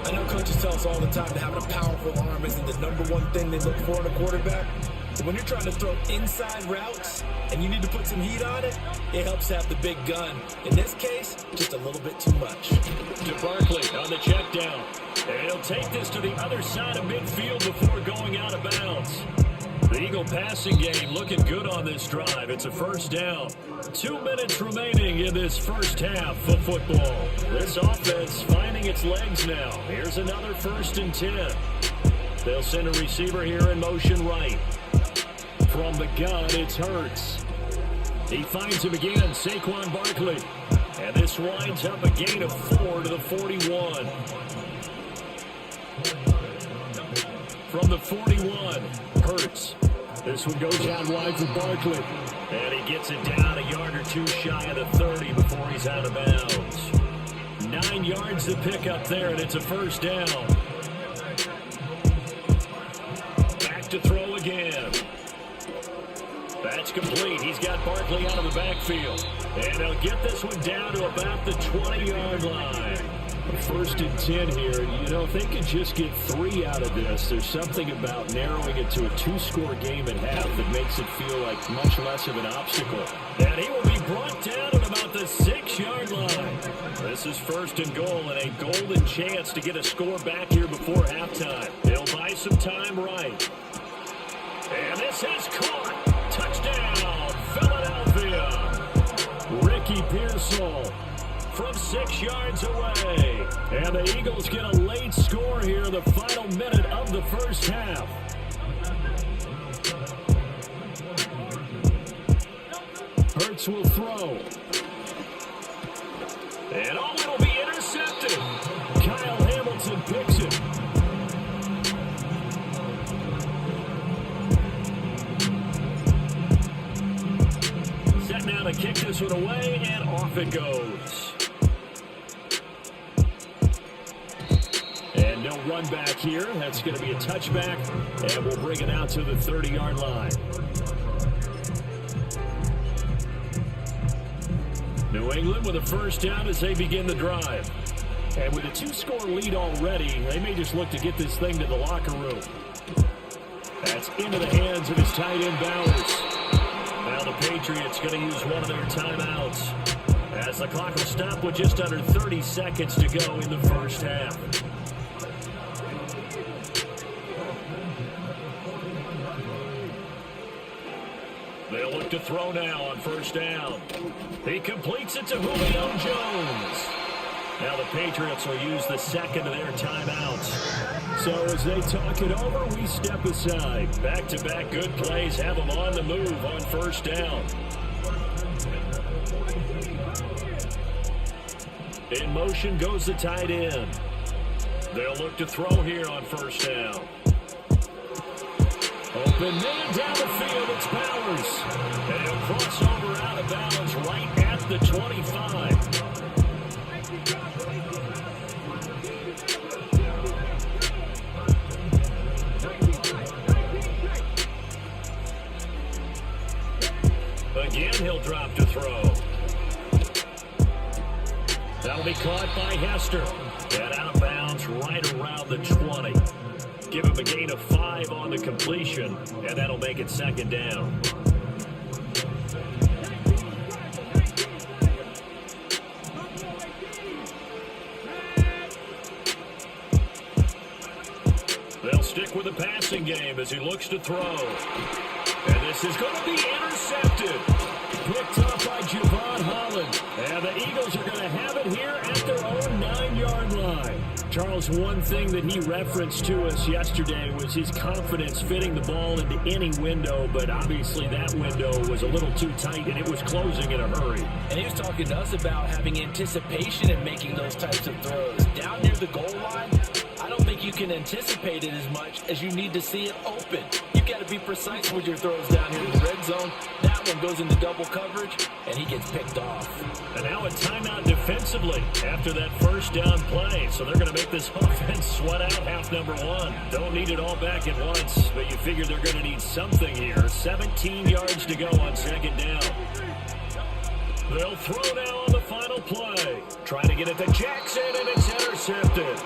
I know coaches tell us all the time that having a powerful arm isn't the number one thing they look for in a quarterback. But when you're trying to throw inside routes and you need to put some heat on it, it helps have the big gun. In this case, just a little bit too much. To Barkley on the check down. And he'll take this to the other side of midfield before going out of bounds. The Eagle passing game looking good on this drive. It's a first down. 2 minutes remaining in this first half of football. This offense finding its legs now. Here's another 1st and 10. They'll send a receiver here in motion right. From the gun, it's Hurts. He finds him again, Saquon Barkley. And this winds up a gain of 4 to the 41. From the 41, Hurts. This one goes out wide for Barkley. And he gets it down a yard or two shy of the 30 before he's out of bounds. 9 yards to pick up there, and it's a first down. Back to throw again. That's complete. He's got Barkley out of the backfield. And they'll get this one down to about the 20-yard line. 1st and 10 here. You know, if they could just get 3 out of this, there's something about narrowing it to a 2-score game at half that makes it feel like much less of an obstacle. And he will be brought down at about the 6-yard line. This is 1st and goal and a golden chance to get a score back here before halftime. They'll buy some time right. And this is caught. Touchdown, Philadelphia. Ricky Pearsall from 6 yards away. And the Eagles get a late score here in the final minute of the first half. Hurts will throw. And it'll be intercepted. Kyle Hamilton picks it. Set now to kick this one away, and off it goes. And no run back here. That's going to be a touchback, and we'll bring it out to the 30-yard line. New England with a first down as they begin the drive. And with a 2-score lead already, they may just look to get this thing to the locker room. That's into the hands of his tight end Bowers. Now the Patriots going to use one of their timeouts as the clock will stop with just under 30 seconds to go in the first half. They'll look to throw now on first down. He completes it to Julio Jones. Now the Patriots will use the second of their timeouts. So as they talk it over, we step aside. Back-to-back good plays have them on the move on first down. In motion goes the tight end. They'll look to throw here on first down. Open man down the field, it's Bowers. And he'll cross over out of bounds right at the 25. Again, he'll drop to throw. That'll be caught by Hester. And out of bounds right around the 20. Give him a gain of 5 on the completion, and that'll make it second down. They'll stick with the passing game as he looks to throw. And this is going to be intercepted. Picked up by Javon Holland. And the Eagles are going to have it here at their own 9-yard line. Charles, one thing that he referenced to us yesterday was his confidence fitting the ball into any window, but obviously that window was a little too tight and it was closing in a hurry. And he was talking to us about having anticipation in making those types of throws. Down near the goal line, I don't think you can anticipate it as much as you need to see it open. You've got to be precise with your throws down here in the red zone. That one goes into double coverage, and he gets picked off. And now a timeout defensively after that first down play. So they're going to make this offense sweat out half number 1. Don't need it all back at once, but you figure they're going to need something here. 17 yards to go on second down. They'll throw now on the final play. Trying to get it to Jackson, and it's intercepted.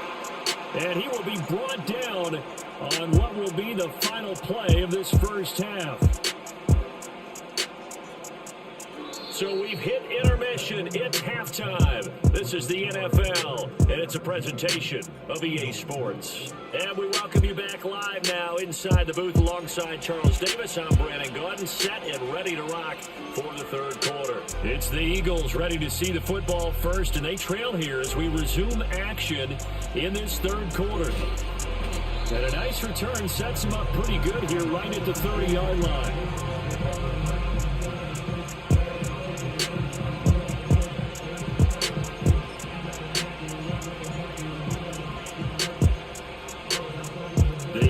And he will be brought down on what will be the final play of this first half. So we've hit intermission. It's halftime. This is the NFL, and it's a presentation of EA Sports. And we welcome you back live now inside the booth alongside Charles Davis. I'm Brandon Gordon, set and ready to rock for the third quarter. It's the Eagles ready to see the football first, and they trail here as we resume action in this third quarter. And a nice return sets them up pretty good here right at the 30-yard line.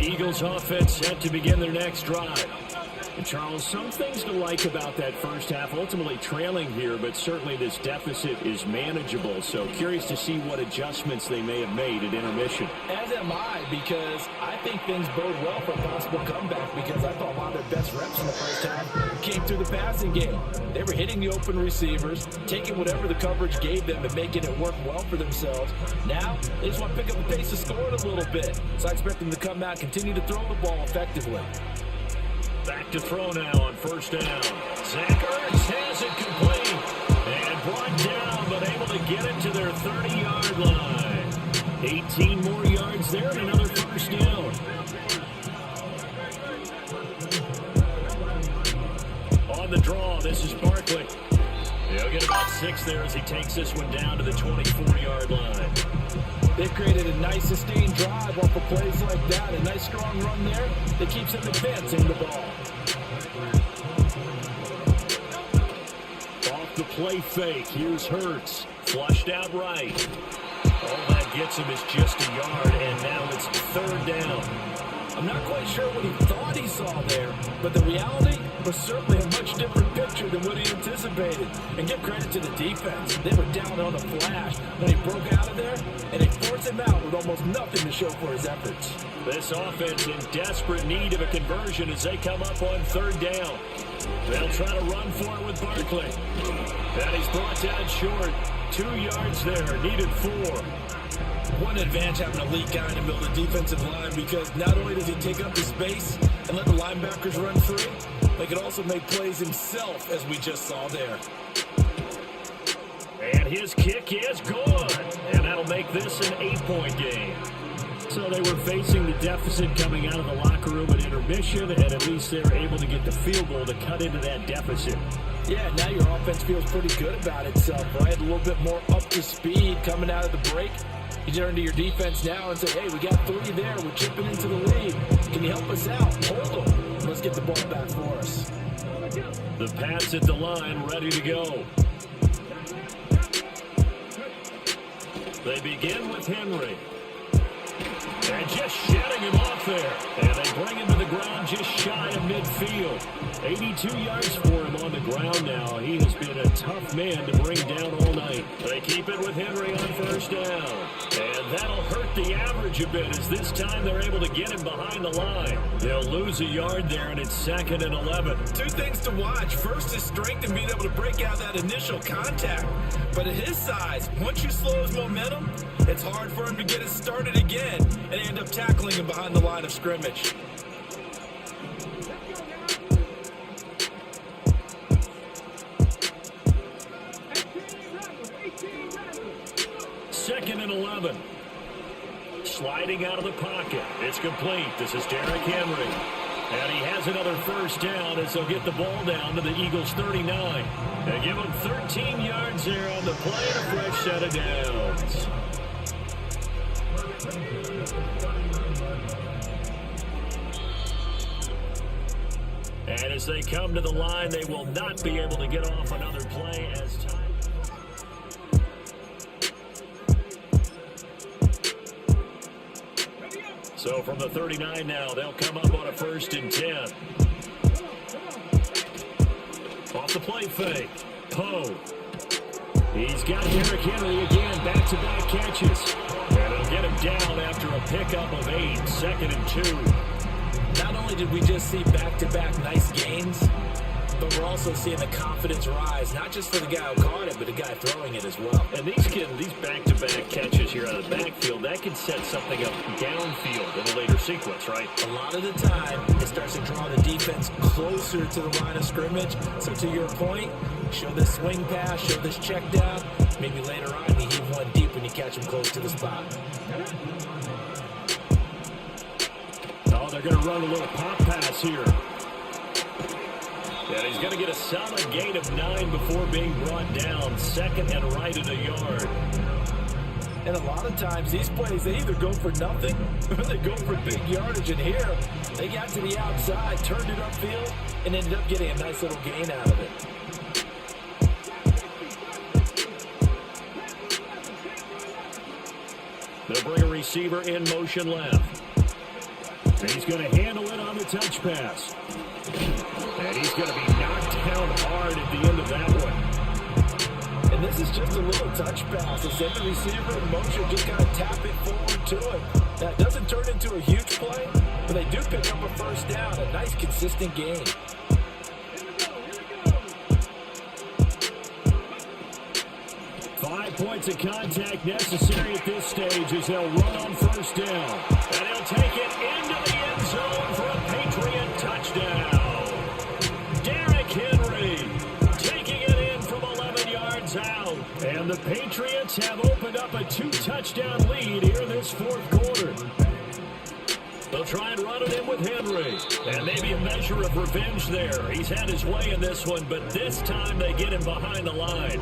Eagles offense set to begin their next drive. And Charles, some things to like about that first half, ultimately trailing here, but certainly this deficit is manageable. So curious to see what adjustments they may have made at intermission. As am I, because I think things bode well for a possible comeback, because I thought one of their best reps in the first half came through the passing game. They were hitting the open receivers, taking whatever the coverage gave them and making it work well for themselves. Now, they just want to pick up the pace of scoring a little bit. So I expect them to come out and continue to throw the ball effectively. Back to throw now on first down. Zach Ertz has it complete and brought down, but able to get it to their 30-yard line. 18 more yards there and another first down. On the draw, this is Barkley. He'll get about 6 there as he takes this one down to the 24-yard line. They've created a nice sustained drive off of plays like that. A nice strong run there that keeps them advancing the ball. Off the play fake, here's Hurts. Flushed out right. All that gets him is just a yard, and now it's third down. I'm not quite sure what he thought he saw there, but the reality was certainly a much different picture than what he anticipated. And give credit to the defense. They were down on a flash when he broke out of there, and they forced him out with almost nothing to show for his efforts. This offense in desperate need of a conversion as they come up on third down. They'll try to run for it with Barkley. And he's brought down short. 2 yards there, needed 4. One advantage having a elite guy in the middle of the defensive line, because not only does he take up the space and let the linebackers run free, but he can also make plays himself, as we just saw there. And his kick is good. And that'll make this an 8-point game. So they were facing the deficit coming out of the locker room at intermission, and at least they were able to get the field goal to cut into that deficit. Yeah, now your offense feels pretty good about itself, right? A little bit more up to speed coming out of the break. You turn to your defense now and say, hey, we got 3 there. We're chipping into the lead. Can you help us out? Hold them. Let's get the ball back for us. The pass at the line, ready to go. They begin with Henry. And just shutting him off there. And they bring him to the ground just shy of midfield. 82 yards for him on the ground now. He has been a tough man to bring down all night. They keep it with Henry on first down. And that'll hurt the average a bit as this time they're able to get him behind the line. They'll lose a yard there, and it's 2nd and 11. 2 things to watch. First is strength and being able to break out that initial contact. But at his size, once you slow his momentum, it's hard for him to get it started again. And end up of tackling him behind the line of scrimmage. Second and 11. Sliding out of the pocket. It's complete. This is Derrick Henry. And he has another first down as they'll get the ball down to the Eagles' 39. They give him 13 yards there on the play and a fresh set of downs. And as they come to the line, they will not be able to get off another play as time. So from the 39 now, they'll come up on a 1st and 10. Off the play fake. Poe. He's got Derrick Henry again, back-to-back catches. And they'll get him down after a pickup of 8, 2nd and 2. Not only did we just see back-to-back nice gains, but we're also seeing the confidence rise, not just for the guy who caught it, but the guy throwing it as well. And these back-to-back catches here out of the backfield, that can set something up downfield in a later sequence, right? A lot of the time, it starts to draw the defense closer to the line of scrimmage. So to your point, show this swing pass, show this check down. Maybe later on, you heave one deep when you catch him close to the spot. Oh, they're going to run a little pop pass here. And he's going to get a solid gain of 9 before being brought down. 2nd and right at a yard. And a lot of times, these plays, they either go for nothing or they go for big yardage. And here, they got to the outside, turned it upfield, and ended up getting a nice little gain out of it. They'll bring a receiver in motion left. And he's going to handle it on the touch pass. And he's going to be knocked down hard at the end of that one. And this is just a little touch pass. They send the receiver in motion, just kind of tap it forward to him. That doesn't turn into a huge play, but they do pick up a first down. A nice, consistent gain. Points of contact necessary at this stage as they'll run on first down. And he'll take it into the end zone for a Patriot touchdown. Derrick Henry taking it in from 11 yards out. And the Patriots have opened up a 2-touchdown lead here this 4th quarter. They'll try and run it in with Henry. And maybe a measure of revenge there. He's had his way in this one, but this time they get him behind the line.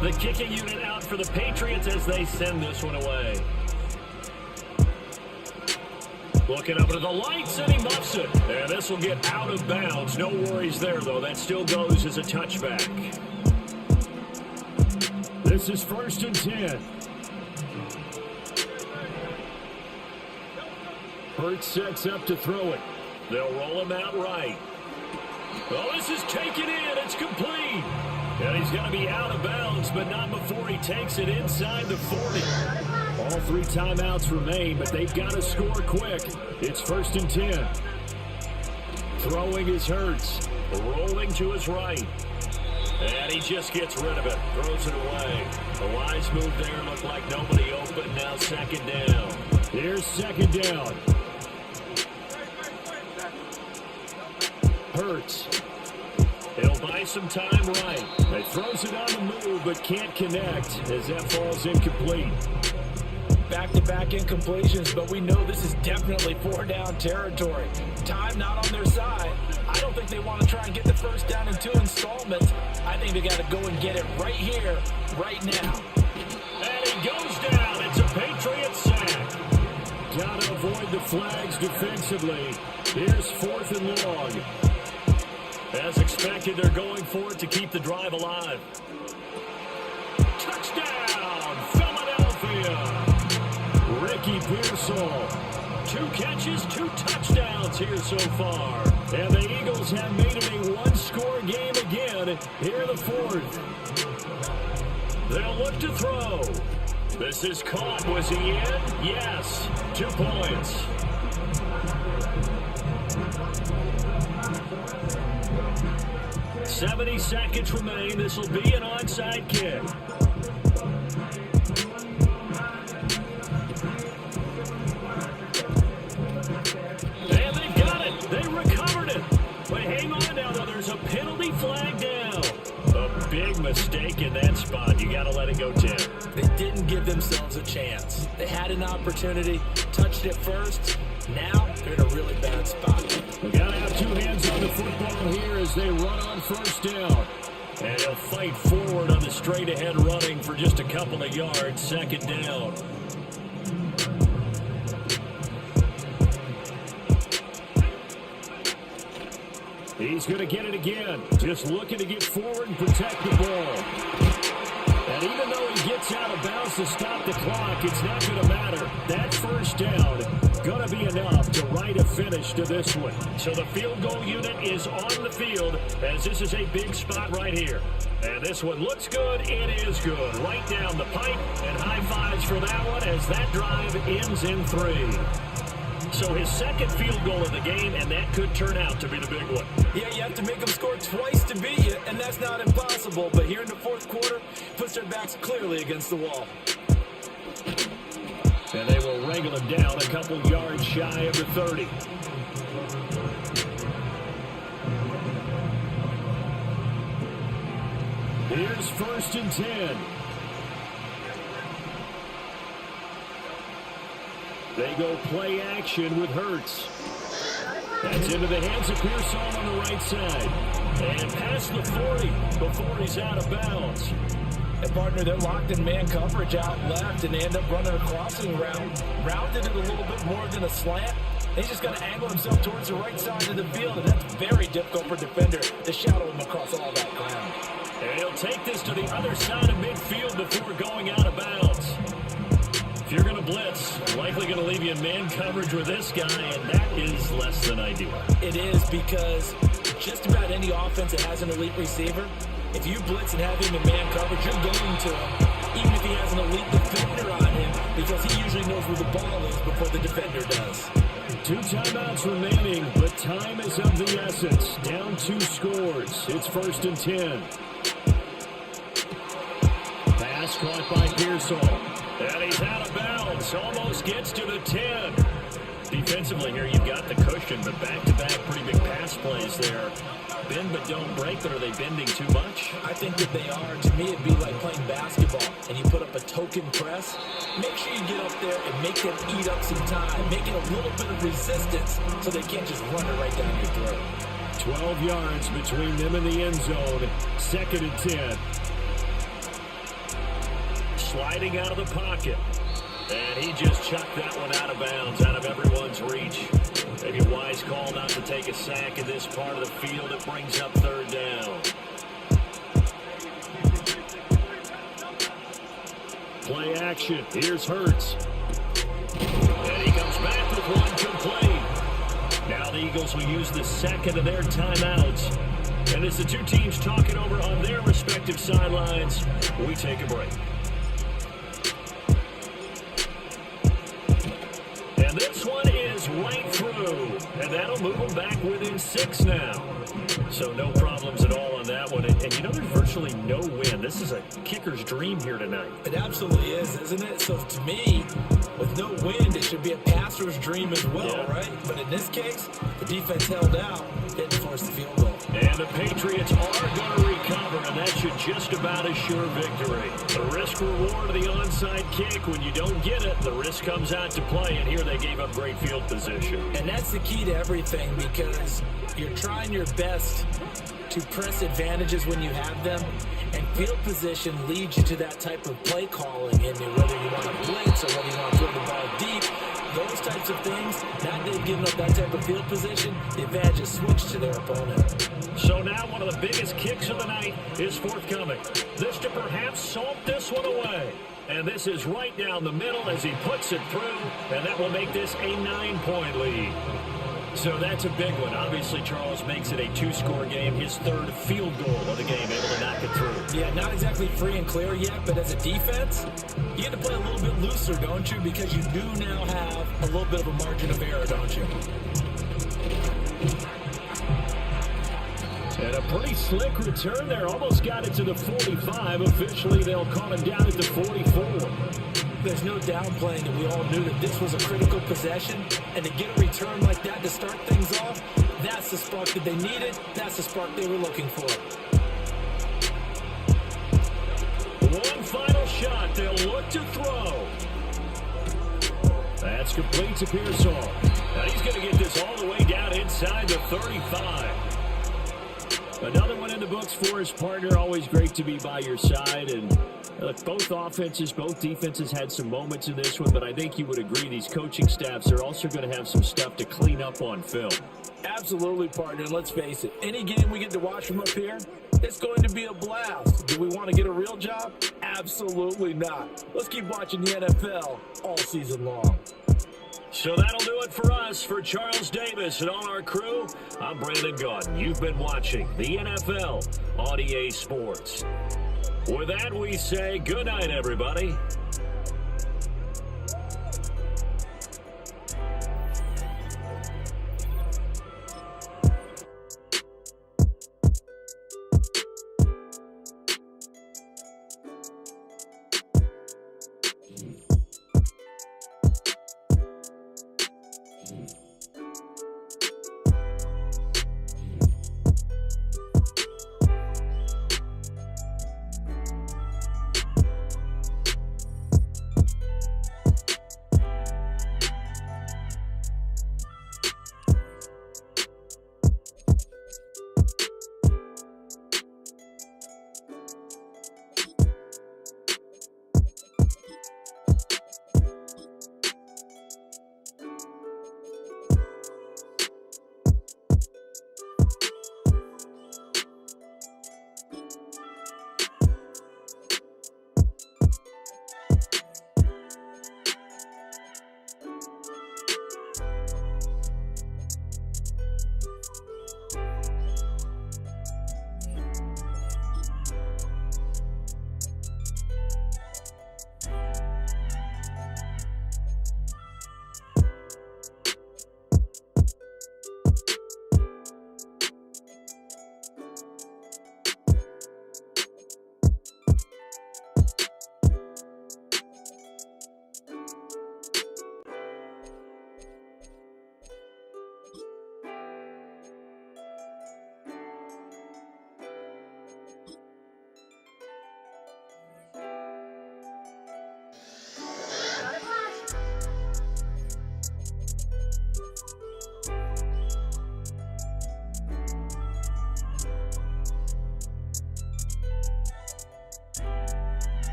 The kicking unit out for the Patriots as they send this one away. Looking up to the lights, and he muffs it. And this will get out of bounds. No worries there, though. That still goes as a touchback. This is 1st and 10. Hurts sets up to throw it. They'll roll him out right. Oh, this is taken in. It's complete. And he's going to be out of bounds, but not before he takes it inside the 40. All 3 timeouts remain, but they've got to score quick. It's 1st and 10. Throwing is Hurts. Rolling to his right. And he just gets rid of it. Throws it away. A wise move there. Looked like nobody open. Now 2nd down. Here's 2nd down. Hurts. He'll buy some time right. He throws it on the move, but can't connect as that falls incomplete. Back-to-back incompletions, but we know this is definitely 4-down territory. Time not on their side. I don't think they want to try and get the first down in 2 installments. I think they got to go and get it right here, right now. And he goes down. It's a Patriot sack. Got to avoid the flags defensively. Here's 4th and long. As expected, they're going for it to keep the drive alive. Touchdown, Philadelphia. Ricky Pearsall. 2 catches, 2 touchdowns here so far. And the Eagles have made it a 1-score game again here in the 4th. They'll look to throw. This is caught. Was he in? Yes. 2 points. "70 seconds remain. This will be an onside kick. big mistake in that spot. You got to let it go, Tim. They didn't give themselves a chance. They had an opportunity, touched it first. Now they're in a really bad spot. We got to have two hands on the football here as they run on first down. And he'll fight forward on the straight-ahead running for just a couple of yards. Second down. He's going to get it again. Just looking to get forward and protect the ball. And even though he gets out of bounds to stop the clock, it's not going to matter. That first down going to be enough to write a finish to this one. So the field goal unit is on the field as this is a big spot right here. And this one looks good. It is good. Right down the pipe, and high fives for that one as that drive ends in 3. So his second field goal of the game, and that could turn out to be the big one. Yeah, you have to make them score twice to beat you, and that's not impossible. But here in the fourth quarter, puts their backs clearly against the wall. And they will wrangle him down a couple yards shy of the 30. Here's 1st and 10. They go play action with Hurts. That's into the hands of Pearsall on the right side. And past the 40 before he's out of bounds. And partner, they're locked in man coverage out left, and they end up running a crossing route. Rounded it a little bit more than a slant. He's just going to angle himself towards the right side of the field, and that's very difficult for a defender to shadow him across all that ground. And he'll take this to the other side of midfield before going out of bounds. If you're going to blitz, likely going to leave you in man coverage with this guy, and that is less than ideal. It is, because just about any offense that has an elite receiver, if you blitz and have him in man coverage, you're going to him, even if he has an elite defender on him, because he usually knows where the ball is before the defender does. 2 timeouts remaining, but time is of the essence. Down 2 scores. It's 1st and 10. Pass caught by Pearsall. And he's out of bounds. Almost gets to the 10. Defensively here, you've got the cushion, but back-to-back pretty big pass plays there. Bend but don't break, but are they bending too much? I think that they are. To me, it'd be like playing basketball, and you put up a token press. Make sure you get up there and make them eat up some time. Make it a little bit of resistance so they can't just run it right down your throat. 12 yards between them and the end zone. 2nd and 10. Sliding out of the pocket. And he just chucked that one out of bounds, out of everyone's reach. Maybe a wise call not to take a sack in this part of the field. It brings up 3rd down. Play action. Here's Hurts. And he comes back with one complete. Now the Eagles will use the second of their timeouts. And as the two teams talk it over on their respective sidelines, we take a break. And this one is right through, and that'll move them back within 6 now. So no problems at all on that one. And you know, there's virtually no wind. This is a kicker's dream here tonight. It absolutely is, isn't it? So to me, with no wind, it should be a passer's dream as well, right? But in this case, the defense held out, didn't force the field goal. And the Patriots are going to recover, and that should just about assure victory. The risk-reward of the onside kick, when you don't get it, the risk comes out to play, and here they gave up great field position. And that's the key to everything, because you're trying your best to press advantages when you have them, and field position leads you to that type of play calling, and whether you want to blitz or whether you want to throw the ball deep, those types of things, now they've given up that type of field position, the advantage is switched to their opponent. So now one of the biggest kicks of the night is forthcoming. This to perhaps salt this one away. And this is right down the middle as he puts it through, and that will make this a 9-point lead. So that's a big one. Obviously, Charles makes it a 2-score game. His 3rd field goal of the game, able to knock it through. Yeah, not exactly free and clear yet, but as a defense, you get to play a little bit looser, don't you? Because you do now have a little bit of a margin of error, don't you? And a pretty slick return there. Almost got it to the 45. Officially, they'll call him down at the 44. There's no downplaying that we all knew that this was a critical possession, and to get a return like that to start things off, that's the spark that they needed. That's the spark they were looking for. to throw. That's complete to Pearsall. Now he's going to get this all the way down inside the 35. Another one in the books for his partner. Always great to be by your side. And look, both offenses, both defenses had some moments in this one, but I think you would agree these coaching staffs are also going to have some stuff to clean up on film. Absolutely, partner. And let's face it, any game we get to watch from up here, it's going to be a blast. Do we want to get a real job? Absolutely not. Let's keep watching the NFL all season long. So that'll do it for us. For Charles Davis and all our crew, I'm Brandon Gaudin. You've been watching the NFL on EA Sports. With that, we say good night, everybody.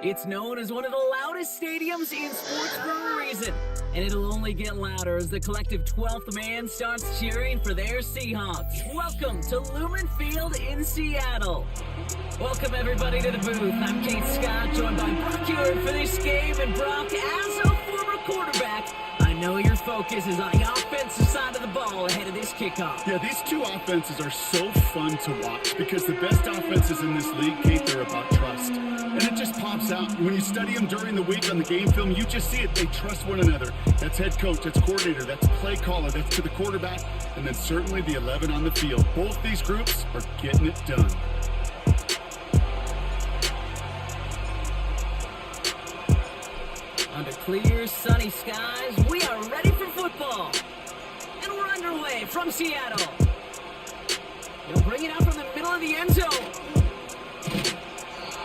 It's known as one of the loudest stadiums in sports for a reason, and it'll only get louder as the collective 12th man starts cheering for their Seahawks. Welcome to Lumen Field in Seattle. Welcome everybody to the booth. I'm Kate Scott, joined by Brock here for this game, and Brock, as a former quarterback, I know your focus is on the offensive side of the ball ahead of this kickoff. Yeah, these two offenses are so fun to watch because the best offenses in this league, Kate, they're about trust. And it just pops out. When you study them during the week on the game film, you just see it. They trust one another. That's head coach, that's coordinator, that's play caller, that's to the quarterback, and then certainly the 11 on the field. Both these groups are getting it done. Under clear, sunny skies, we are ready for football. And we're underway from Seattle. They'll bring it out from the middle of the end zone.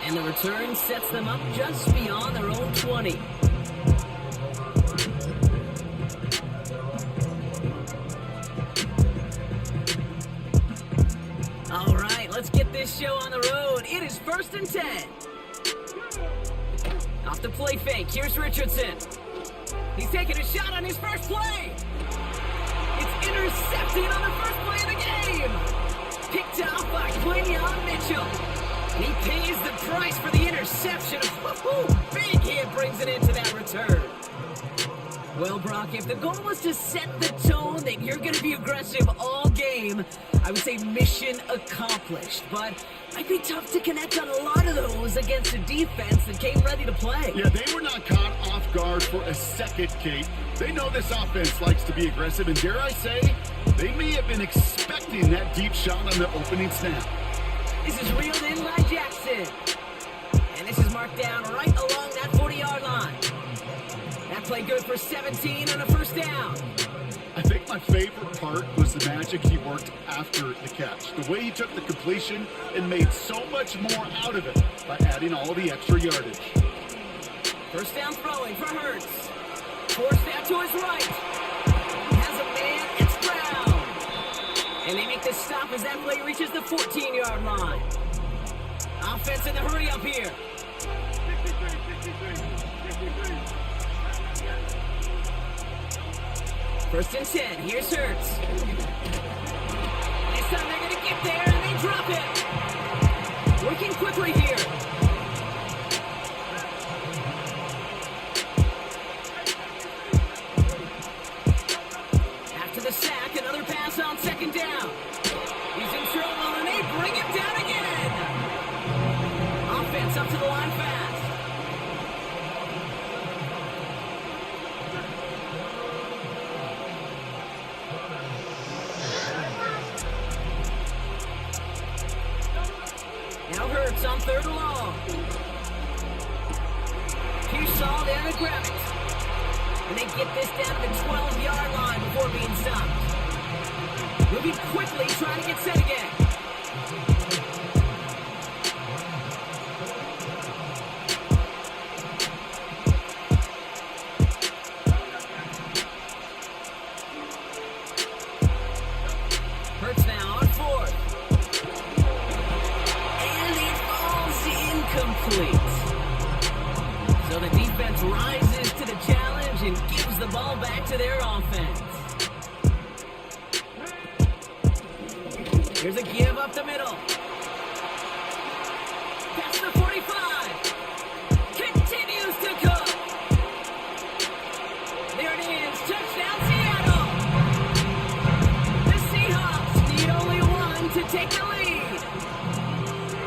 And the return sets them up just beyond their own 20. All right, let's get this show on the road. It is 1st and 10. Off the play fake, here's Richardson. He's taking a shot on his first play. It's intercepted on the first play of the game. Picked off by Quinyon Mitchell. And he pays the price for the interception. Woo-hoo! Big hit brings it into that return. Well, Brock, if the goal was to set the tone that you're going to be aggressive all game, I would say mission accomplished. But might be tough to connect on a lot of those against a defense that came ready to play. Yeah, they were not caught off guard for a second, Kate. They know this offense likes to be aggressive, and dare I say, they may have been expecting that deep shot on the opening snap. This is reeled in by Jackson. And this is marked down right along that 40-yard line. That play good for 17 on a first down. I think my favorite part was the magic he worked after the catch. The way he took the completion and made so much more out of it by adding all the extra yardage. First down throwing for Hurts. Forced out to his right. Has a man, it's Browne. And they make the stop as that play reaches the 14-yard line. Offense in the hurry up here. First and 10, here's Hurts. This time they're going to get there and they drop it. Working quickly here. After the sack, another pass on second down. He's in trouble and they bring him down again. Offense up to the line fast. Now Hurts on third and long. Pearsall there to grab it. And they get this down to the 12-yard line before being stopped. Moving quickly, trying to get set again. Hurts now on fourth. And it falls incomplete. So the defense rises to the challenge and gives the ball back to their offense. Here's a give up the middle. Past the 45. Continues to cook. There it is. Touchdown Seattle. The Seahawks need only one to take the lead.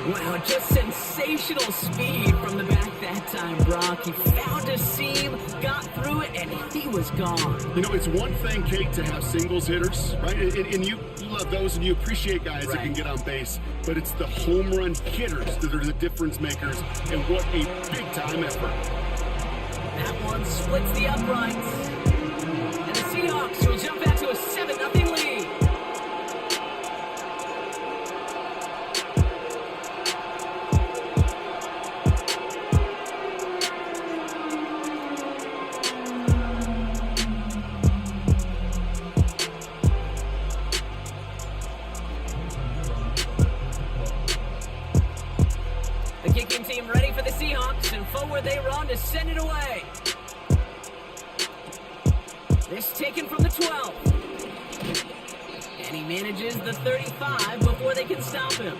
Wow, just sensational speed from the back that time, Brock. He found a seam, got through it, and he was gone. You know, it's one thing, Kate, to have singles hitters, right? And you love those and you appreciate guys that can get on base. But it's the home run hitters that are the difference makers, and what a big-time effort. That one splits the uprights. And the Seahawks will jump back to a 7-0 lead. The kicking team ready for the Seahawks, and forward they run to send it away. This taken from the 12. And he manages the 35 before they can stop him.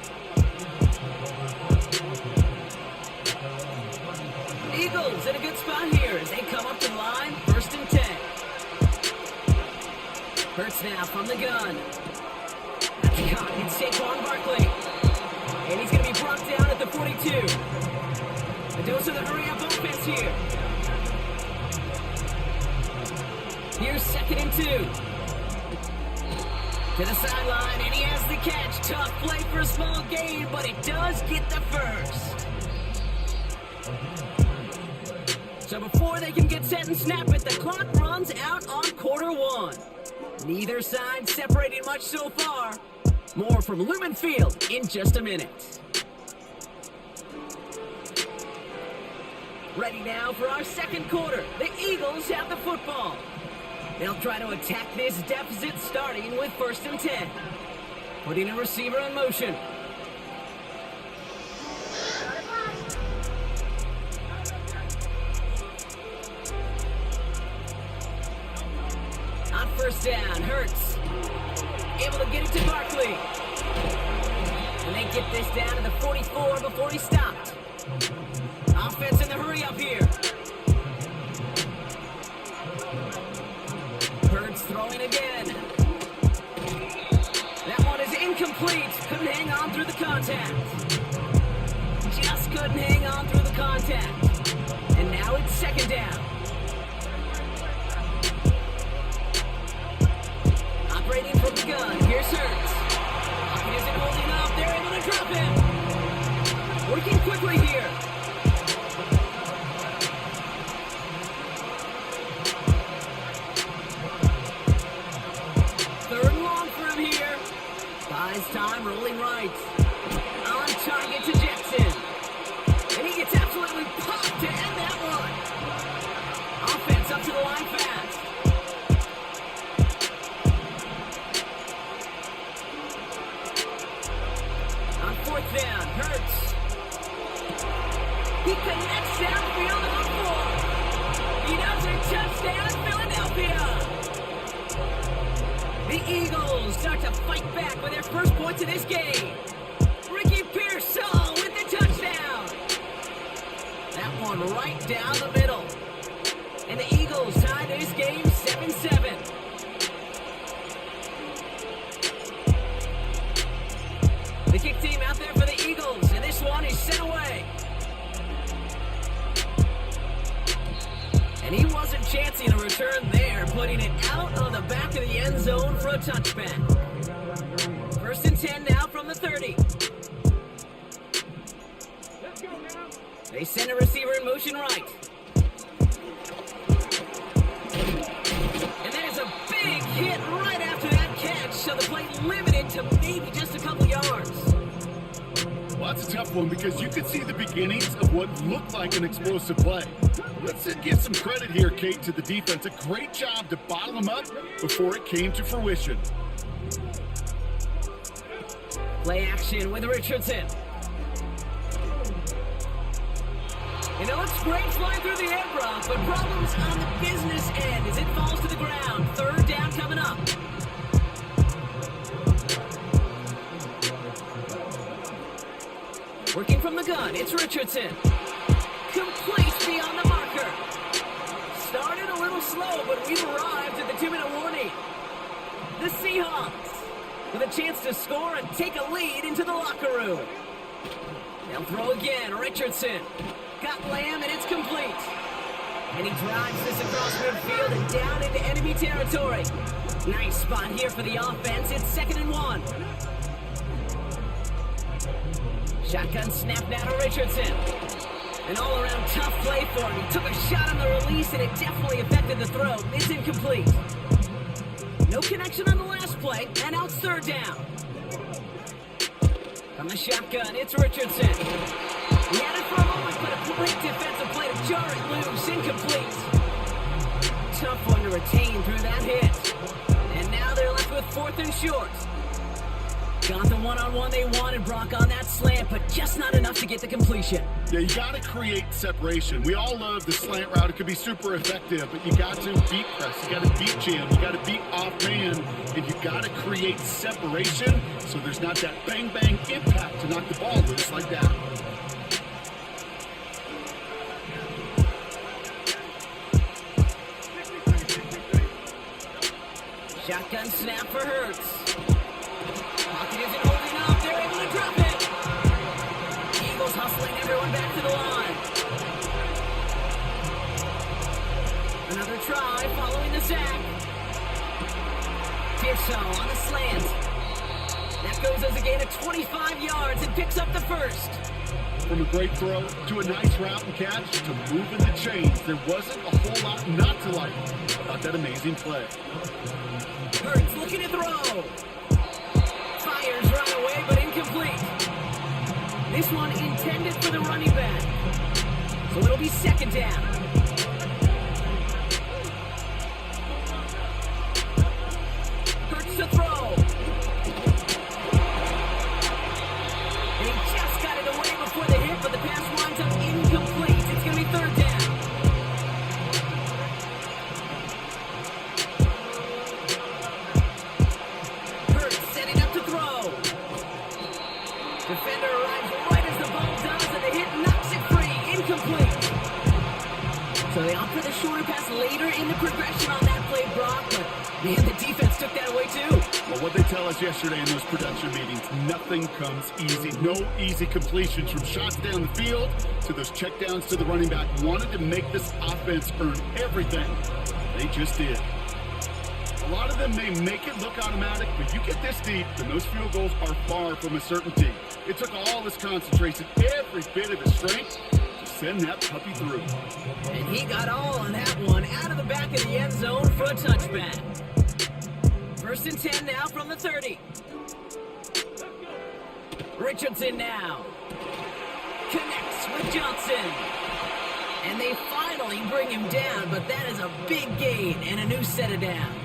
Eagles in a good spot here as they come up the line, 1st and 10. Hurts now from the gun. That's caught. It's Saquon Barkley. And he's going to be brought down at the 42. A dose of the hurry-up offense here. Here's 2nd and 2. To the sideline, and he has the catch. Tough play for a small gain, but it does get the first. So before they can get set and snap it, the clock runs out on quarter 1. Neither side separating much so far. More from Lumen Field in just a minute. Ready now for our 2nd quarter. The Eagles have the football. They'll try to attack this deficit starting with 1st and 10. Putting a receiver in motion. On 1st down, Hurts. Able to get it to Barkley. And they get this down to the 44 before he stopped. Offense in the hurry up here. Hurts throwing again. That one is incomplete. Couldn't hang on through the contact. Just couldn't hang on through the contact. And now it's 2nd down. Operating from the gun. Here's Hurts. Pocket isn't holding up. They're able to drop him. Working quickly here. Buys time, rolling right. On target to Jackson. And he gets absolutely popped to end that one. Offense up to the line fast. On 4th down, Hurts. He connects downfield on 4. He does it. Touchdown, Philadelphia. The Eagles start to fight back with their first points of this game. Ricky Pearsall with the touchdown. That one right down the middle. And the Eagles tie this game 7-7. The kick team out there for the Eagles, and this one is sent away. And he wasn't chancing a return there, putting it out on the back of the end zone for a touchback. 1st and 10 now from the 30. They send a receiver in motion right. And there's a big hit right after that catch, so the play limited to maybe just a couple yards. Well, that's a tough one because you could see the beginnings of what looked like an explosive play. Let's give some credit here, Kate, to the defense. A great job to bottle them up before it came to fruition. Play action with Richardson. And it looks great flying through the air, Brock, but problems on the business end as it falls to the ground. 3rd down coming up. Working from the gun, it's Richardson. Complete beyond the marker. Started a little slow, but we've arrived at the 2-minute warning. The Seahawks with a chance to score and take a lead into the locker room. They'll throw again, Richardson. Got Lamb, and it's complete. And he drives this across midfield and down into enemy territory. Nice spot here for the offense. It's 2nd and 1. Shotgun snap now to Richardson. An all-around tough play for him. He took a shot on the release, and it definitely affected the throw. It's incomplete. No connection on the last play, and now it's 3rd down. From the shotgun, it's Richardson. He had it for a moment, but a great defensive play to jar it loose. Incomplete. Tough one to retain through that hit. And now they're left with 4th and short. Got the one-on-one they wanted, Brock, on that slant, but just not enough to get the completion. Yeah, you got to create separation. We all love the slant route. It could be super effective, but you got to beat press. You got to beat jam. You got to beat off man, and you got to create separation so there's not that bang-bang impact to knock the ball loose like that. Shotgun snap for Hurts. Pocket isn't holding up. They're able to drop it. Eagles hustling everyone back to the line. Another try following the sack. Pearson on the slant. That goes as a gain of 25 yards and picks up the first. From a great throw to a nice route and catch to moving the chains, there wasn't a whole lot not to like about that amazing play. Hurts looking to throw. Fires right away, but incomplete. This one intended for the running back. So it'll be second down. Hurts to throw. They just got it away before the hit, but the pass winds up incomplete. It's going to be third down. Defender arrives right as the ball does, and the hit knocks it free. Incomplete. So they opt for the shorter pass later in the progression on that play, Brock, but man, the defense took that away too. Well, what they tell us yesterday in those production meetings, nothing comes easy. No easy completions from shots down the field to those checkdowns to the running back. Wanted to make this offense earn everything. They just did. A lot of them may make it look automatic, but you get this deep, and those field goals are far from a certainty. It took all his concentration, every bit of his strength, to send that puppy through. And he got all on that one, out of the back of the end zone for a touchback. First and 10 now from the 30. Richardson now. Connects with Johnson. And they finally bring him down, but that is a big gain and a new set of downs.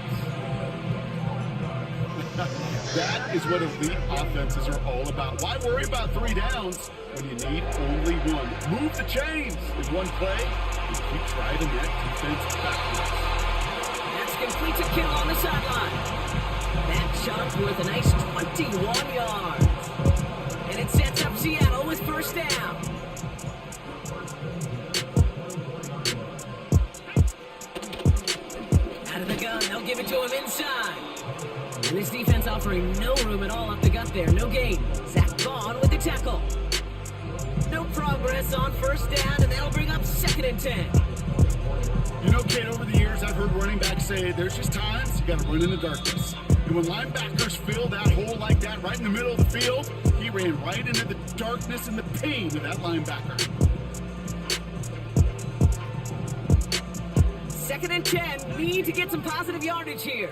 That is what elite offenses are all about. Why worry about 3 downs when you need only one? Move the chains in one play and keep driving that defense backwards. That's complete to Kittle on the sideline. That shot worth a nice 21 yards. And it sets up Seattle with first down. Out of the gun, they'll give it to him inside. And this defense offering no room at all up the gut there. No gain. Zach Vaughn with the tackle. No progress on first down, and that'll bring up second and 10. You know, Kate, over the years, I've heard running backs say there's just times you got to run in the darkness. And when linebackers fill that hole like that right in the middle of the field, he ran right into the darkness and the pain of that linebacker. Second and 10. We need to get some positive yardage here.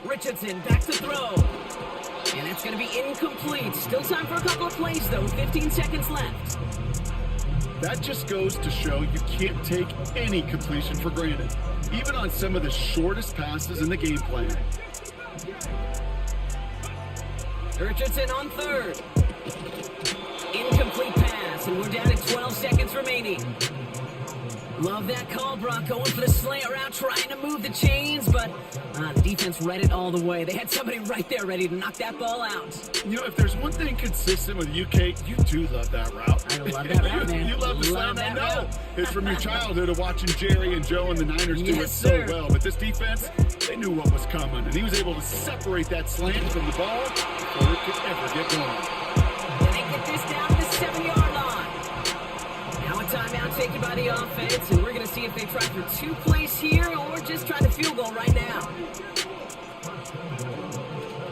Richardson back to throw. And it's going to be incomplete. Still time for a couple of plays, though. 15 seconds left. That just goes to show you can't take any completion for granted, even on some of the shortest passes in the game plan. Richardson on third. Incomplete pass, and we're down to 12 seconds remaining. Love that call, Brock, going for the slant route, trying to move the chains, but the defense read it all the way. They had somebody right there ready to knock that ball out. You know, if there's one thing consistent with you, Kate, you do love that route. I love that route, man. You love the slant route. No, it's from your childhood of watching Jerry and Joe and the Niners do it sir. so well. But this defense, they knew what was coming, and he was able to separate that slant from the ball before it could ever get going. And they get this down to the 7-yard line. Now a timeout taken by the offense, and we're going to see if they try for 2 plays here or just try the field goal right now.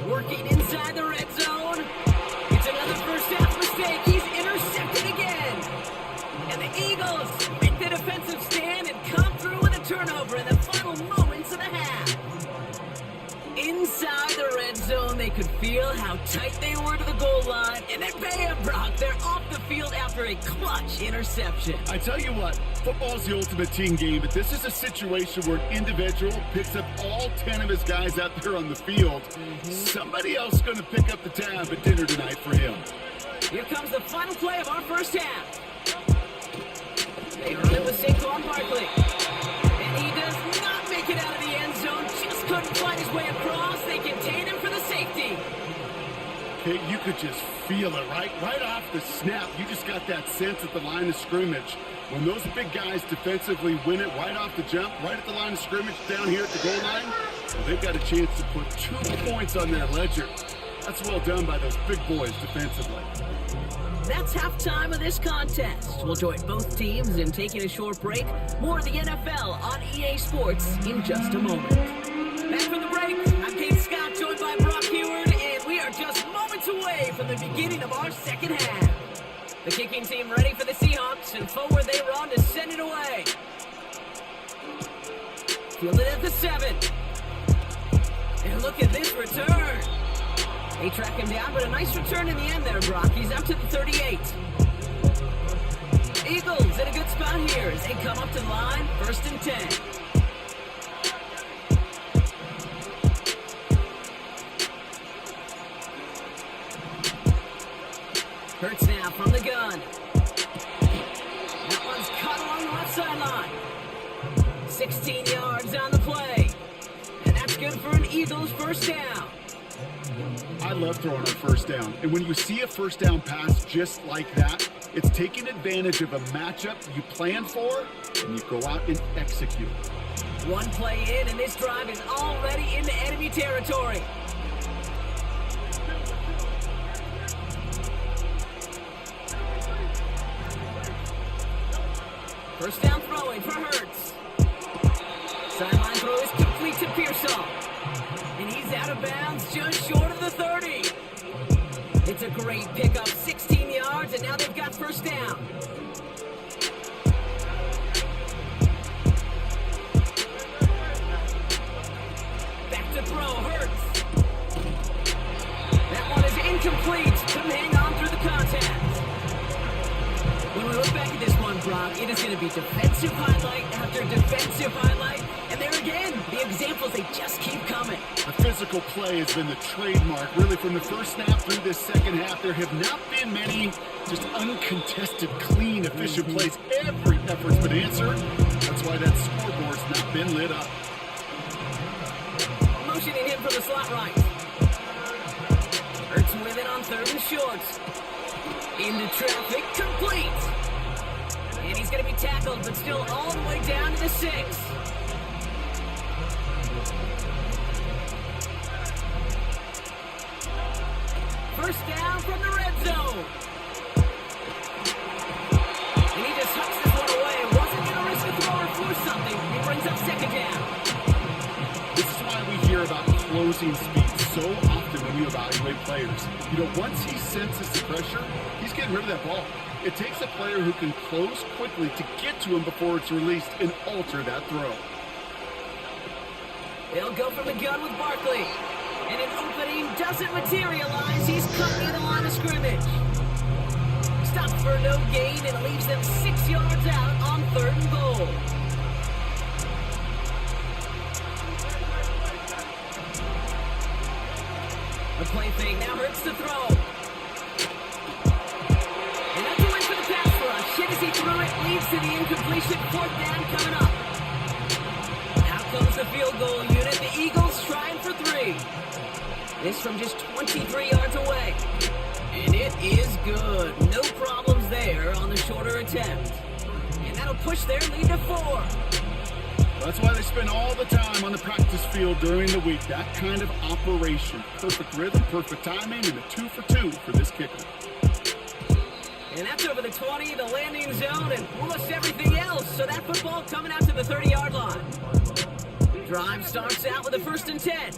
Working inside the red zone. It's another first half mistake. He's intercepted again. And the Eagles make the defensive stand and come through with a turnover in the final moments of the half. Inside the red zone, they could feel how tight they were to the goal line. And then bam, Brock, they're off the field after a clutch interception. I tell you what, football's the ultimate team game, but this is a situation where an individual picks up all 10 of his guys out there on the field. Somebody else is going to pick up the tab at dinner tonight for him. Here comes the final play of our first half. They run it with Saquon Barkley. And he does not make it out of the end zone. Just couldn't find his way across. They contain him for the safety. Okay, you could just feel it, right off the snap. You just got that sense at the line of scrimmage. When those big guys defensively win it right off the jump, right at the line of scrimmage down here at the goal line, well, they've got a chance to put 2 points on their ledger. That's well done by those big boys defensively. That's halftime of this contest. We'll join both teams in taking a short break. More of the NFL on EA Sports in just a moment. Back from the break, I'm Kate Scott, joined by Brock Heward, and we are just moments away from the beginning of our second half. The kicking team ready for the Seahawks, and forward they run to send it away. Fielded at the 7. And look at this return. They track him down, but a nice return in the end there, Brock. He's up to the 38. Eagles in a good spot here as they come up to the line, 1st and 10. Hurts now from the gun. That one's caught along the left sideline. 16 yards on the play. And that's good for an Eagles first down. I love throwing on first down. And when you see a first down pass just like that, it's taking advantage of a matchup you plan for, and you go out and execute. One play in, and this drive is already into enemy territory. First down throwing for Hurts. Sideline throw is complete to Pearsall. And he's out of bounds just short of the 30. It's a great pickup, 16 yards, and now they've got first down. Back to throw, Hurts. That one is incomplete. Couldn't hang on through the contact. When we look back at this one, Brock, it is going to be defensive highlight after defensive highlight. And there again, the examples, they just keep coming. The physical play has been the trademark. Really, from the first snap through this second half, there have not been many just uncontested, clean, efficient plays. Every effort's been answered. That's why that scoreboard's not been lit up. Motioning him from the slot right. Hurts with it on 3rd and short. Into traffic, complete. And he's going to be tackled, but still all the way down to the 6. First down from the red zone. And he just hucks this one away. Wasn't going to risk a throw or force something. He brings up 2nd down. This is why we hear about closing speed so often when you evaluate players. You know, once he senses the pressure, he's getting rid of that ball. It takes a player who can close quickly to get to him before it's released and alter that throw. They'll go from the gun with Barkley. And an opening doesn't materialize. He's cut near the line of scrimmage. Stopped for no gain and leaves them 6 yards out on 3rd and goal. The play fake now Hurts to throw. And that's a win for the pass rush. Shit as he threw it, leads to the incompletion. 4th down coming up. Out comes the field goal unit. The Eagles trying for 3. This from just 23 yards away. And it is good. No problems there on the shorter attempt. And that'll push their lead to 4. That's why they spend all the time on the practice field during the week. That kind of operation. Perfect rhythm, perfect timing, and a 2 for 2 for this kicker. And that's over the 20, the landing zone, and almost everything else. So that football coming out to the 30-yard line. Drive starts out with a 1st and 10.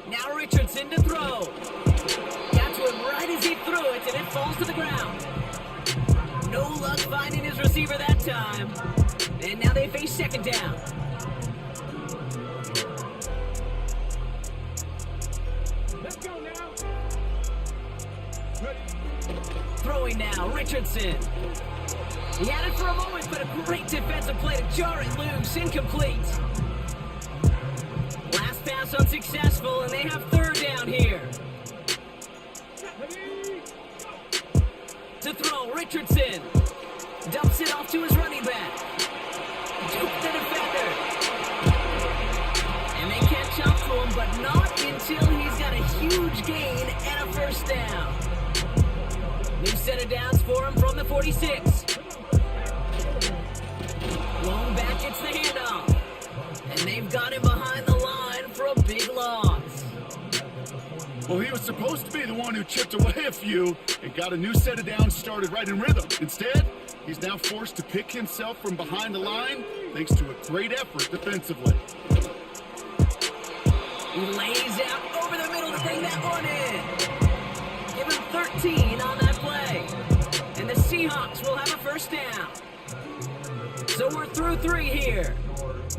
Now Richardson to throw. Got to him right as he threw it, and it falls to the ground. No luck finding his receiver that time. And now they face 2nd down. Let's go now. Ready. now, Richardson. He had it for a moment, but a great defensive play to jar it loose, incomplete. Last pass unsuccessful, and they have third down here. To throw, Richardson. Dumps it off to his running back. Juke the defender. And they catch up to him, but not until he's got a huge gain and a first down. New set of downs for him from the 46. Long back gets the handoff. And they've got him behind the line for a big loss. Well, he was supposed to be the one who chipped away a few and got a new set of downs started right in rhythm. Instead, he's now forced to pick himself from behind the line thanks to a great effort defensively. He lays out over the middle to bring that one in. Give him 13 on that play. And the Seahawks will have a first down. So we're through 3 here.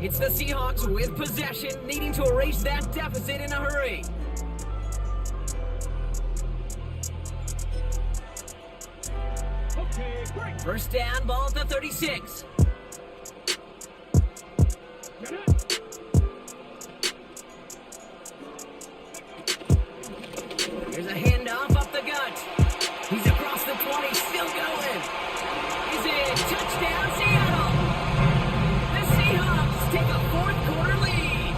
It's the Seahawks with possession, needing to erase that deficit in a hurry. First down, ball at the 36. Here's a handoff up the gut. He's across the 20, still going. He's in. Touchdown, Seattle. The Seahawks take a fourth-quarter lead.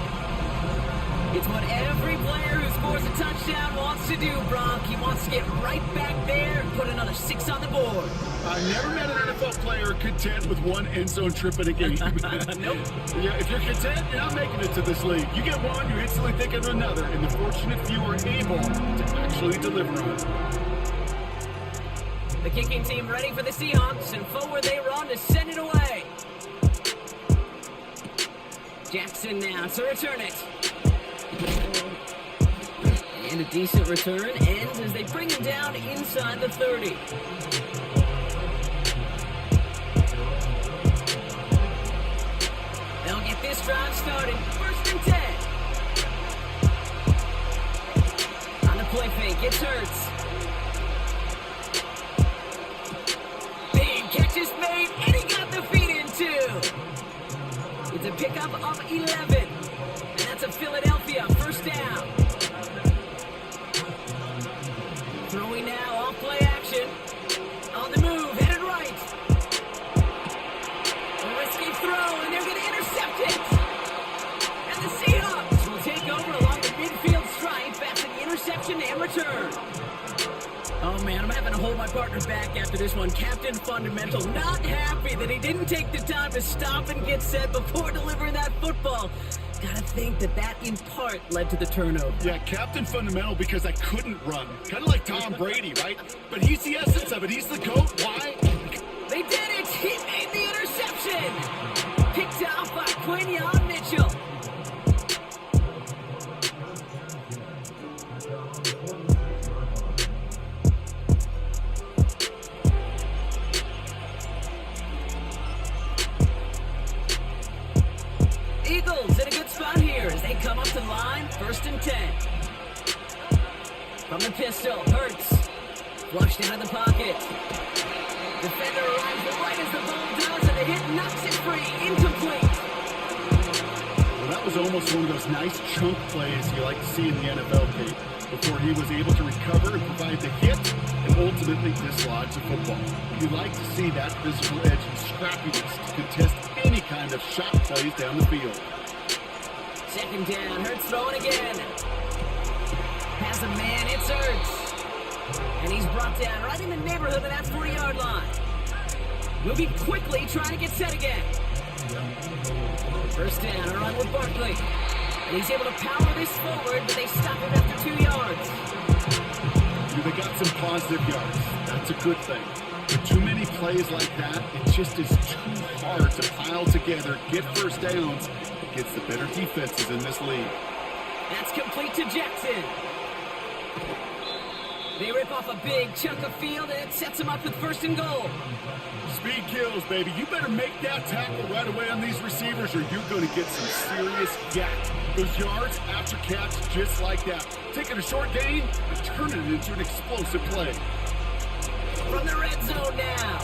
It's what every player who scores a touchdown wants to do, Browne. He wants to get right back there and put another 6 on the board. I've never met an NFL player content with one end zone trip in a game. Nope. Yeah, if you're content, you're not making it to this league. You get one, you instantly think of another, and the fortunate few are able to actually deliver on it. The kicking team ready for the Seahawks, and forward they run to send it away. Jackson now to return it. And a decent return ends as they bring him down inside the 30. They'll get this drive started. First and 10. On the play fake, it's Hurts. Big catch is made, and he got the feet in too. It's a pickup of 11. And that's a Philadelphia first down. Throwing now, off play action. On the move, headed right. A risky throw, and they're going to intercept it. And the Seahawks will take over along the midfield stripe after the interception and return. Oh man, I'm having to hold my partner back after this one. Captain Fundamental not happy that he didn't take the time to stop and get set before delivering that football. Gotta think that in part led to the turnover. Yeah, Captain Fundamental because I couldn't run. Kind of like Tom Brady, right? But he's the essence of it. He's the GOAT. Why? They did it! He made the interception! Picked off by Quinyon Mitchell. Eagles in a good spot here as they come up to the line, first and 10. From the pistol, Hurts. Flushed out of the pocket. Defender arrives right as the ball does, and the hit knocks it free. Incomplete. Well, that was almost one of those nice chunk plays you like to see in the NFL, Kate, before he was able to recover and provide the hit and ultimately dislodge the football. You like to see that physical edge and scrappiness to contest any kind of shot plays down the field. Second down, Hurts throwing again. Has a man, it's Hurts. And he's brought down right in the neighborhood of that 40-yard line. Moving quickly, trying to get set again. First down, a run with Barkley. And he's able to power this forward, but they stop him after 2 yards. They got some positive yards. That's a good thing. But too many plays like that, it just is too hard to pile together, get first downs against the better defenses in this league. That's complete to Jackson. They rip off a big chunk of field, and it sets them up with first and goal. Speed kills, baby. You better make that tackle right away on these receivers, or you're going to get some serious yak. Those yards after catch, just like that. Taking a short gain and turning it into an explosive play. from the red zone now.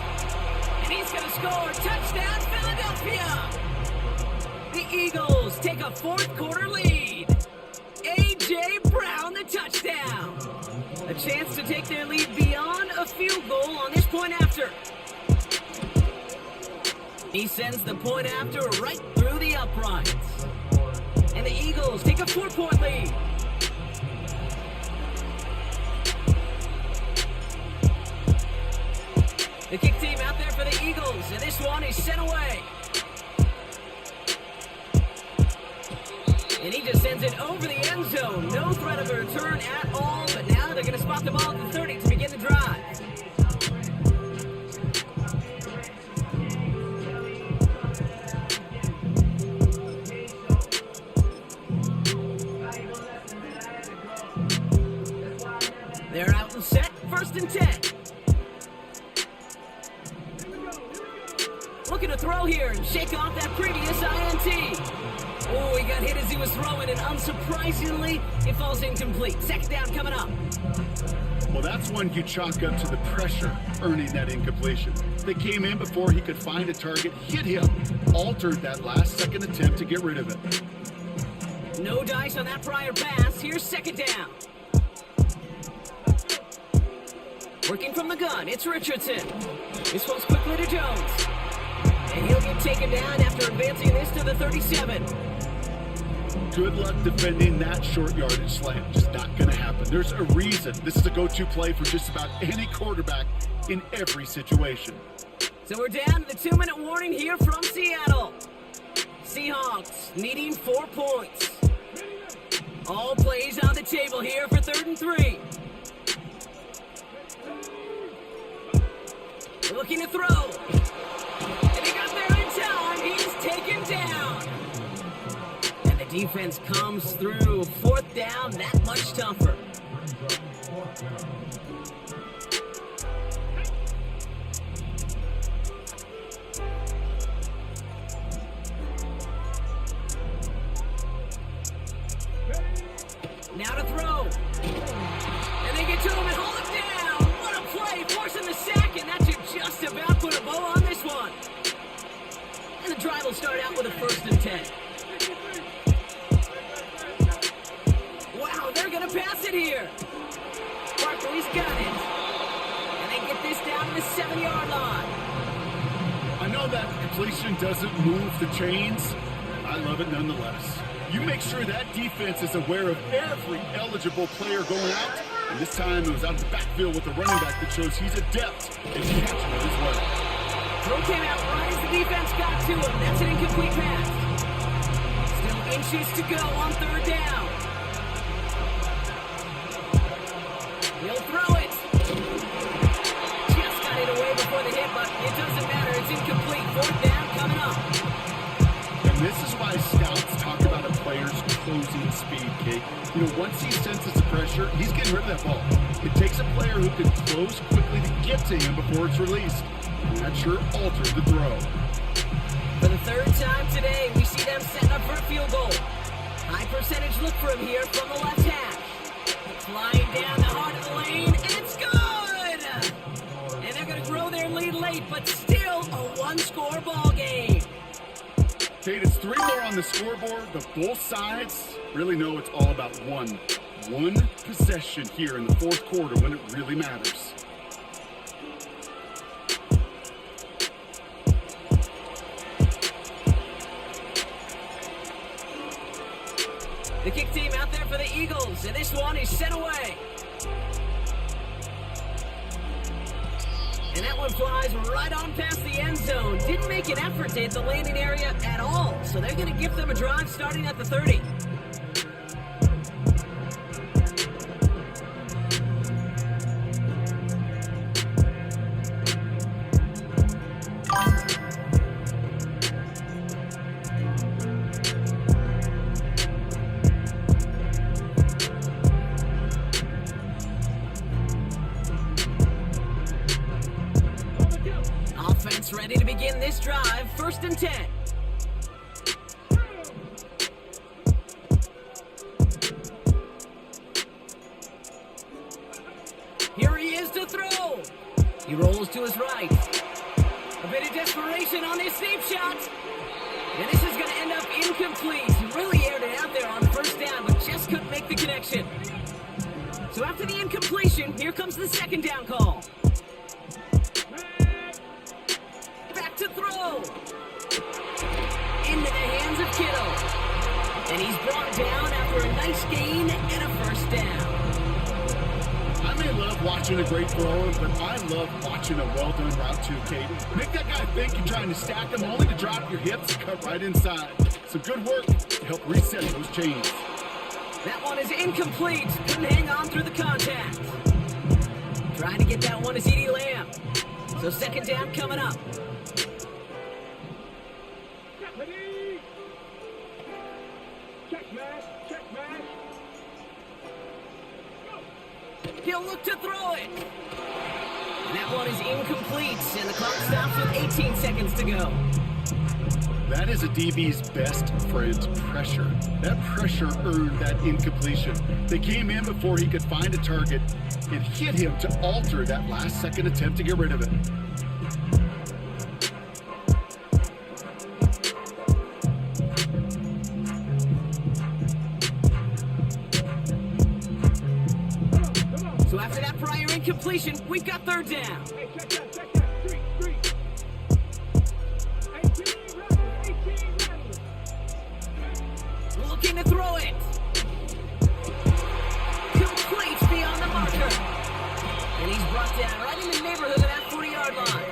And he's going to score. Touchdown, Philadelphia. The Eagles take a fourth quarter lead. A.J. Browne, the touchdown. A chance to take their lead beyond a field goal on this point after. He sends the point after right through the uprights. And the Eagles take a 4-point lead. The kick team out there for the Eagles, and this one is sent away. And he just sends it over the end zone. No threat of a return at all, but now they're going to spot the ball at the 30 to begin the drive. They're out and set, 1st and 10. Looking to throw here and shake off that previous INT. Oh, he got hit as he was throwing, and unsurprisingly, it falls incomplete. 2nd down coming up. Well, that's one you chalk up to the pressure earning that incompletion. They came in before he could find a target, hit him, altered that last-second attempt to get rid of it. No dice on that prior pass. Here's 2nd down. Working from the gun, it's Richardson. This one's quickly to Jones. And he'll get taken down after advancing this to the 37. Good luck defending that short yardage slant. Just not going to happen. There's a reason this is a go-to play for just about any quarterback in every situation. So we're down to the 2-minute warning here from Seattle. Seahawks needing 4 points. All plays on the table here for 3rd and 3. Looking to throw. And he got there in time. He's taken down. And the defense comes through. 4th down, that much tougher. Now to throw. And they get to him and hold him down. What a play, forcing the sack, and that should just about put a bow on this one. And the drive will start out with a 1st and 10. Wow, they're going to pass it here. Barkley's got it. And they get this down to the 7-yard line. I know that completion doesn't move the chains. I love it nonetheless. You make sure that defense is aware of every eligible player going out. And this time it was out of the backfield with the running back that shows he's adept in catching it as well. Throw came out right as the defense got to him. That's an incomplete pass. Still inches to go on 3rd down. He'll throw it. Just got it away before the hit, but it doesn't matter. It's incomplete. 4th down coming up. And this is why scouts talk about a player's closing speed, Kate. You know, once he senses the pressure, he's getting rid of that ball. It takes a player who can close quickly to get to him before it's released. And that sure altered the throw. For the 3rd time today, we see them setting up for a field goal. High percentage look for him here from the left hash. Flying down the heart of the lane, and it's good! And they're going to grow their lead late, but still a 1-score ball game. Kate, it's 3 more on the scoreboard, but both sides really know it's all about one possession here in the 4th quarter when it really matters. The kick team out there for the Eagles, and this one is sent away. And that one flies right on past the end zone. Didn't make an effort to hit the landing area at all, so they're going to give them a drive starting at the 30. Offense ready to begin this drive. 1st and 10. Here he is to throw. He rolls to his right. A bit of desperation on this deep shot. And this is going to end up incomplete. He really aired it out there on first down, but just couldn't make the connection. So after the incompletion, here comes the second down call. Back to throw. Into the hands of Kittle. And he's brought down after a nice gain and a first down. I may love watching a great thrower, but I love watching a well-done route too, Kate. Make that guy think you're trying to stack him only to drop your hips and cut right inside. Some good work to help reset those chains. That one is incomplete. Couldn't hang on through the contact. Trying to get that one to CeeDee Lamb. So second down coming up. He'll look to throw it. And that one is incomplete, and the clock stops with 18 seconds to go. That is a DB's best friend, pressure. That pressure earned that incompletion. They came in before he could find a target and hit him to alter that last-second attempt to get rid of it. So after that prior incompletion, we've got third down. Hey, check that. 3. 18 Looking to throw it. Complete beyond the marker. And he's brought down right in the neighborhood of that 40-yard line.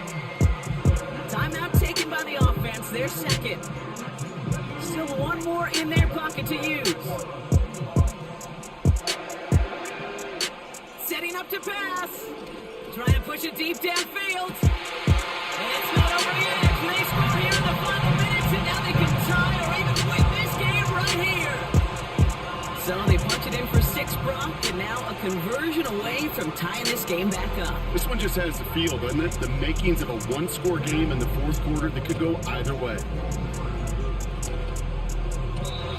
Timeout taken by the offense, their second. Still one more in their pocket to use. Setting up to pass. Trying to push it deep downfield. And it's not over yet. They score here in the final minutes, and now they can tie or even win this game right here. So they punch it in for 6, Brock, and now a conversion away from tying this game back up. This one just has the feel, doesn't it? The makings of a one-score game in the fourth quarter that could go either way.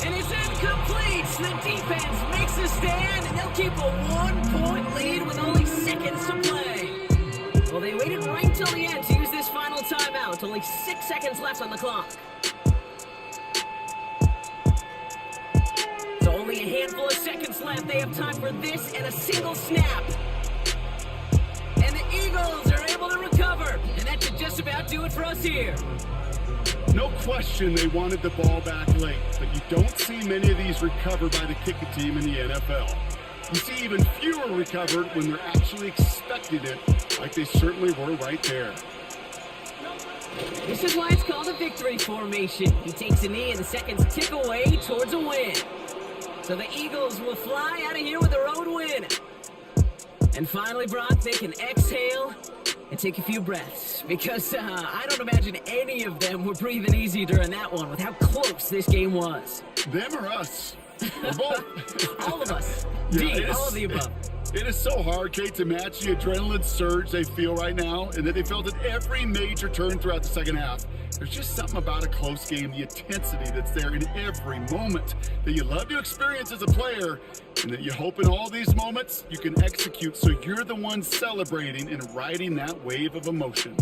And it's incomplete. The defense makes a stand, and they'll keep a 1-point lead with only seconds to play. Well, they waited right till the end to use this final timeout. Only 6 seconds left on the clock. So only a handful of seconds left. They have time for this and a single snap. And the Eagles are able to recover. And that should just about do it for us here. No question they wanted the ball back late, but you don't see many of these recovered by the kicking team in the NFL. You see even fewer recovered when they're actually expecting it, like they certainly were right there. This is why it's called a victory formation. He takes a knee and the seconds tick away towards a win. So the Eagles will fly out of here with their own win. And finally, Brock, they can exhale and take a few breaths, because I don't imagine any of them were breathing easy during that one with how close this game was. Them or us? Or both? All of us. Yeah, all of the above. It is so hard, Kate, to match the adrenaline surge they feel right now, and that they felt at every major turn throughout the second half. There's just something about a close game, the intensity that's there in every moment that you love to experience as a player, and that you hope in all these moments you can execute so you're the one celebrating and riding that wave of emotion.